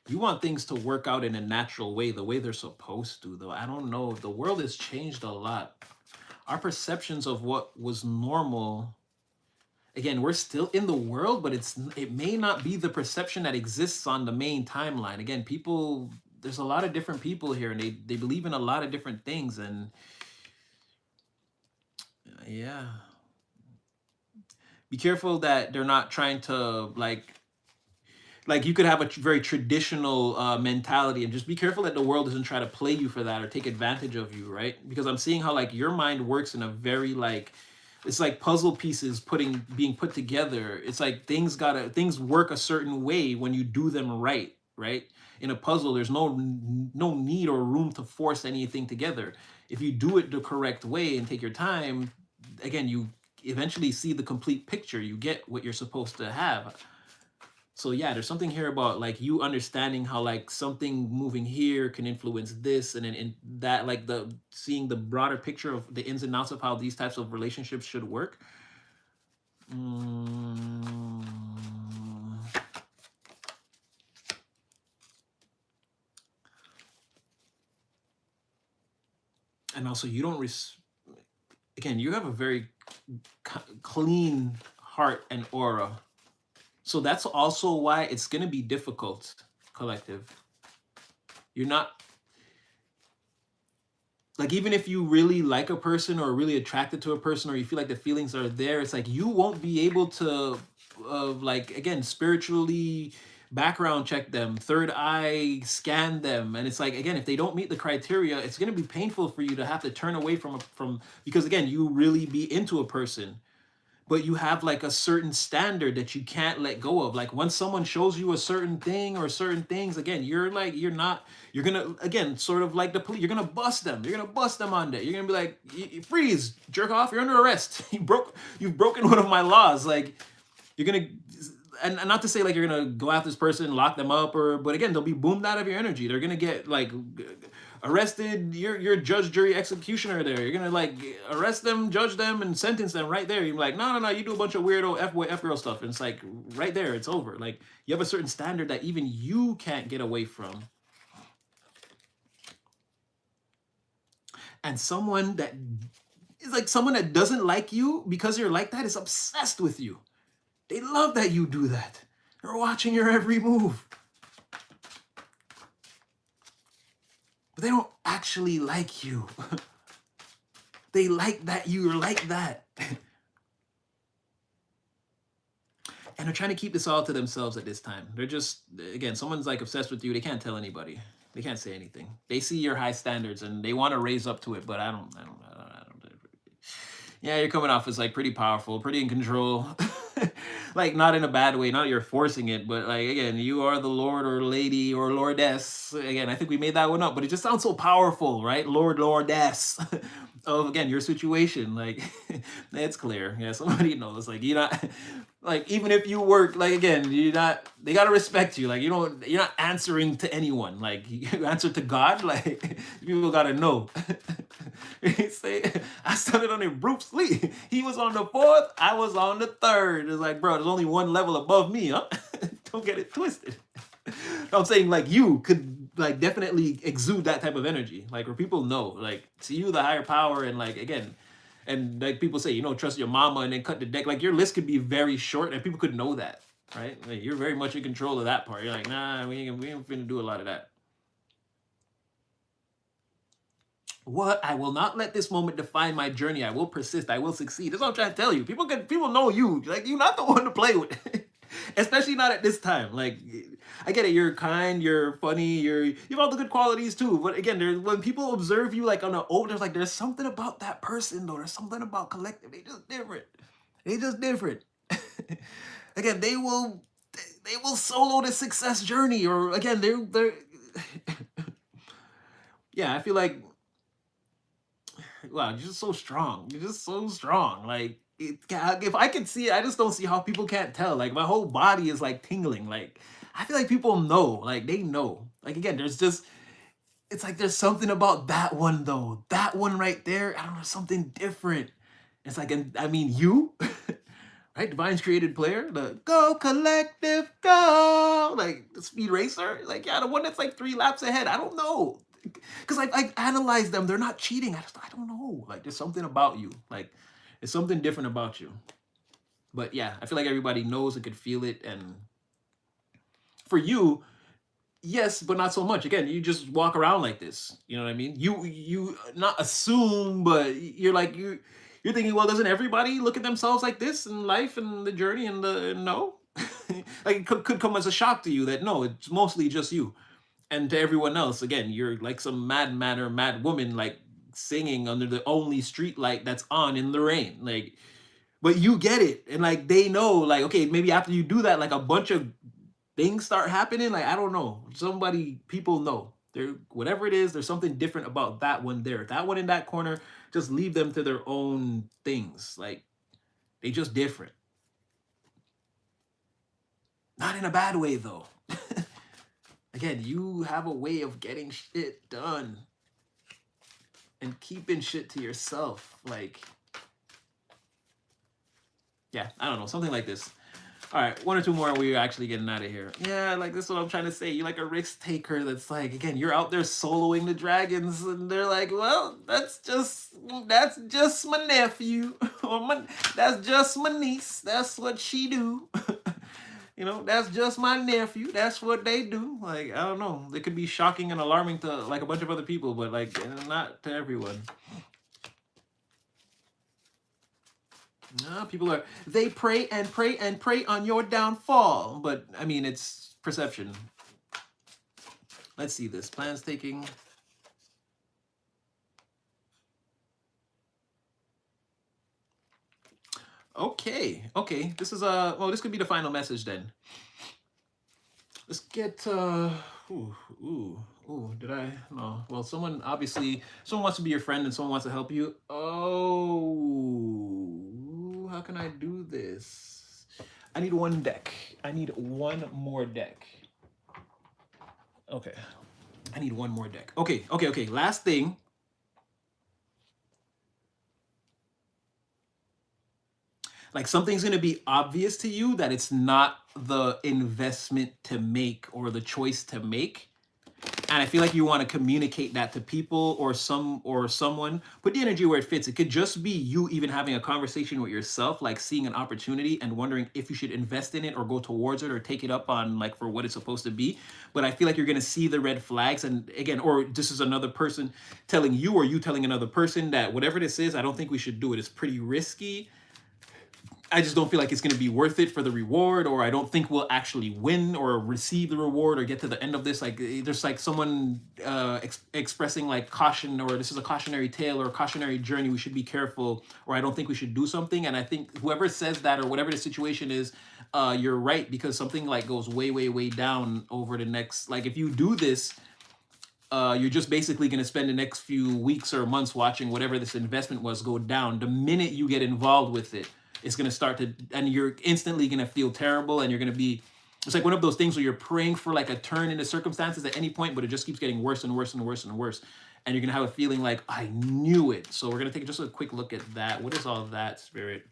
Speaker 1: You want things to work out in a natural way, the way they're supposed to, though. I don't know. The world has changed a lot. Our perceptions of what was normal, again, we're still in the world, but it may not be the perception that exists on the main timeline. Again, people, there's a lot of different people here, and they believe in a lot of different things, and yeah. Be careful that they're not trying to like you could have a very traditional mentality, and just be careful that the world doesn't try to play you for that or take advantage of you, right? Because I'm seeing how like your mind works in a very like, it's like puzzle pieces being put together. It's like things work a certain way when you do them right. In a puzzle, there's no need or room to force anything together. If you do it the correct way and take your time, again, you eventually see the complete picture. You get what you're supposed to have. So yeah, there's something here about like you understanding how like something moving here can influence this, and then in that like seeing the broader picture of the ins and outs of how these types of relationships should work. And also, you don't again, you have a very clean heart and aura. So that's also why it's going to be difficult, collective. You're not, like, even if you really like a person or really attracted to a person, or you feel like the feelings are there, it's like you won't be able to, like, again, spiritually background check them, third eye scan them. And it's like, again, if they don't meet the criteria, it's going to be painful for you to have to turn away from because again, you really be into a person, but you have like a certain standard that you can't let go of. Like once someone shows you a certain thing or certain things, again, you're gonna, again, sort of like the police, you're gonna bust them. You're gonna bust them on that. You're gonna be like, freeze, jerk off, you're under arrest. You've broken one of my laws. Like you're gonna, and not to say like you're gonna go after this person, lock them up, but again, they'll be boomed out of your energy. They're gonna get like arrested. You're judge, jury, executioner there. You're gonna like arrest them, judge them, and sentence them right there. You're like, no, you do a bunch of weirdo F-boy, F-girl stuff, and it's like right there, it's over. Like you have a certain standard that even you can't get away from. And someone that is like someone that doesn't like you because you're like that is obsessed with you. They love that you do that. They're watching your every move. But they don't actually like you. They like that you're like that. And they're trying to keep this all to themselves at this time. They're just, again, someone's like obsessed with you. They can't tell anybody. They can't say anything. They see your high standards and they want to raise up to it, but I don't. Yeah, you're coming off as like pretty powerful, pretty in control. Like not in a bad way, not you're forcing it, but like again, you are the Lord or Lady or Lordess. Again, I think we made that one up, but it just sounds so powerful, right? Lord, Lordess. Of again, your situation. Like it's clear. Yeah, somebody knows. Like you're not like, even if you work, like again, they gotta respect you. Like you're not answering to anyone. Like you answer to God. Like people gotta know. Say, I started on a Bruce Lee. He was on the 4th, I was on the 3rd. It's like, bro, there's only one level above me, huh? Don't get it twisted. I'm saying like you could like definitely exude that type of energy. Like where people know, like to you the higher power, and like again, and like people say, trust your mama and then cut the deck. Like your list could be very short and people could know that. right? Like, you're very much in control of that part. You're like, nah, we ain't finna do a lot of that. What? I will not let this moment define my journey. I will persist. I will succeed. That's what I'm trying to tell you. People know you. Like, you're not the one to play with. Especially not at this time. Like, I get it. You're kind. You're funny. You have all the good qualities too. But again, when people observe you like on an there's like there's something about that person though. There's something about collective. They just different. They just different. Again, they will solo the success journey. Or again, they're yeah. I feel like, wow, you're just so strong. You're just so strong. Like, if I can see it, I just don't see how people can't tell. Like, my whole body is like tingling. Like, I feel like people know. Like, they know. Like, again, it's like there's something about that one though. That one right there. I don't know, something different. It's like, I mean, you, right? Divine's created player, the Go Collective Go, like the Speed Racer. Like, yeah, the one that's like 3 laps ahead. I don't know. Because I've analyzed them. They're not cheating. I don't know. Like, there's something about you. Like, there's something different about you. But yeah, I feel like everybody knows and could feel it. And for you, yes, but not so much. Again, you just walk around like this. You know what I mean? You not assume, but you're thinking, well, doesn't everybody look at themselves like this in life and the journey and the no? Like, it could come as a shock to you that no, it's mostly just you. And to everyone else, again, you're like some mad man or mad woman, like singing under the only street light that's on in the rain. Like, but you get it. And like, they know, like, okay, maybe after you do that, like a bunch of things start happening. Like, I don't know. People know. Whatever it is, there's something different about that one there. That one in that corner, just leave them to their own things. Like, they just different. Not in a bad way, though. Again, you have a way of getting shit done and keeping shit to yourself. Like, yeah, I don't know, something like this. All right, 1 or 2 more and we're actually getting out of here. Yeah, like, this is what I'm trying to say. You're like a risk taker that's like, again, you're out there soloing the dragons and they're like, well, that's just my nephew. Or that's just my niece. That's what she do. You know, that's just my nephew. That's what they do. Like, I don't know. It could be shocking and alarming to like a bunch of other people, but like not to everyone. No, they pray and pray and pray on your downfall. But I mean, it's perception. Let's see this. Plans taking. Okay. This is well, this could be the final message then. Let's get did I? No. Well, someone wants to be your friend and someone wants to help you. Oh, how can I do this? I need 1 deck. I need 1 more deck. Okay. I need 1 more deck. Okay. Last thing. Like, something's going to be obvious to you that it's not the investment to make or the choice to make. And I feel like you want to communicate that to people or someone. Put the energy where it fits. It could just be you even having a conversation with yourself, like seeing an opportunity and wondering if you should invest in it or go towards it or take it up on like for what it's supposed to be. But I feel like you're going to see the red flags. And again, or this is another person telling you or you telling another person that whatever this is, I don't think we should do it. It's pretty risky. I just don't feel like it's going to be worth it for the reward, or I don't think we'll actually win or receive the reward or get to the end of this. Like, there's like someone expressing like caution, or this is a cautionary tale or a cautionary journey. We should be careful, or I don't think we should do something. And I think whoever says that or whatever the situation is, you're right, because something like goes way, way, way down over the next, like if you do this, you're just basically going to spend the next few weeks or months watching whatever this investment was go down. The minute you get involved with it, it's going to start to, and you're instantly going to feel terrible, and you're going to be, it's like one of those things where you're praying for like a turn in the circumstances at any point, but it just keeps getting worse and worse and worse and worse. And you're going to have a feeling like, I knew it. So we're going to take just a quick look at that. What is all that, Spirit?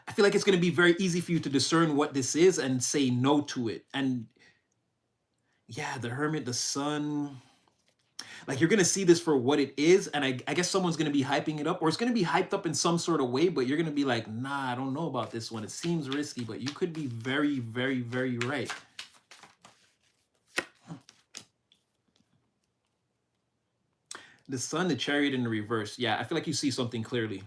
Speaker 1: I feel like it's going to be very easy for you to discern what this is and say no to it. And yeah, the Hermit, the Sun. Like you're gonna see this for what it is, and I guess someone's gonna be hyping it up, or it's gonna be hyped up in some sort of way, but you're gonna be like, nah, I don't know about this one. It seems risky, but you could be very, very, very right. The Sun, the Chariot in the reverse. Yeah, I feel like you see something clearly.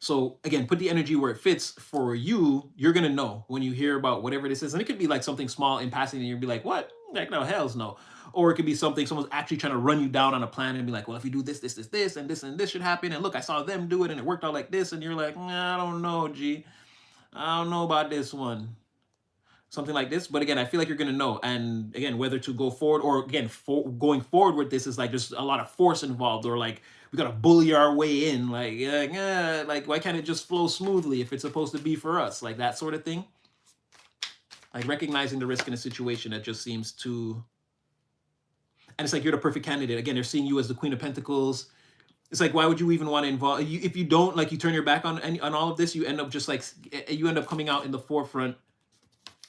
Speaker 1: So again, put the energy where it fits. For you, you're gonna know when you hear about whatever this is, and it could be like something small in passing, and you'll be like, "What? Like, no, hell's no." Or it could be something someone's actually trying to run you down on a plan and be like, "Well, if you do this, this, this, this, and this should happen," and look, I saw them do it, and it worked out like this, and you're like, nah, "I don't know, G. I don't know about this one." Something like this. But again, I feel like you're gonna know. And again, whether to go forward or again going forward with this is like there's a lot of force involved, or like we gotta bully our way in. Like why can't it just flow smoothly if it's supposed to be for us? Like that sort of thing. Like recognizing the risk in a situation that just seems too. And it's like you're the perfect candidate. Again, they're seeing you as the Queen of Pentacles. It's like, why would you even want to involve you if you don't, like, you turn your back on all of this, you end up just like you end up coming out in the forefront.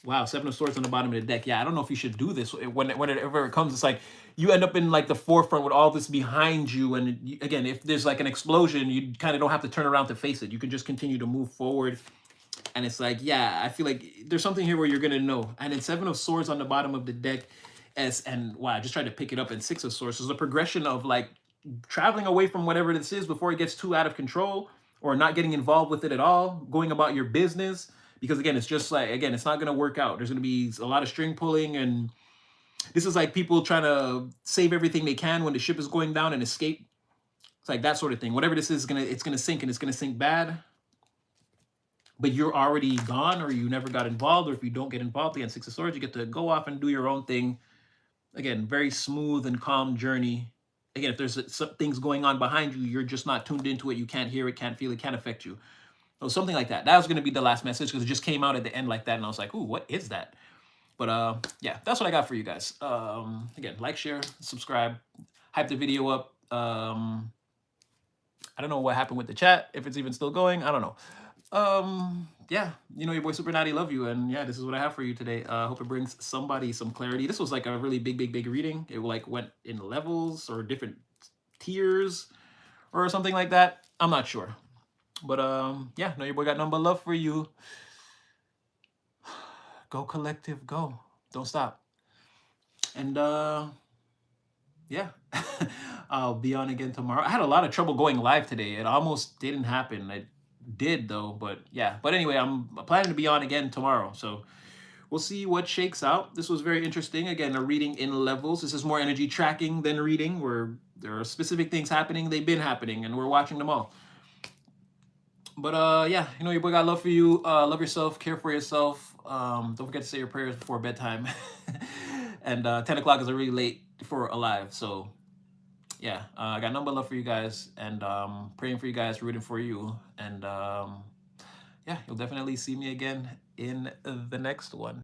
Speaker 1: Wow, Seven of Swords on the bottom of the deck. Yeah, I don't know if you should do this whenever it comes. It's like you end up in like the forefront with all this behind you. And again, if there's like an explosion, you kind of don't have to turn around to face it. You can just continue to move forward. And it's like, yeah, I feel like there's something here where you're gonna know. And then Seven of Swords on the bottom of the deck, and wow, I just tried to pick it up. And Six of Swords is a progression of like traveling away from whatever this is before it gets too out of control, or not getting involved with it at all, going about your business. Because again, it's just like, again, it's not going to work out. There's going to be a lot of string pulling, and this is like people trying to save everything they can when the ship is going down and escape. It's like that sort of thing. Whatever this is, it's gonna sink, and it's gonna sink bad. But you're already gone, or you never got involved, or if you don't get involved, again, Six of Swords, you get to go off and do your own thing. Again, very smooth and calm journey. Again, if there's some things going on behind you, you're just not tuned into it. You can't hear it, can't feel it, can't affect you. So something like that. That was going to be the last message because it just came out at the end like that. And I was like, ooh, what is that? But yeah, that's what I got for you guys. Again, like, share, subscribe, hype the video up. I don't know what happened with the chat, if it's even still going. I don't know. Yeah, you know, your boy Super Natty, love you. And yeah, this is what I have for you today. Hope it brings somebody some clarity. This was like a really big reading. It like went in levels or different tiers or something like that. I'm not sure. But yeah, know your boy got number love for you. Go collective, go. Don't stop. And yeah, I'll be on again tomorrow. I had a lot of trouble going live today. It almost didn't happen. It did though, but yeah. But anyway, I'm planning to be on again tomorrow. So we'll see what shakes out. This was very interesting. Again, a reading in levels. This is more energy tracking than reading, where there are specific things happening. They've been happening, and we're watching them all. But yeah, you know, your boy got love for you. Love yourself, care for yourself. Don't forget to say your prayers before bedtime. And 10 o'clock is already late for a live. So yeah, I got number love for you guys, and praying for you guys, rooting for you. And yeah, you'll definitely see me again in the next one.